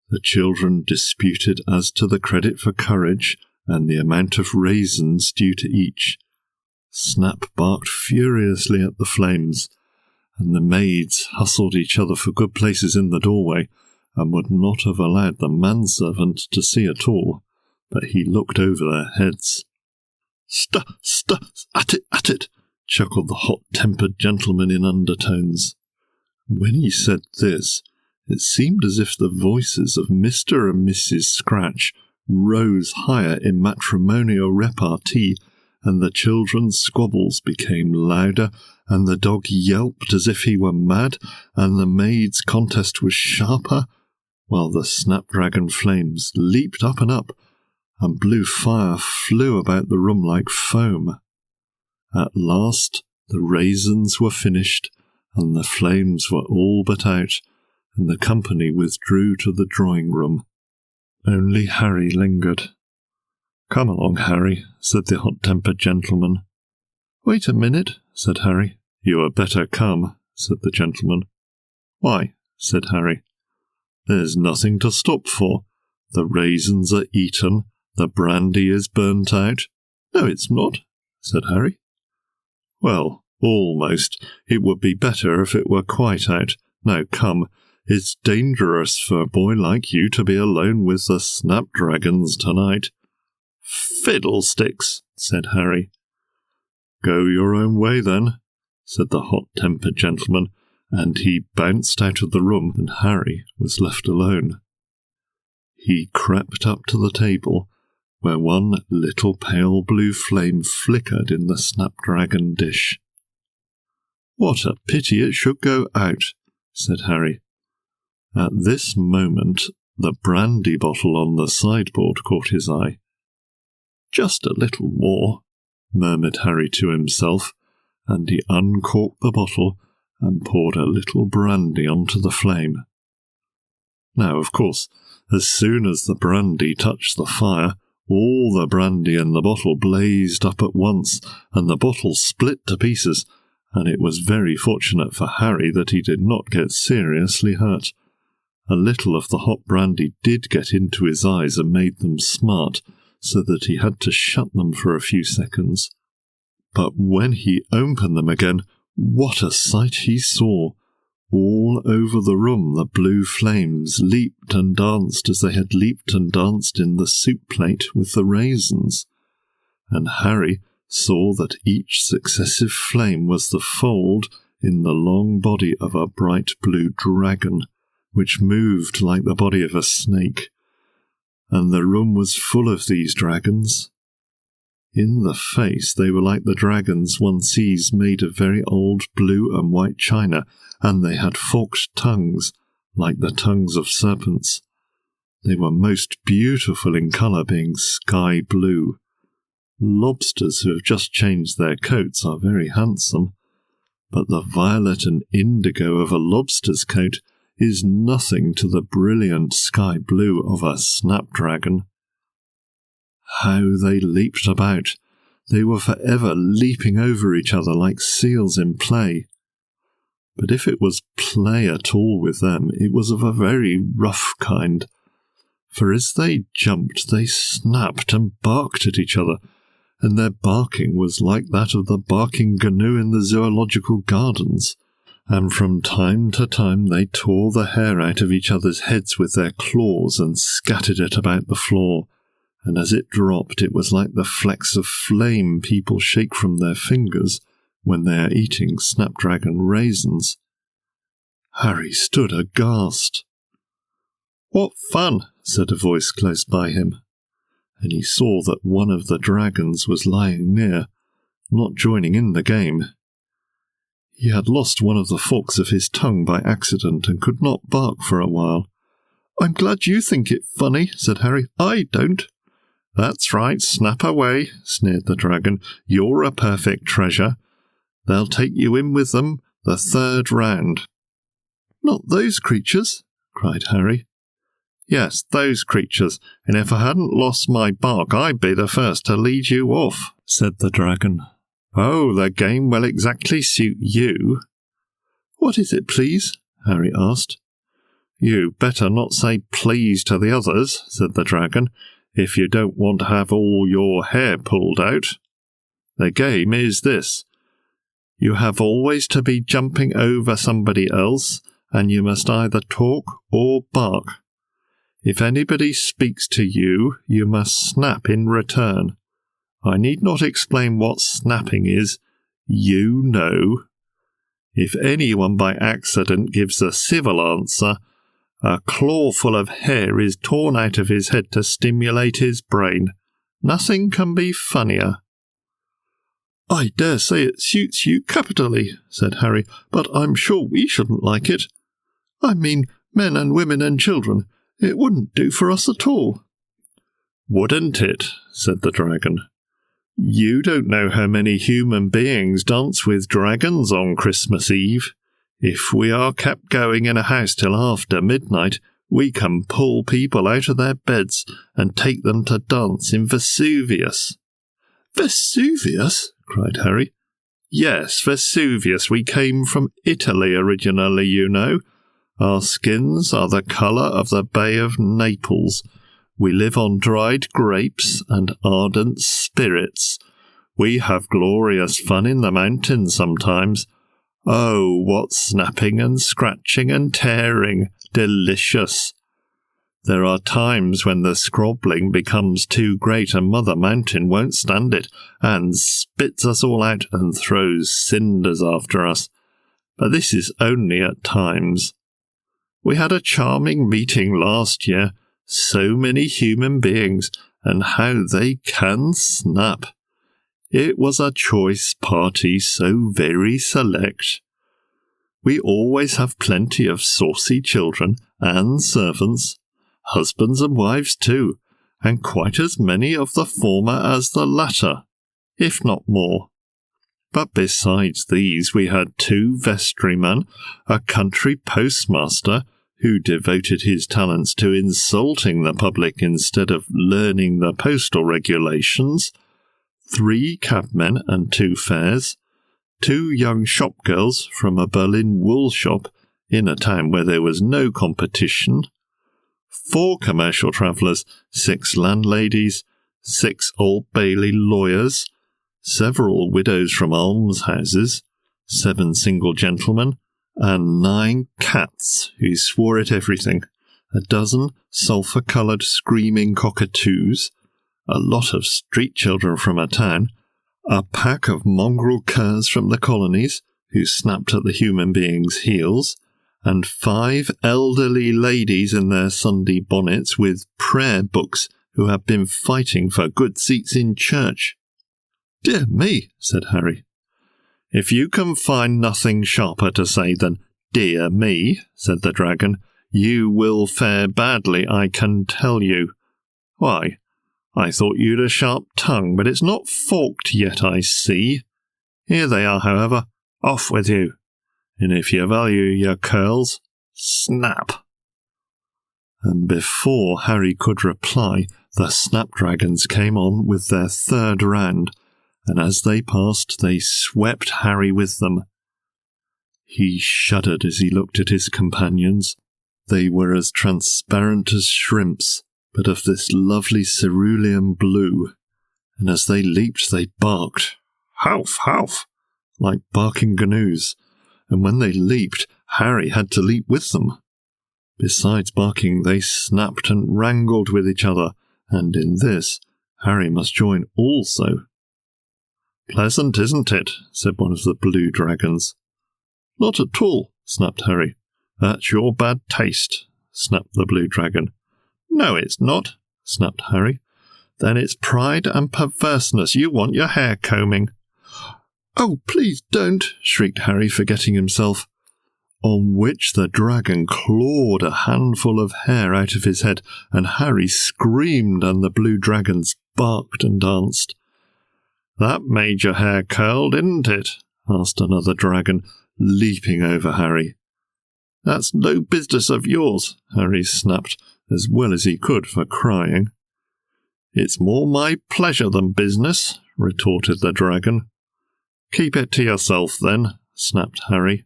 The children disputed as to the credit for courage and the amount of raisins due to each. Snap barked furiously at the flames, and the maids hustled each other for good places in the doorway, and would not have allowed the manservant to see at all, but he looked over their heads. At it, chuckled the hot-tempered gentleman in undertones. When he said this, it seemed as if the voices of Mr. and Mrs. Scratch rose higher in matrimonial repartee, and the children's squabbles became louder, and the dog yelped as if he were mad, and the maids' contest was sharper, while the snapdragon flames leaped up, and blue fire flew about the room like foam. At last the raisins were finished, and the flames were all but out, and the company withdrew to the drawing-room. Only Harry lingered. "Come along, Harry," said the hot-tempered gentleman. "Wait a minute," said Harry. "You had better come," said the gentleman. "Why?" said Harry. "There's nothing to stop for. The raisins are eaten, the brandy is burnt out." "No, it's not," said Harry. "Well, almost. It would be better if it were quite out. Now come, it's dangerous for a boy like you to be alone with the snapdragons tonight." "Fiddlesticks," said Harry. "Go your own way, then," said the hot-tempered gentleman, and he bounced out of the room, and Harry was left alone. He crept up to the table, where one little pale blue flame flickered in the snapdragon dish. "What a pity it should go out," said Harry. At this moment the brandy bottle on the sideboard caught his eye. "Just a little more," murmured Harry to himself, and he uncorked the bottle and poured a little brandy onto the flame. Now, of course, as soon as the brandy touched the fire, all the brandy in the bottle blazed up at once, and the bottle split to pieces, and it was very fortunate for Harry that he did not get seriously hurt. A little of the hot brandy did get into his eyes and made them smart, so that he had to shut them for a few seconds. But when he opened them again, what a sight he saw! All over the room the blue flames leaped and danced as they had leaped and danced in the soup plate with the raisins, and Harry saw that each successive flame was the fold in the long body of a bright blue dragon, which moved like the body of a snake, and the room was full of these dragons. In the face they were like the dragons one sees made of very old blue and white china, and they had forked tongues, like the tongues of serpents. They were most beautiful in colour, being sky blue. Lobsters who have just changed their coats are very handsome, but the violet and indigo of a lobster's coat is nothing to the brilliant sky blue of a snapdragon. How they leaped about! They were for ever leaping over each other like seals in play. But if it was play at all with them, it was of a very rough kind, for as they jumped they snapped and barked at each other, and their barking was like that of the barking gnu in the zoological gardens, and from time to time they tore the hair out of each other's heads with their claws and scattered it about the floor, and as it dropped it was like the flecks of flame people shake from their fingers when they are eating snapdragon raisins. Harry stood aghast. "What fun!" said a voice close by him, and he saw that one of the dragons was lying near, not joining in the game. He had lost one of the forks of his tongue by accident and could not bark for a while. "I'm glad you think it funny," said Harry. "I don't." "That's right, snap away," sneered the dragon. "You're a perfect treasure. They'll take you in with them the third round." "Not those creatures," cried Harry. "Yes, those creatures, and if I hadn't lost my bark, I'd be the first to lead you off," said the dragon. "Oh, the game will exactly suit you." "What is it, please?" Harry asked. "You better not say please to the others," said the dragon, "if you don't want to have all your hair pulled out. The game is this. You have always to be jumping over somebody else, and you must either talk or bark. If anybody speaks to you, you must snap in return. I need not explain what snapping is. You know. If anyone by accident gives a civil answer, a claw full of hair is torn out of his head to stimulate his brain. Nothing can be funnier." "I dare say it suits you capitally," said Harry, "but I'm sure we shouldn't like it. I mean, men and women and children. It wouldn't do for us at all." "Wouldn't it?" said the dragon. "You don't know how many human beings dance with dragons on Christmas Eve. If we are kept going in a house till after midnight, we can pull people out of their beds and take them to dance in Vesuvius." "Vesuvius?" cried Harry. "Yes, Vesuvius. We came from Italy originally, you know. Our skins are the colour of the Bay of Naples. We live on dried grapes and ardent spirits. We have glorious fun in the mountains sometimes. Oh, what snapping and scratching and tearing! Delicious! There are times when the scrobbling becomes too great and Mother Mountain won't stand it, and spits us all out and throws cinders after us. But this is only at times. We had a charming meeting last year. So many human beings, and how they can snap. It was a choice party, so very select. We always have plenty of saucy children and servants, husbands and wives too, and quite as many of the former as the latter, if not more. But besides these we had 2 vestrymen, a country postmaster, who devoted his talents to insulting the public instead of learning the postal regulations, 3 cabmen and 2 fares, 2 young shopgirls from a Berlin wool shop in a town where there was no competition, 4 commercial travellers, 6 landladies, 6 Old Bailey lawyers, several widows from almshouses, 7 single gentlemen, and 9 cats who swore at everything, a dozen sulphur-coloured screaming cockatoos, a lot of street children from a town, a pack of mongrel curs from the colonies who snapped at the human beings' heels, and 5 elderly ladies in their Sunday bonnets with prayer books who had been fighting for good seats in church. "Dear me," said Harry. "If you can find nothing sharper to say than 'dear me,'" said the dragon, "you will fare badly, I can tell you. Why, I thought you'd a sharp tongue, but it's not forked yet, I see. Here they are, however. Off with you. And if you value your curls, snap." And before Harry could reply, the snapdragons came on with their third round, and as they passed, they swept Harry with them. He shuddered as he looked at his companions. They were as transparent as shrimps, but of this lovely cerulean blue, and as they leaped they barked, "Howf, howf," like barking gnu's, and when they leaped, Harry had to leap with them. Besides barking, they snapped and wrangled with each other, and in this Harry must join also. "Pleasant, isn't it?" said one of the blue dragons. "Not at all," snapped Harry. "That's your bad taste," snapped the blue dragon. "No, it's not," snapped Harry. "Then it's pride and perverseness. You want your hair combing." "Oh, please don't," shrieked Harry, forgetting himself. On which the dragon clawed a handful of hair out of his head, and Harry screamed and the blue dragons barked and danced. "That made your hair curl, didn't it?" asked another dragon, leaping over Harry. "That's no business of yours," Harry snapped, as well as he could for crying. "It's more my pleasure than business," retorted the dragon. "Keep it to yourself, then," snapped Harry.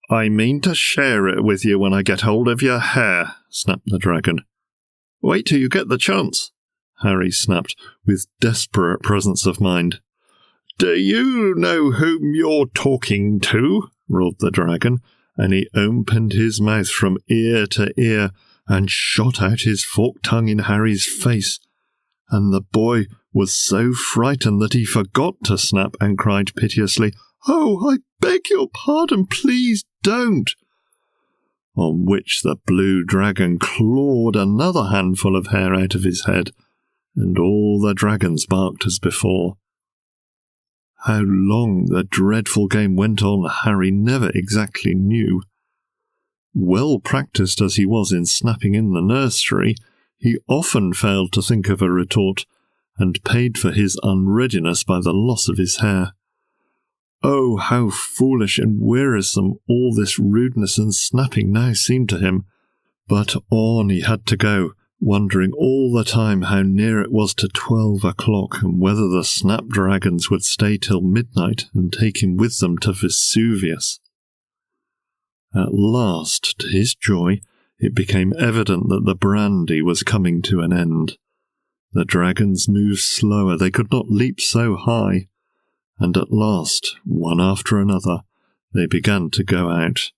"I mean to share it with you when I get hold of your hair," snapped the dragon. "Wait till you get the chance," Harry snapped, with desperate presence of mind. "Do you know whom you're talking to?" roared the dragon, and he opened his mouth from ear to ear and shot out his forked tongue in Harry's face, and the boy was so frightened that he forgot to snap and cried piteously, "Oh, I beg your pardon, please don't!" On which the blue dragon clawed another handful of hair out of his head, and all the dragons barked as before. How long the dreadful game went on Harry never exactly knew. Well practised as he was in snapping in the nursery, he often failed to think of a retort, and paid for his unreadiness by the loss of his hair. Oh, how foolish and wearisome all this rudeness and snapping now seemed to him. But on he had to go, wondering all the time how near it was to 12 o'clock, and whether the snapdragons would stay till midnight and take him with them to Vesuvius. At last, to his joy, it became evident that the brandy was coming to an end. The dragons moved slower, they could not leap so high, and at last, one after another, they began to go out.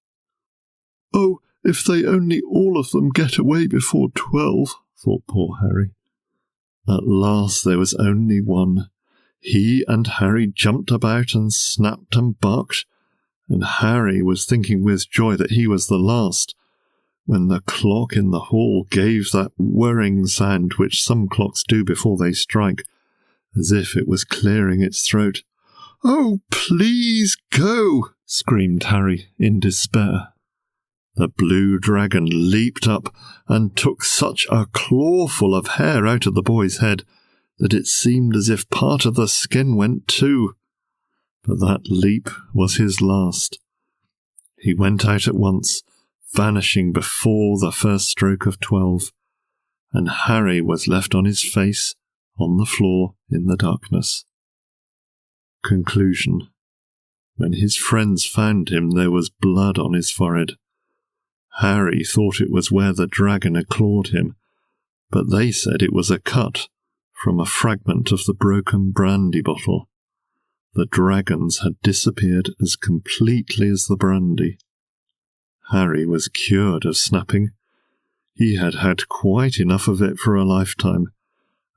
"Oh, if they only all of them get away before 12, thought poor Harry. At last there was only one. He and Harry jumped about and snapped and barked, and Harry was thinking with joy that he was the last, when the clock in the hall gave that whirring sound which some clocks do before they strike, as if it was clearing its throat. "Oh, please go!" screamed Harry in despair. The blue dragon leaped up and took such a clawful of hair out of the boy's head that it seemed as if part of the skin went too. But that leap was his last. He went out at once, vanishing before the first stroke of 12, and Harry was left on his face on the floor in the darkness. Conclusion. When his friends found him, there was blood on his forehead. Harry thought it was where the dragon had clawed him, but they said it was a cut from a fragment of the broken brandy bottle. The dragons had disappeared as completely as the brandy. Harry was cured of snapping. He had had quite enough of it for a lifetime,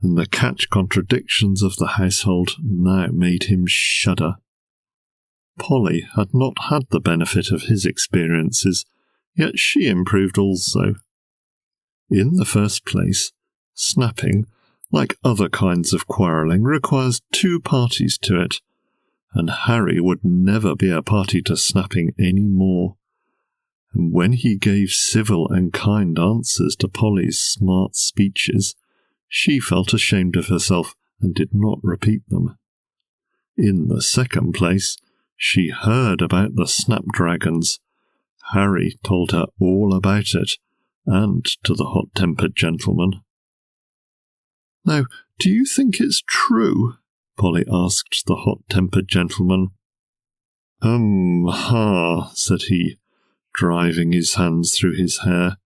and the catch-contradictions of the household now made him shudder. Polly had not had the benefit of his experiences, yet she improved also. In the first place, snapping, like other kinds of quarrelling, requires 2 parties to it, and Harry would never be a party to snapping any more. And when he gave civil and kind answers to Polly's smart speeches, she felt ashamed of herself and did not repeat them. In the second place, she heard about the snapdragons. Harry told her all about it, and to the hot-tempered gentleman. "Now, do you think it's true?" Polly asked the hot-tempered gentleman. Said he, driving his hands through his hair.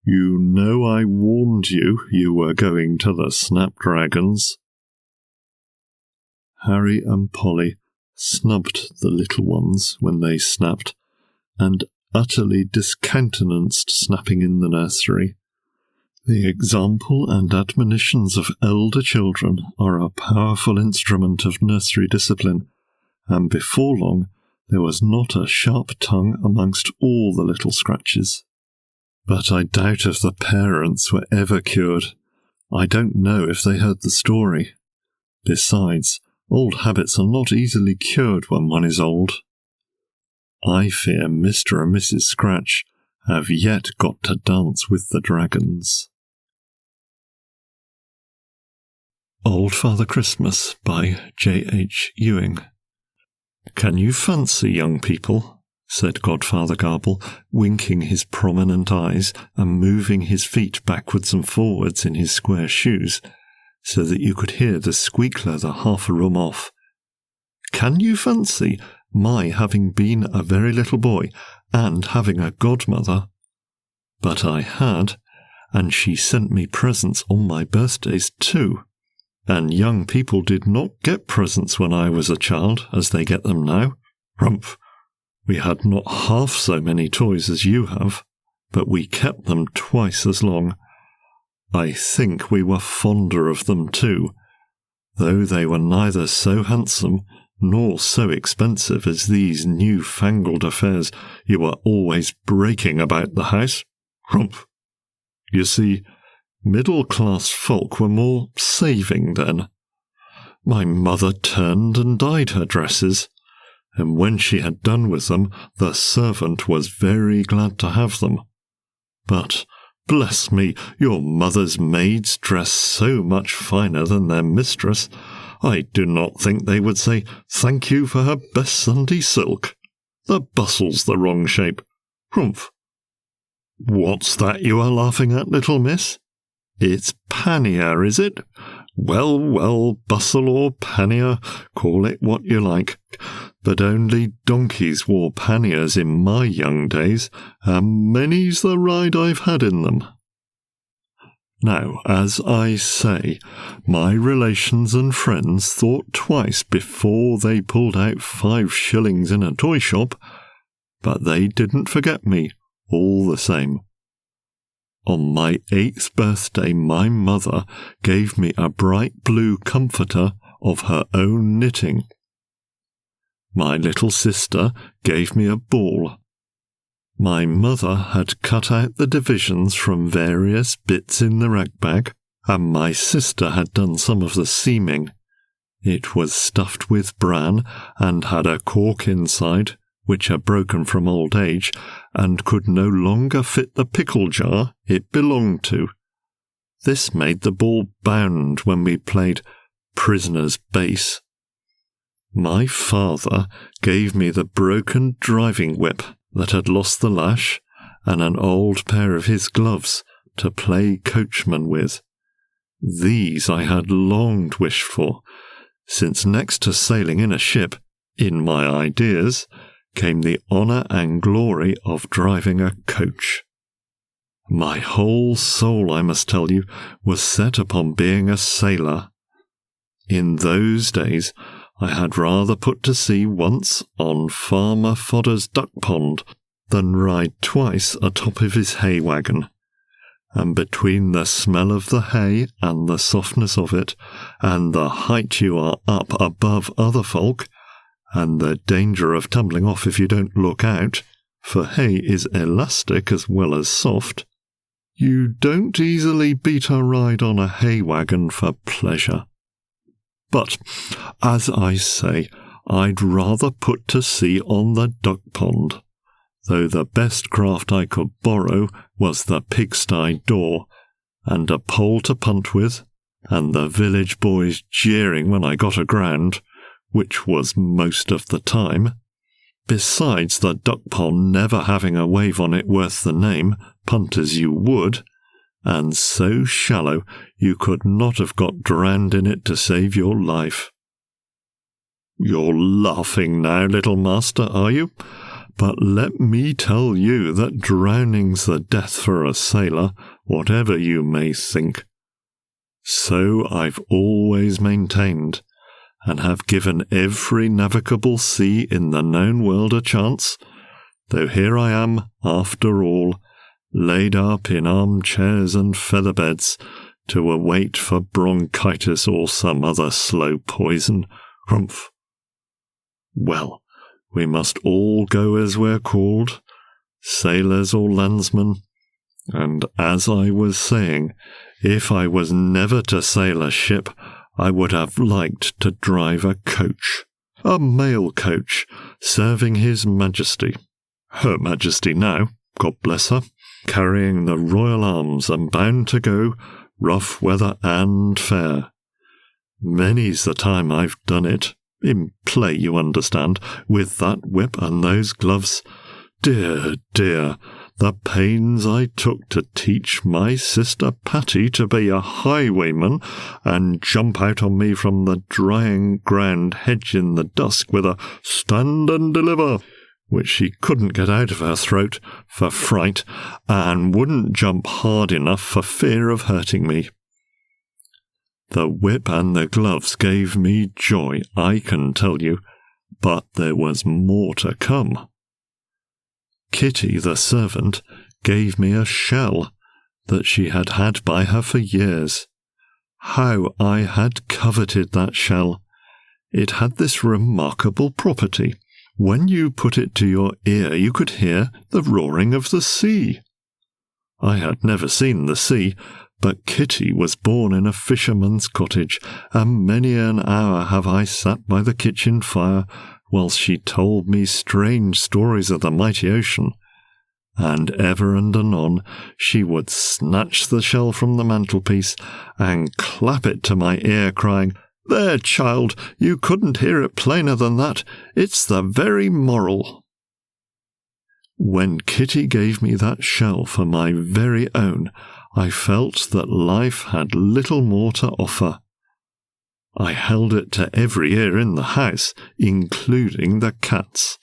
"You know I warned you were going to the snapdragons." Harry and Polly snubbed the little ones when they snapped, and utterly discountenanced snapping in the nursery. The example and admonitions of elder children are a powerful instrument of nursery discipline, and before long there was not a sharp tongue amongst all the little scratches. But I doubt if the parents were ever cured. I don't know if they heard the story. Besides, old habits are not easily cured when one is old. I fear Mr. and Mrs. Scratch have yet got to dance with the dragons. Old Father Christmas by J.H. Ewing. Can you fancy, young people, said Godfather Garble, winking his prominent eyes and moving his feet backwards and forwards in his square shoes, so that you could hear the squeakler the half a room off. Can you fancy my having been a very little boy and having a godmother? But I had, and she sent me presents on my birthdays too. And young people did not get presents when I was a child, as they get them now. Rumph! We had not half so many toys as you have, but we kept them twice as long. I think we were fonder of them too, though they were neither so handsome nor so expensive as these new-fangled affairs you were always breaking about the house. Rumph! You see, middle-class folk were more saving then. My mother turned and dyed her dresses, and when she had done with them, the servant was very glad to have them. But, bless me, your mother's maids dress so much finer than their mistress, I do not think they would say thank you for her best Sunday silk. The bustle's the wrong shape. Humph! What's that you are laughing at, little miss? It's pannier, is it? Well, well, bustle or pannier, call it what you like. But only donkeys wore panniers in my young days, and many's the ride I've had in them. Now, as I say, my relations and friends thought twice before they pulled out 5 shillings in a toy shop, but they didn't forget me, all the same. On my 8th birthday, my mother gave me a bright blue comforter of her own knitting. My little sister gave me a ball. My mother had cut out the divisions from various bits in the rag bag, and my sister had done some of the seaming. It was stuffed with bran and had a cork inside, which had broken from old age, and could no longer fit the pickle jar it belonged to. This made the ball bound when we played prisoner's base. My father gave me the broken driving whip that had lost the lash, and an old pair of his gloves to play coachman with. These I had long wished for, since next to sailing in a ship, in my ideas, came the honour and glory of driving a coach. My whole soul, I must tell you, was set upon being a sailor. In those days, I had rather put to sea once on Farmer Fodder's duck pond than ride twice atop of his hay wagon. And between the smell of the hay and the softness of it, and the height you are up above other folk, and the danger of tumbling off if you don't look out, for hay is elastic as well as soft, you don't easily beat a ride on a hay wagon for pleasure. But, as I say, I'd rather put to sea on the duck pond, though the best craft I could borrow was the pigsty door, and a pole to punt with, and the village boys jeering when I got aground, which was most of the time, besides the duck pond never having a wave on it worth the name, punt as you would, and so shallow you could not have got drowned in it to save your life. You're laughing now, little master, are you? But let me tell you that drowning's the death for a sailor, whatever you may think. So I've always maintained, and have given every navigable sea in the known world a chance, though here I am, after all, laid up in armchairs and feather-beds, to await for bronchitis or some other slow poison. Humph! Well, we must all go as we're called, sailors or landsmen, and as I was saying, if I was never to sail a ship, I would have liked to drive a coach, a mail coach, serving His Majesty, Her Majesty now, God bless her, carrying the royal arms and bound to go, rough weather and fair. Many's the time I've done it. In play, you understand, with that whip and those gloves. Dear, dear, the pains I took to teach my sister Patty to be a highwayman and jump out on me from the drying ground hedge in the dusk with a "Stand and deliver," which she couldn't get out of her throat for fright, and wouldn't jump hard enough for fear of hurting me. The whip and the gloves gave me joy, I can tell you, but there was more to come. Kitty, the servant, gave me a shell that she had had by her for years. How I had coveted that shell! It had this remarkable property. When you put it to your ear, you could hear the roaring of the sea. I had never seen the sea, but Kitty was born in a fisherman's cottage, and many an hour have I sat by the kitchen fire whilst she told me strange stories of the mighty ocean, and ever and anon she would snatch the shell from the mantelpiece and clap it to my ear, crying, "There, child, you couldn't hear it plainer than that. It's the very moral." When Kitty gave me that shell for my very own, I felt that life had little more to offer. I held it to every ear in the house, including the cat's.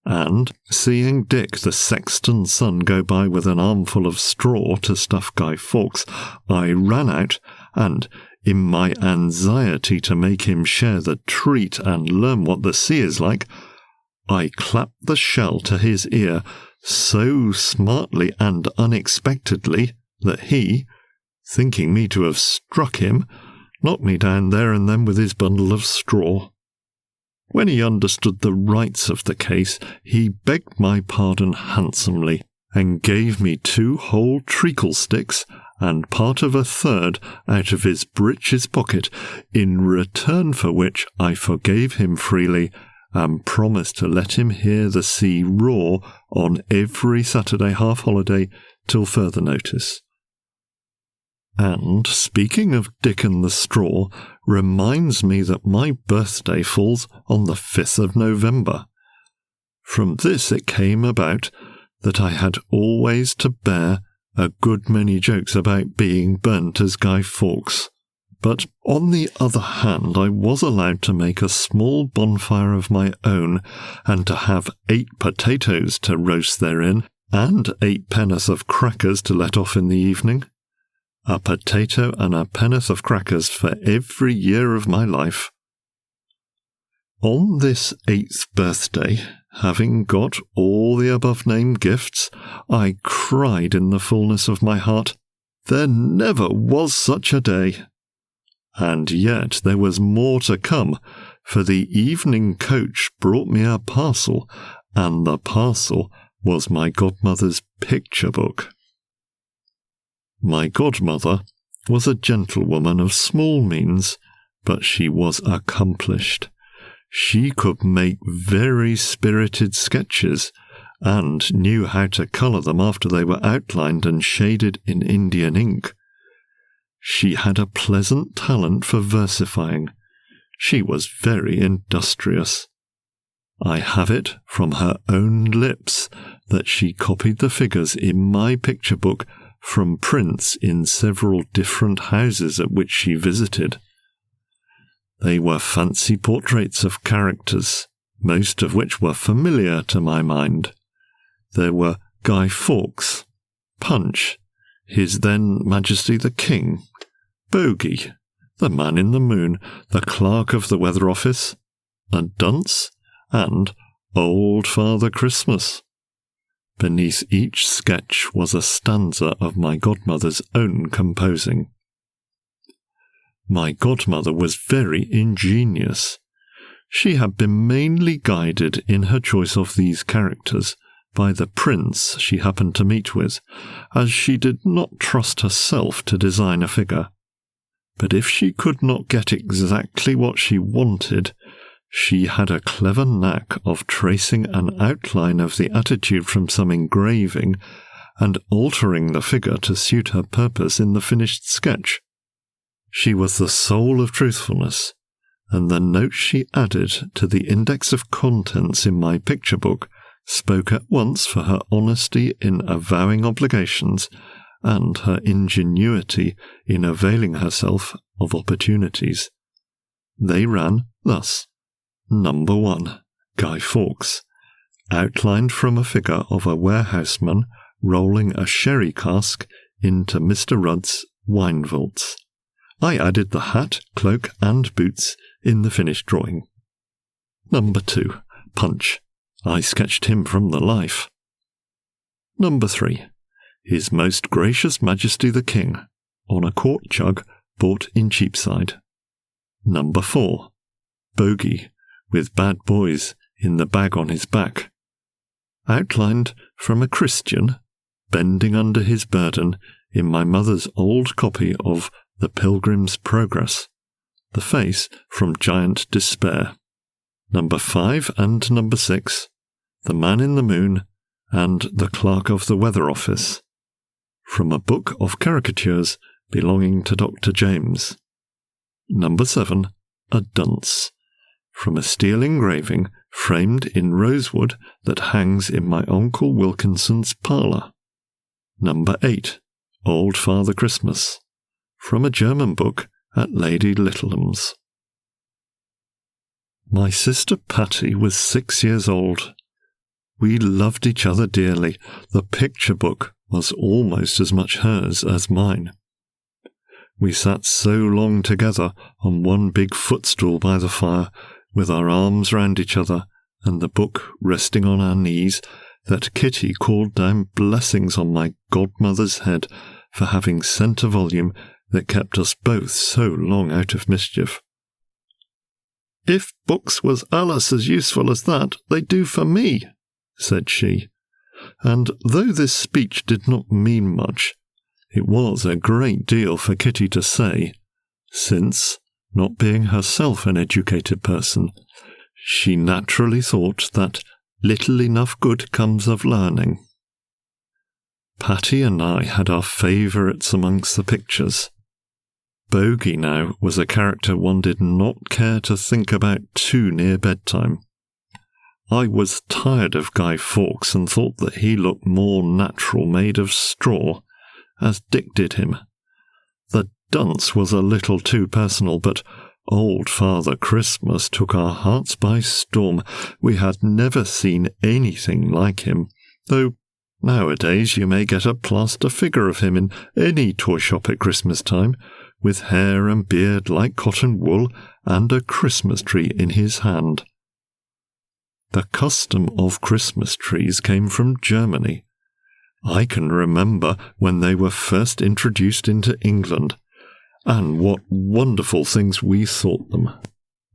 And, seeing Dick the sexton's son go by with an armful of straw to stuff Guy Fawkes, I ran out and, in my anxiety to make him share the treat and learn what the sea is like, I clapped the shell to his ear so smartly and unexpectedly that he, thinking me to have struck him, knocked me down there and then with his bundle of straw. When he understood the rights of the case, he begged my pardon handsomely, and gave me 2 whole treacle sticks and part of a third out of his breeches pocket, in return for which I forgave him freely, and promised to let him hear the sea roar on every Saturday half-holiday till further notice. And, speaking of Dick and the straw, reminds me that my birthday falls on the 5th of November. From this it came about that I had always to bear a good many jokes about being burnt as Guy Fawkes. But on the other hand, I was allowed to make a small bonfire of my own, and to have 8 potatoes to roast therein, and 8 pen'orth of crackers to let off in the evening. A potato and a pen'orth of crackers for every year of my life. On this 8th birthday, having got all the above-named gifts, I cried in the fullness of my heart, "There never was such a day!" And yet there was more to come, for the evening coach brought me a parcel, and the parcel was my godmother's picture book. My godmother was a gentlewoman of small means, but she was accomplished. She could make very spirited sketches, and knew how to colour them after they were outlined and shaded in Indian ink. She had a pleasant talent for versifying. She was very industrious. I have it from her own lips that she copied the figures in my picture book from prints in several different houses at which she visited. They were fancy portraits of characters, most of which were familiar to my mind. There were Guy Fawkes, Punch, His Then Majesty the King, Bogey, the Man in the Moon, the Clerk of the Weather Office, a Dunce, and Old Father Christmas. Beneath each sketch was a stanza of my godmother's own composing. My godmother was very ingenious. She had been mainly guided in her choice of these characters by the prints she happened to meet with, as she did not trust herself to design a figure. But if she could not get exactly what she wanted, she had a clever knack of tracing an outline of the attitude from some engraving and altering the figure to suit her purpose in the finished sketch. She was the soul of truthfulness, and the notes she added to the index of contents in my picture book spoke at once for her honesty in avowing obligations and her ingenuity in availing herself of opportunities. They ran thus. Number 1. Guy Fawkes, outlined from a figure of a warehouseman rolling a sherry cask into Mr. Rudd's wine vaults. I added the hat, cloak, and boots in the finished drawing. Number 2. Punch. I sketched him from the life. Number 3. His Most Gracious Majesty the King, on a quart jug bought in Cheapside. Number 4. Bogey, with bad boys in the bag on his back. Outlined from a Christian, bending under his burden in my mother's old copy of The Pilgrim's Progress. The face from Giant Despair. Number 5 and number 6. The Man in the Moon and the Clerk of the Weather Office. From a book of caricatures belonging to Dr. James. Number 7. A Dunce. From a steel engraving framed in rosewood that hangs in my Uncle Wilkinson's parlour. Number 8. Old Father Christmas. From a German book at Lady Littleham's. My sister Patty was 6 years old. We loved each other dearly. The picture book was almost as much hers as mine. We sat so long together on one big footstool by the fire, with our arms round each other and the book resting on our knees, that Kitty called down blessings on my godmother's head for having sent a volume that kept us both so long out of mischief. "If books was allus as useful as that, they do for me," said she, and though this speech did not mean much, it was a great deal for Kitty to say, since, not being herself an educated person, she naturally thought that little enough good comes of learning. Patty and I had our favourites amongst the pictures. Bogey now was a character one did not care to think about too near bedtime. I was tired of Guy Fawkes and thought that he looked more natural made of straw, as Dick did him. The dunce was a little too personal, but Old Father Christmas took our hearts by storm. We had never seen anything like him, though nowadays you may get a plaster figure of him in any toy shop at Christmas time, with hair and beard like cotton wool and a Christmas tree in his hand. The custom of Christmas trees came from Germany. I can remember when they were first introduced into England, and what wonderful things we thought them.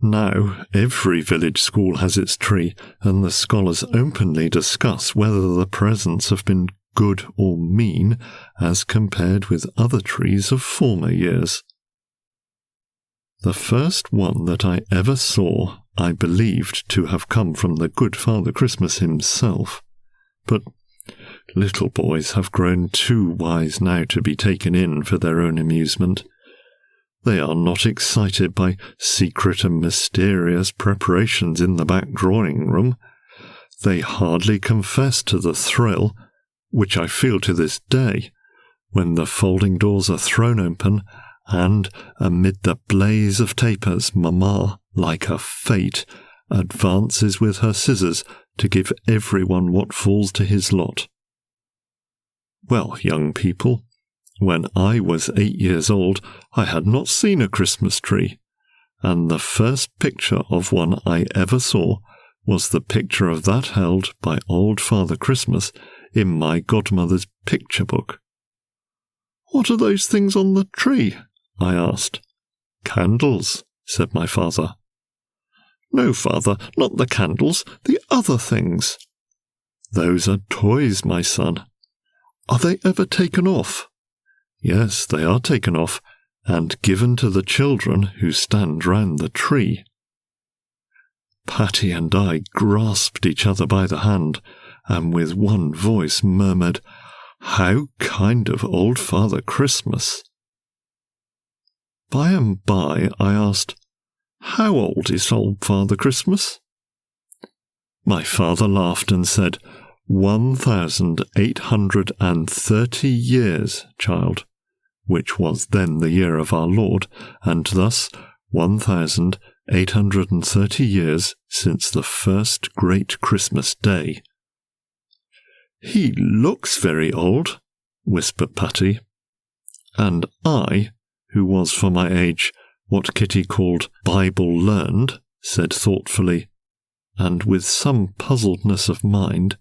Now every village school has its tree, and the scholars openly discuss whether the presents have been good or mean as compared with other trees of former years. The first one that I ever saw I believed to have come from the good Father Christmas himself, but little boys have grown too wise now to be taken in for their own amusement. They are not excited by secret and mysterious preparations in the back drawing-room. They hardly confess to the thrill, which I feel to this day, when the folding doors are thrown open, and, amid the blaze of tapers, Mamma, like a fate, advances with her scissors to give everyone what falls to his lot. Well, young people, when I was 8 years old, I had not seen a Christmas tree, and the first picture of one I ever saw was the picture of that held by Old Father Christmas in my godmother's picture book. "What are those things on the tree?" I asked. "Candles," said my father. "No, father, not the candles, the other things." "Those are toys, my son." "Are they ever taken off?" "Yes, they are taken off, and given to the children who stand round the tree." Patty and I grasped each other by the hand, and with one voice murmured, "How kind of Old Father Christmas!" By and by I asked, "How old is old Father Christmas?" My father laughed and said, 1,830 years, child, which was then the year of our Lord, and thus 1,830 years since the first great Christmas day. "He looks very old," whispered Patty, and I, who was for my age what Kitty called Bible learned, said thoughtfully, and with some puzzledness of mind,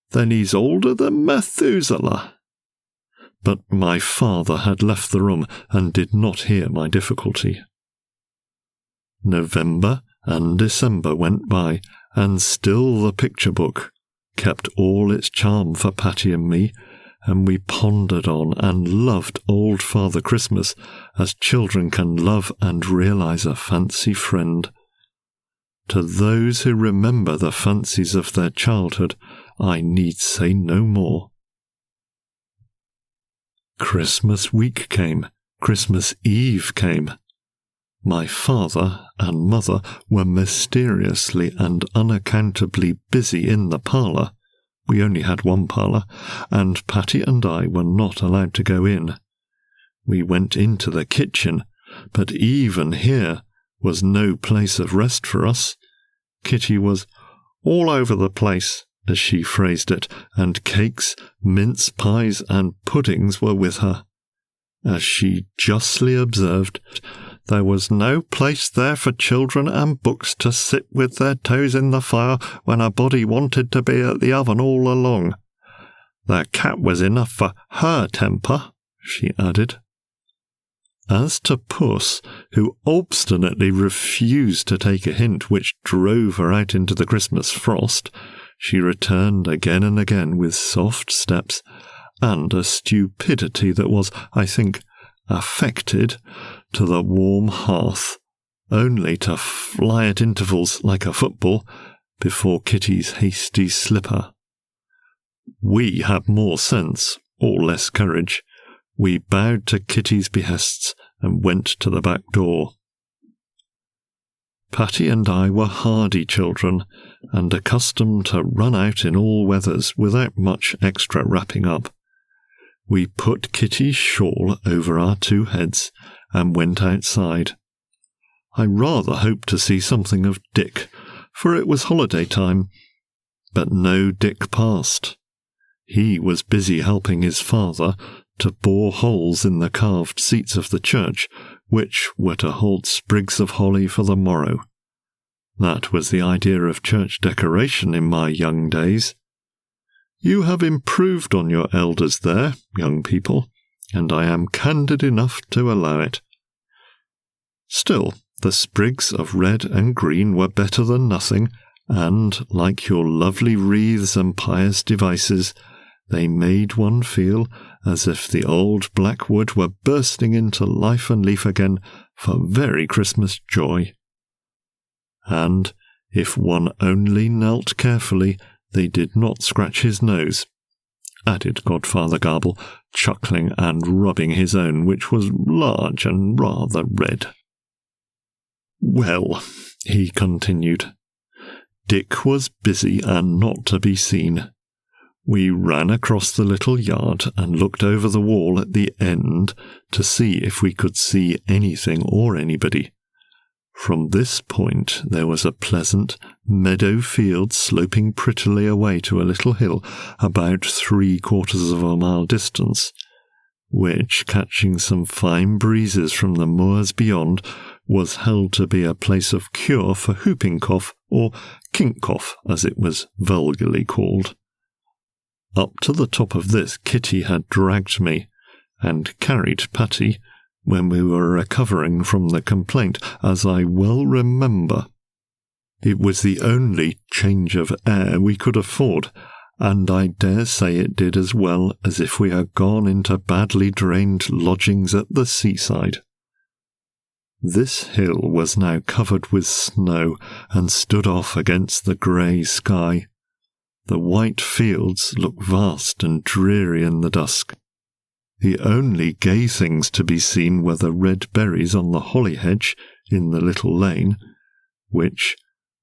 "Then he's older than Methuselah." But my father had left the room and did not hear my difficulty. November and December went by, and still the picture book kept all its charm for Patty and me, and we pondered on and loved old Father Christmas as children can love and realize a fancy friend. To those who remember the fancies of their childhood, I need say no more. Christmas week came, Christmas Eve came. My father and mother were mysteriously and unaccountably busy in the parlour. We only had one parlour, and Patty and I were not allowed to go in. We went into the kitchen, but even here was no place of rest for us. Kitty was all over the place, as she phrased it, and cakes, mince pies, and puddings were with her. As she justly observed, there was no place there for children and books to sit with their toes in the fire when a body wanted to be at the oven all along. The cat was enough for her temper, she added. As to Puss, who obstinately refused to take a hint which drove her out into the Christmas frost, she returned again and again with soft steps, and a stupidity that was, I think, affected, to the warm hearth, only to fly at intervals like a football before Kitty's hasty slipper. We had more sense, or less courage. We bowed to Kitty's behests and went to the back door. Patty and I were hardy children, and accustomed to run out in all weathers without much extra wrapping up. We put Kitty's shawl over our two heads and went outside. I rather hoped to see something of Dick, for it was holiday time, but no Dick passed. He was busy helping his father to bore holes in the carved seats of the church, which were to hold sprigs of holly for the morrow. That was the idea of church decoration in my young days. You have improved on your elders there, young people, and I am candid enough to allow it. Still, the sprigs of red and green were better than nothing, and, like your lovely wreaths and pious devices, they made one feel as if the old black wood were bursting into life and leaf again for very Christmas joy. And, if one only knelt carefully, they did not scratch his nose, added Godfather Garble, chuckling and rubbing his own, which was large and rather red. Well, he continued, Dick was busy and not to be seen. We ran across the little yard and looked over the wall at the end to see if we could see anything or anybody. From this point there was a pleasant meadow field sloping prettily away to a little hill about 3/4 of a mile distance, which, catching some fine breezes from the moors beyond, was held to be a place of cure for whooping cough, or kink cough, as it was vulgarly called. Up to the top of this Kitty had dragged me, and carried Patty, when we were recovering from the complaint, as I well remember. It was the only change of air we could afford, and I dare say it did as well as if we had gone into badly drained lodgings at the seaside. This hill was now covered with snow, and stood off against the grey sky. The white fields looked vast and dreary in the dusk. The only gay things to be seen were the red berries on the holly hedge in the little lane, which,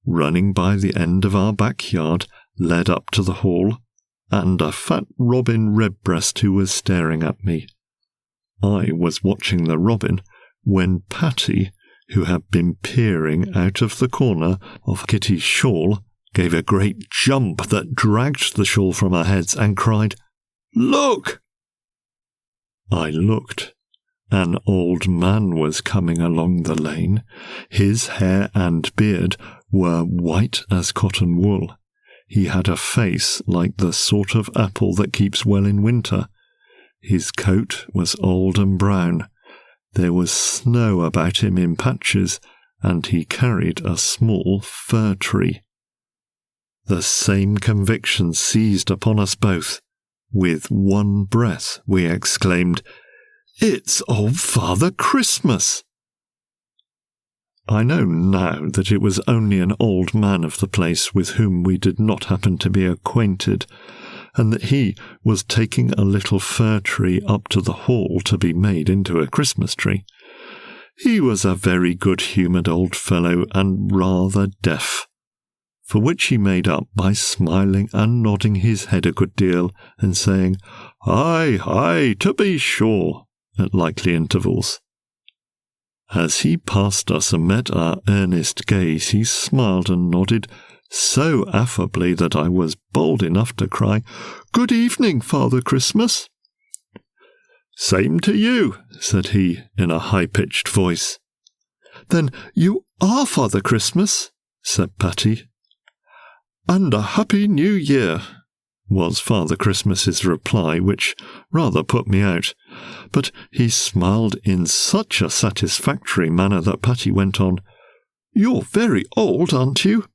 running by the end of our backyard, led up to the hall, and a fat robin redbreast who was staring at me. I was watching the robin when Patty, who had been peering out of the corner of Kitty's shawl, gave a great jump that dragged the shawl from our heads and cried, "Look!" I looked. An old man was coming along the lane. His hair and beard were white as cotton wool. He had a face like the sort of apple that keeps well in winter. His coat was old and brown. There was snow about him in patches, and he carried a small fir tree. The same conviction seized upon us both. With one breath we exclaimed, "It's old Father Christmas!" I know now that it was only an old man of the place with whom we did not happen to be acquainted, and that he was taking a little fir tree up to the hall to be made into a Christmas tree. He was a very good-humoured old fellow and rather deaf, for which he made up by smiling and nodding his head a good deal and saying, "Aye, aye, to be sure," at likely intervals. As he passed us and met our earnest gaze, he smiled and nodded so affably that I was bold enough to cry, "Good evening, Father Christmas." "Same to you," said he in a high-pitched voice. "Then you are Father Christmas," said Patty. "And a Happy New Year," was Father Christmas's reply, which rather put me out. But he smiled in such a satisfactory manner that Patty went on, "You're very old, aren't you?"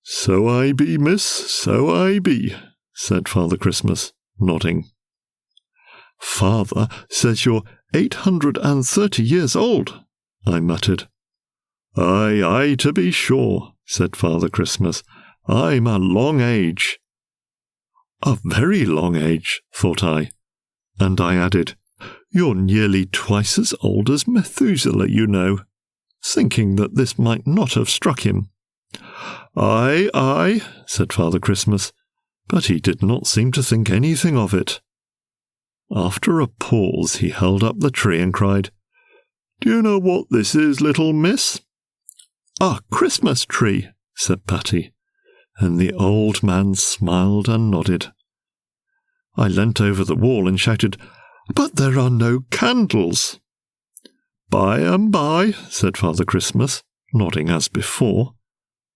"So I be, miss, so I be," said Father Christmas, nodding. "Father says you're 830 years old," I muttered. "Aye, aye, to be sure," said Father Christmas. "I'm a long age." "A very long age," thought I, and I added, "You're nearly twice as old as Methuselah, you know," thinking that this might not have struck him. "Aye, aye," said Father Christmas, but he did not seem to think anything of it. After a pause he held up the tree and cried, "Do you know what this is, little miss?" "A Christmas tree," said Patty, and the old man smiled and nodded. I leant over the wall and shouted, "But there are no candles!" "By and by," said Father Christmas, nodding as before.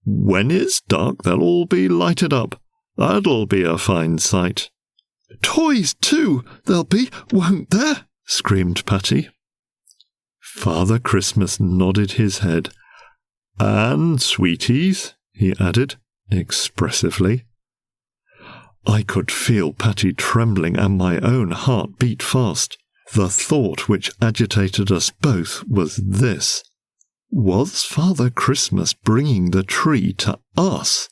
"When it's dark they'll all be lighted up. That'll be a fine sight." "Toys, too, there'll be, won't there?" screamed Patty. Father Christmas nodded his head. "And sweeties," he added, expressively. I could feel Patty trembling and my own heart beat fast. The thought which agitated us both was this: was Father Christmas bringing the tree to us?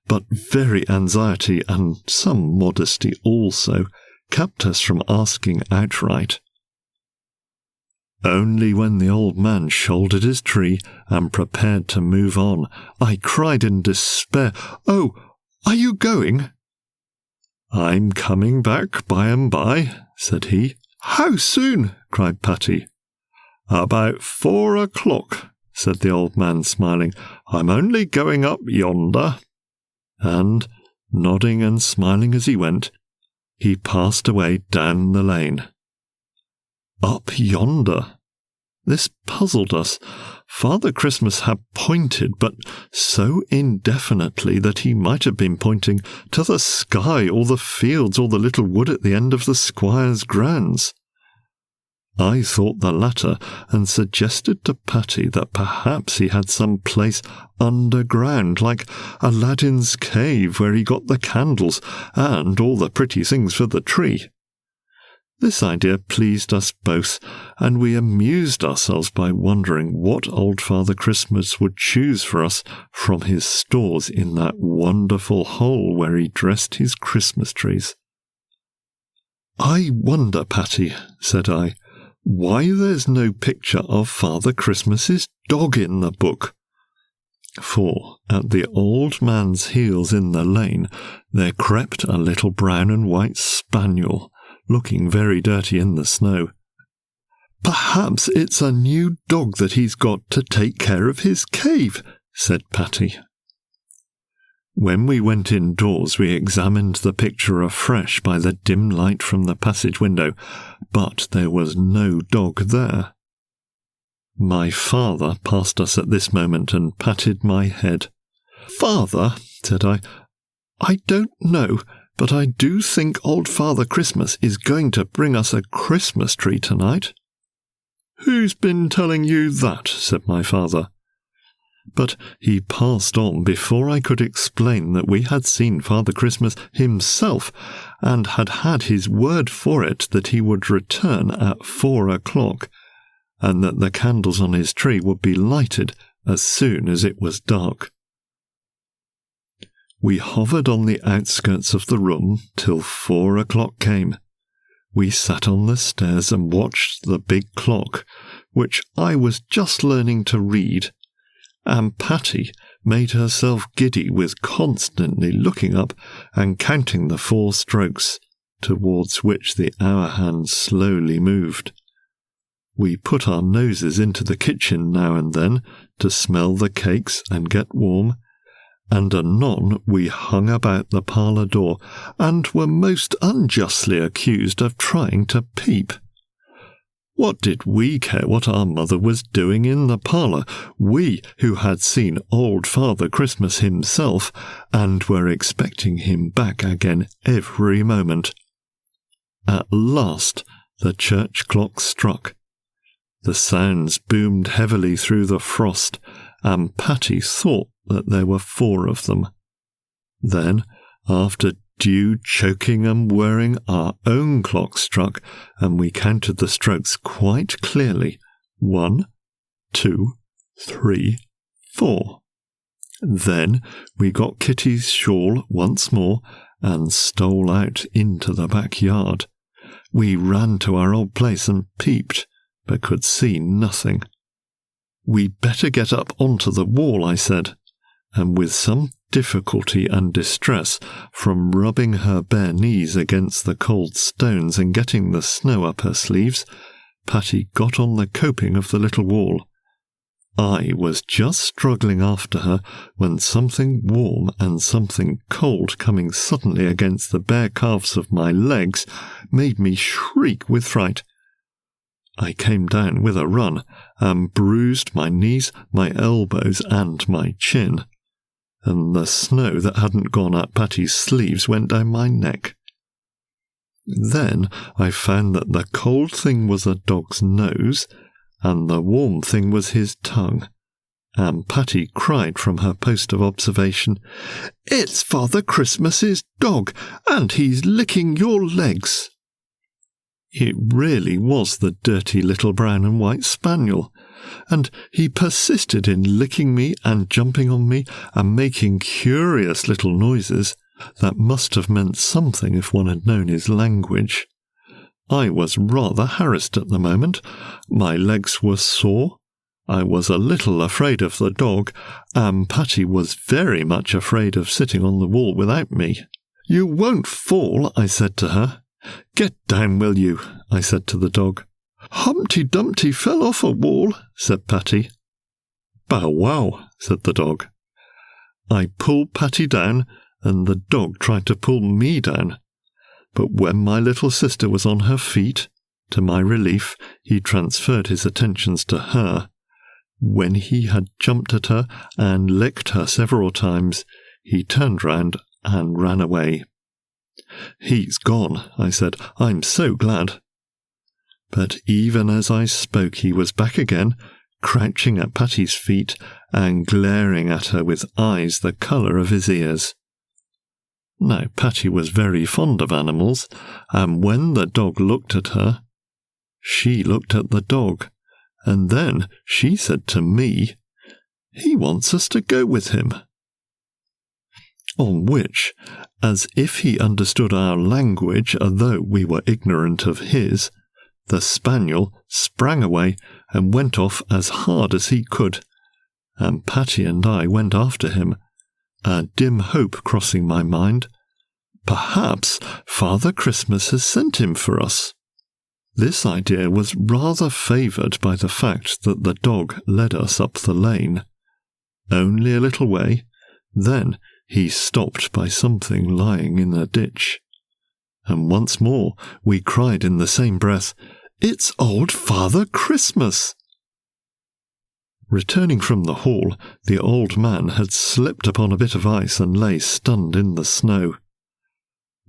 But very anxiety and some modesty also kept us from asking outright. Only when the old man shouldered his tree and prepared to move on, I cried in despair, "Oh, are you going?" "I'm coming back by and by," said he. "How soon?" cried Patty. "About 4 o'clock," said the old man, smiling. "I'm only going up yonder." And, nodding and smiling as he went, he passed away down the lane. Up yonder. This puzzled us. Father Christmas had pointed, but so indefinitely that he might have been pointing to the sky or the fields or the little wood at the end of the squire's grounds. I thought the latter, and suggested to Patty that perhaps he had some place underground, like Aladdin's cave, where he got the candles and all the pretty things for the tree. This idea pleased us both, and we amused ourselves by wondering what old Father Christmas would choose for us from his stores in that wonderful hole where he dressed his Christmas trees. "I wonder, Patty," said I, "why there's no picture of Father Christmas's dog in the book." For at the old man's heels in the lane there crept a little brown and white spaniel, looking very dirty in the snow. "Perhaps it's a new dog that he's got to take care of his cave," said Patty. When we went indoors, we examined the picture afresh by the dim light from the passage window, but there was no dog there. My father passed us at this moment and patted my head. "Father," said I don't know, but I do think old Father Christmas is going to bring us a Christmas tree tonight." "Who's been telling you that?" said my father. But he passed on before I could explain that we had seen Father Christmas himself, and had had his word for it that he would return at 4 o'clock, and that the candles on his tree would be lighted as soon as it was dark. We hovered on the outskirts of the room till 4 o'clock came. We sat on the stairs and watched the big clock, which I was just learning to read, and Patty made herself giddy with constantly looking up and counting the 4 strokes, towards which the hour hand slowly moved. We put our noses into the kitchen now and then to smell the cakes and get warm, and anon we hung about the parlour door, and were most unjustly accused of trying to peep. What did we care what our mother was doing in the parlour, we who had seen old Father Christmas himself, and were expecting him back again every moment? At last the church clock struck. The sounds boomed heavily through the frost, and Patty thought that there were 4 of them. Then, after due choking and whirring, our own clock struck, and we counted the strokes quite clearly. 1, 2, 3, 4. Then we got Kitty's shawl once more, and stole out into the backyard. We ran to our old place and peeped, but could see nothing. "We'd better get up onto the wall," I said, and with some difficulty and distress, from rubbing her bare knees against the cold stones and getting the snow up her sleeves, Patty got on the coping of the little wall. I was just struggling after her when something warm and something cold coming suddenly against the bare calves of my legs made me shriek with fright. I came down with a run, and bruised my knees, my elbows, and my chin, and the snow that hadn't gone up Patty's sleeves went down my neck. Then I found that the cold thing was a dog's nose, and the warm thing was his tongue, and Patty cried from her post of observation, "It's Father Christmas's dog, and he's licking your legs." It really was the dirty little brown and white spaniel, and he persisted in licking me and jumping on me and making curious little noises that must have meant something if one had known his language. I was rather harassed at the moment. My legs were sore. I was a little afraid of the dog, and Patty was very much afraid of sitting on the wall without me. "You won't fall," I said to her. "Get down, will you?" I said to the dog. "Humpty Dumpty fell off a wall," said Patty. "Bow wow," said the dog. I pulled Patty down, and the dog tried to pull me down. But when my little sister was on her feet, to my relief, he transferred his attentions to her. When he had jumped at her and licked her several times, he turned round and ran away. "He's gone," I said. "I'm so glad." But even as I spoke, he was back again, crouching at Patty's feet and glaring at her with eyes the colour of his ears. Now, Patty was very fond of animals, and when the dog looked at her, she looked at the dog, and then she said to me, "He wants us to go with him." On which, as if he understood our language, although we were ignorant of his, the spaniel sprang away and went off as hard as he could, and Patty and I went after him, a dim hope crossing my mind. Perhaps Father Christmas has sent him for us. This idea was rather favoured by the fact that the dog led us up the lane. Only a little way, then he stopped by something lying in a ditch. And once more we cried in the same breath, "It's old Father Christmas!" Returning from the hall, the old man had slipped upon a bit of ice and lay stunned in the snow.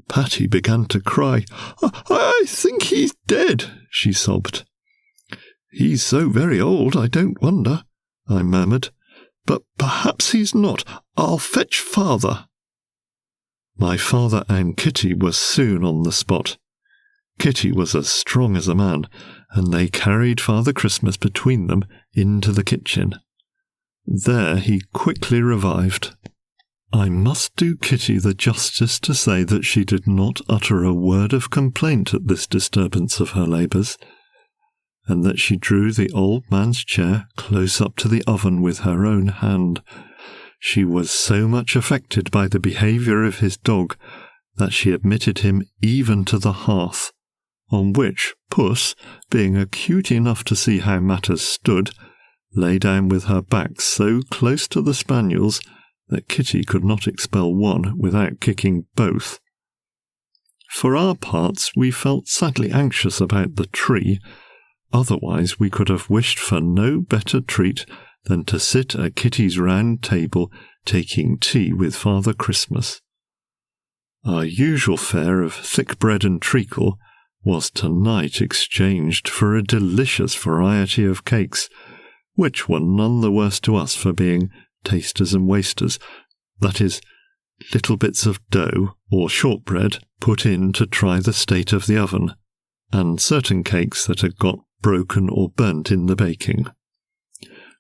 Patty began to cry. "I think he's dead," she sobbed. "He's so very old, I don't wonder," I murmured. "But perhaps he's not. I'll fetch father." My father and Kitty were soon on the spot. Kitty was as strong as a man, and they carried Father Christmas between them into the kitchen. There he quickly revived. I must do Kitty the justice to say that she did not utter a word of complaint at this disturbance of her labours, and that she drew the old man's chair close up to the oven with her own hand. She was so much affected by the behaviour of his dog that she admitted him even to the hearth, on which Puss, being acute enough to see how matters stood, lay down with her back so close to the spaniels that Kitty could not expel one without kicking both. For our parts, we felt sadly anxious about the tree. Otherwise we could have wished for no better treat than to sit at Kitty's round table taking tea with Father Christmas. Our usual fare of thick bread and treacle was tonight exchanged for a delicious variety of cakes, which were none the worse to us for being tasters and wasters, that is, little bits of dough or shortbread put in to try the state of the oven, and certain cakes that had got broken or burnt in the baking.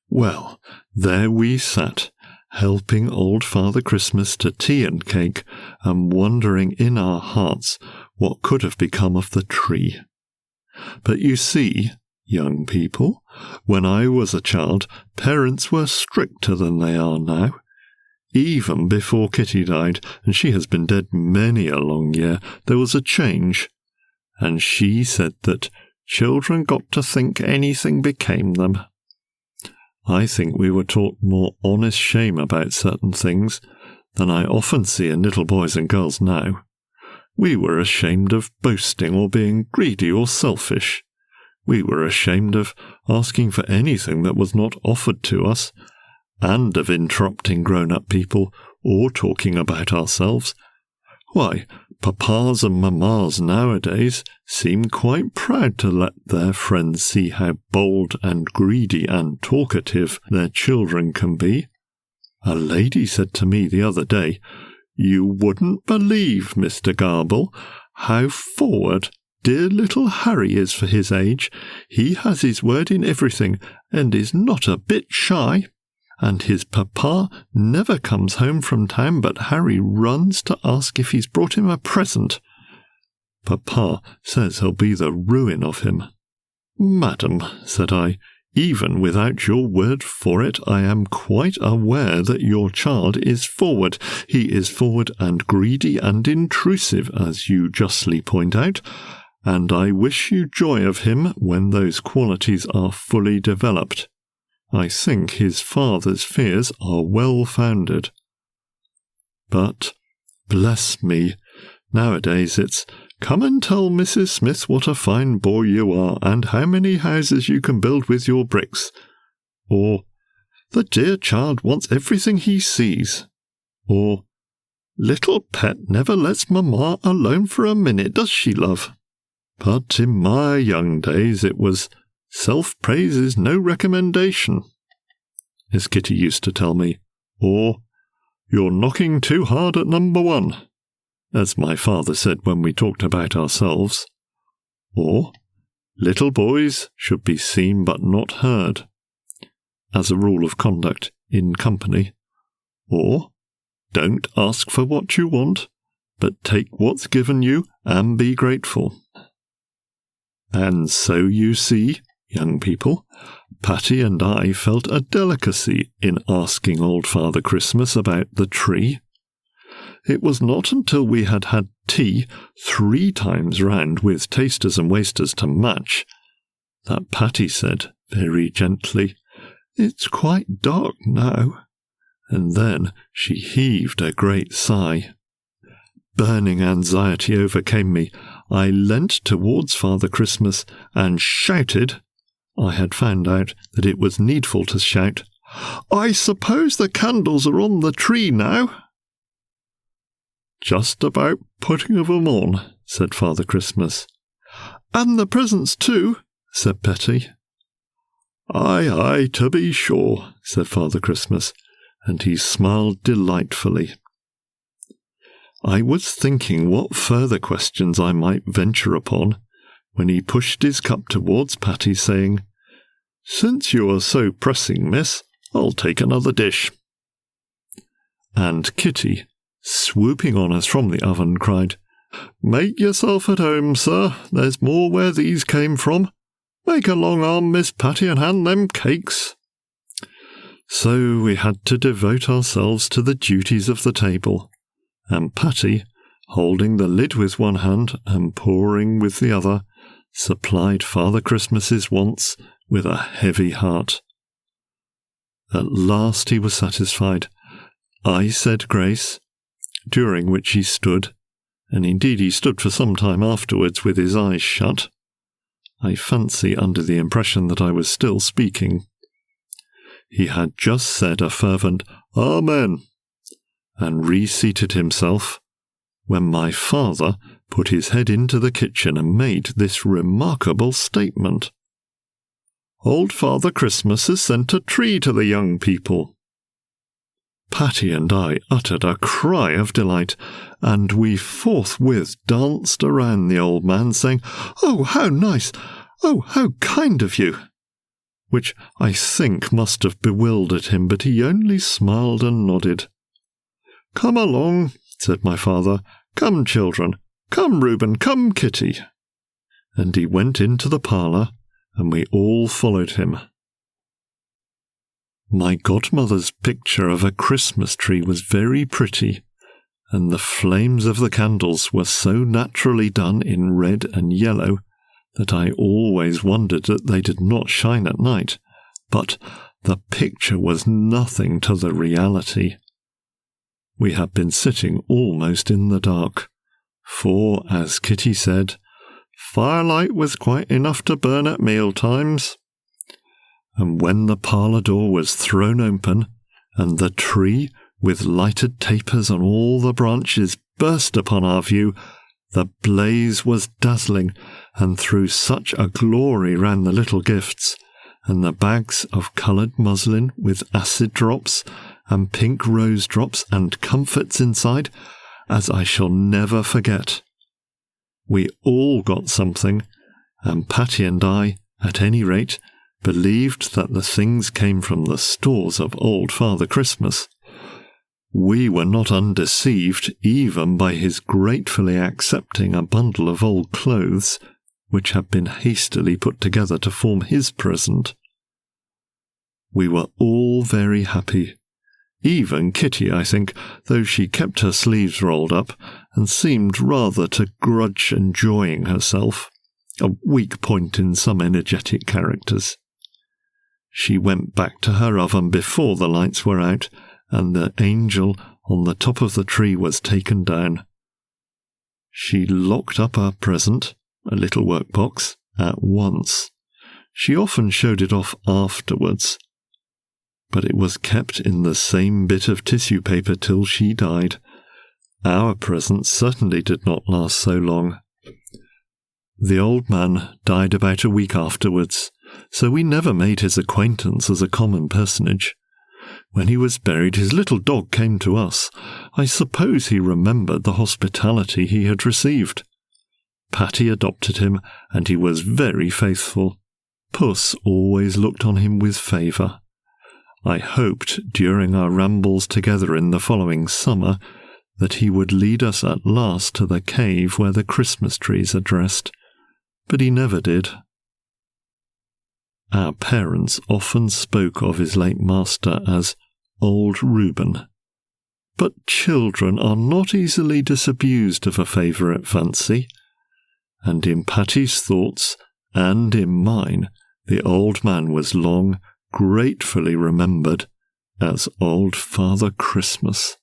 Well, there we sat, helping old Father Christmas to tea and cake, and wondering in our hearts what could have become of the tree. But you see, young people, when I was a child, parents were stricter than they are now. Even before Kitty died, and she has been dead many a long year, there was a change, and she said that children got to think anything became them. I think we were taught more honest shame about certain things than I often see in little boys and girls now. We were ashamed of boasting or being greedy or selfish. We were ashamed of asking for anything that was not offered to us, and of interrupting grown-up people or talking about ourselves. Why, papas and mammas nowadays seem quite proud to let their friends see how bold and greedy and talkative their children can be. A lady said to me the other day, "You wouldn't believe, Mr. Garble, how forward dear little Harry is for his age. He has his word in everything, and is not a bit shy. And his papa never comes home from town but Harry runs to ask if he's brought him a present. Papa says he'll be the ruin of him." "Madam," said I, "even without your word for it, I am quite aware that your child is forward. He is forward and greedy and intrusive, as you justly point out, and I wish you joy of him when those qualities are fully developed. I think his father's fears are well-founded. But, bless me, nowadays it's, 'Come and tell Mrs. Smith what a fine boy you are, and how many houses you can build with your bricks,' or 'The dear child wants everything he sees,' or 'Little pet never lets mamma alone for a minute, does she, love?' But in my young days it was, 'Self-praise is no recommendation,' as Kitty used to tell me, or 'You're knocking too hard at number 1, as my father said when we talked about ourselves, or 'Little boys should be seen but not heard,' as a rule of conduct in company, or Don't ask for what you want, but take what's given you and be grateful. And so you see, young people, Patty and I felt a delicacy in asking Old Father Christmas about the tree. It was not until we had had tea 3 times round with tasters and wasters to match that Patty said very gently, "It's quite dark now," and then she heaved a great sigh. Burning anxiety overcame me. I leant towards Father Christmas and shouted. I had found out that it was needful to shout, "I suppose the candles are on the tree now?" "Just about putting of 'em on," said Father Christmas. "And the presents too," said Betty. "Aye, aye, to be sure," said Father Christmas, and he smiled delightfully. I was thinking what further questions I might venture upon, when he pushed his cup towards Patty, saying, "Since you are so pressing, miss, I'll take another dish." And Kitty, swooping on us from the oven, cried, "Make yourself at home, sir. There's more where these came from. Make a long arm, Miss Patty, and hand them cakes." So we had to devote ourselves to the duties of the table, and Patty, holding the lid with one hand and pouring with the other, supplied Father Christmas's wants with a heavy heart. At last he was satisfied. I said grace, during which he stood, and indeed he stood for some time afterwards with his eyes shut, I fancy under the impression that I was still speaking. He had just said a fervent "Amen," and reseated himself, when my father put his head into the kitchen and made this remarkable statement. "Old Father Christmas has sent a tree to the young people." Patty and I uttered a cry of delight, and we forthwith danced around the old man, saying, "Oh, how nice! Oh, how kind of you!" which I think must have bewildered him, but he only smiled and nodded. "Come along," said my father. "Come, children. Come, Reuben. Come, Kitty." And he went into the parlour, and we all followed him. My godmother's picture of a Christmas tree was very pretty, and the flames of the candles were so naturally done in red and yellow that I always wondered that they did not shine at night, but the picture was nothing to the reality. We had been sitting almost in the dark, for, as Kitty said, firelight was quite enough to burn at meal-times. And when the parlour door was thrown open, and the tree, with lighted tapers on all the branches, burst upon our view, the blaze was dazzling, and threw such a glory round the little gifts, and the bags of coloured muslin with acid drops, and pink rose drops, and comfits inside, as I shall never forget. We all got something, and Patty and I, at any rate, believed that the things came from the stores of Old Father Christmas. We were not undeceived even by his gratefully accepting a bundle of old clothes, which had been hastily put together to form his present. We were all very happy. Even Kitty, I think, though she kept her sleeves rolled up, and seemed rather to grudge enjoying herself, a weak point in some energetic characters. She went back to her oven before the lights were out, and the angel on the top of the tree was taken down. She locked up her present, a little workbox, at once. She often showed it off afterwards, but it was kept in the same bit of tissue paper till she died. Our present certainly did not last so long. The old man died about a week afterwards, so we never made his acquaintance as a common personage. When he was buried, his little dog came to us. I suppose he remembered the hospitality he had received. Patty adopted him, and he was very faithful. Puss always looked on him with favour. I hoped during our rambles together in the following summer that he would lead us at last to the cave where the Christmas trees are dressed, but he never did. Our parents often spoke of his late master as Old Reuben, but children are not easily disabused of a favourite fancy, and in Patty's thoughts and in mine the old man was long gratefully remembered as Old Father Christmas.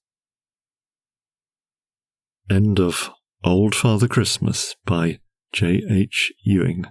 End of Old Father Christmas by J.H. Ewing.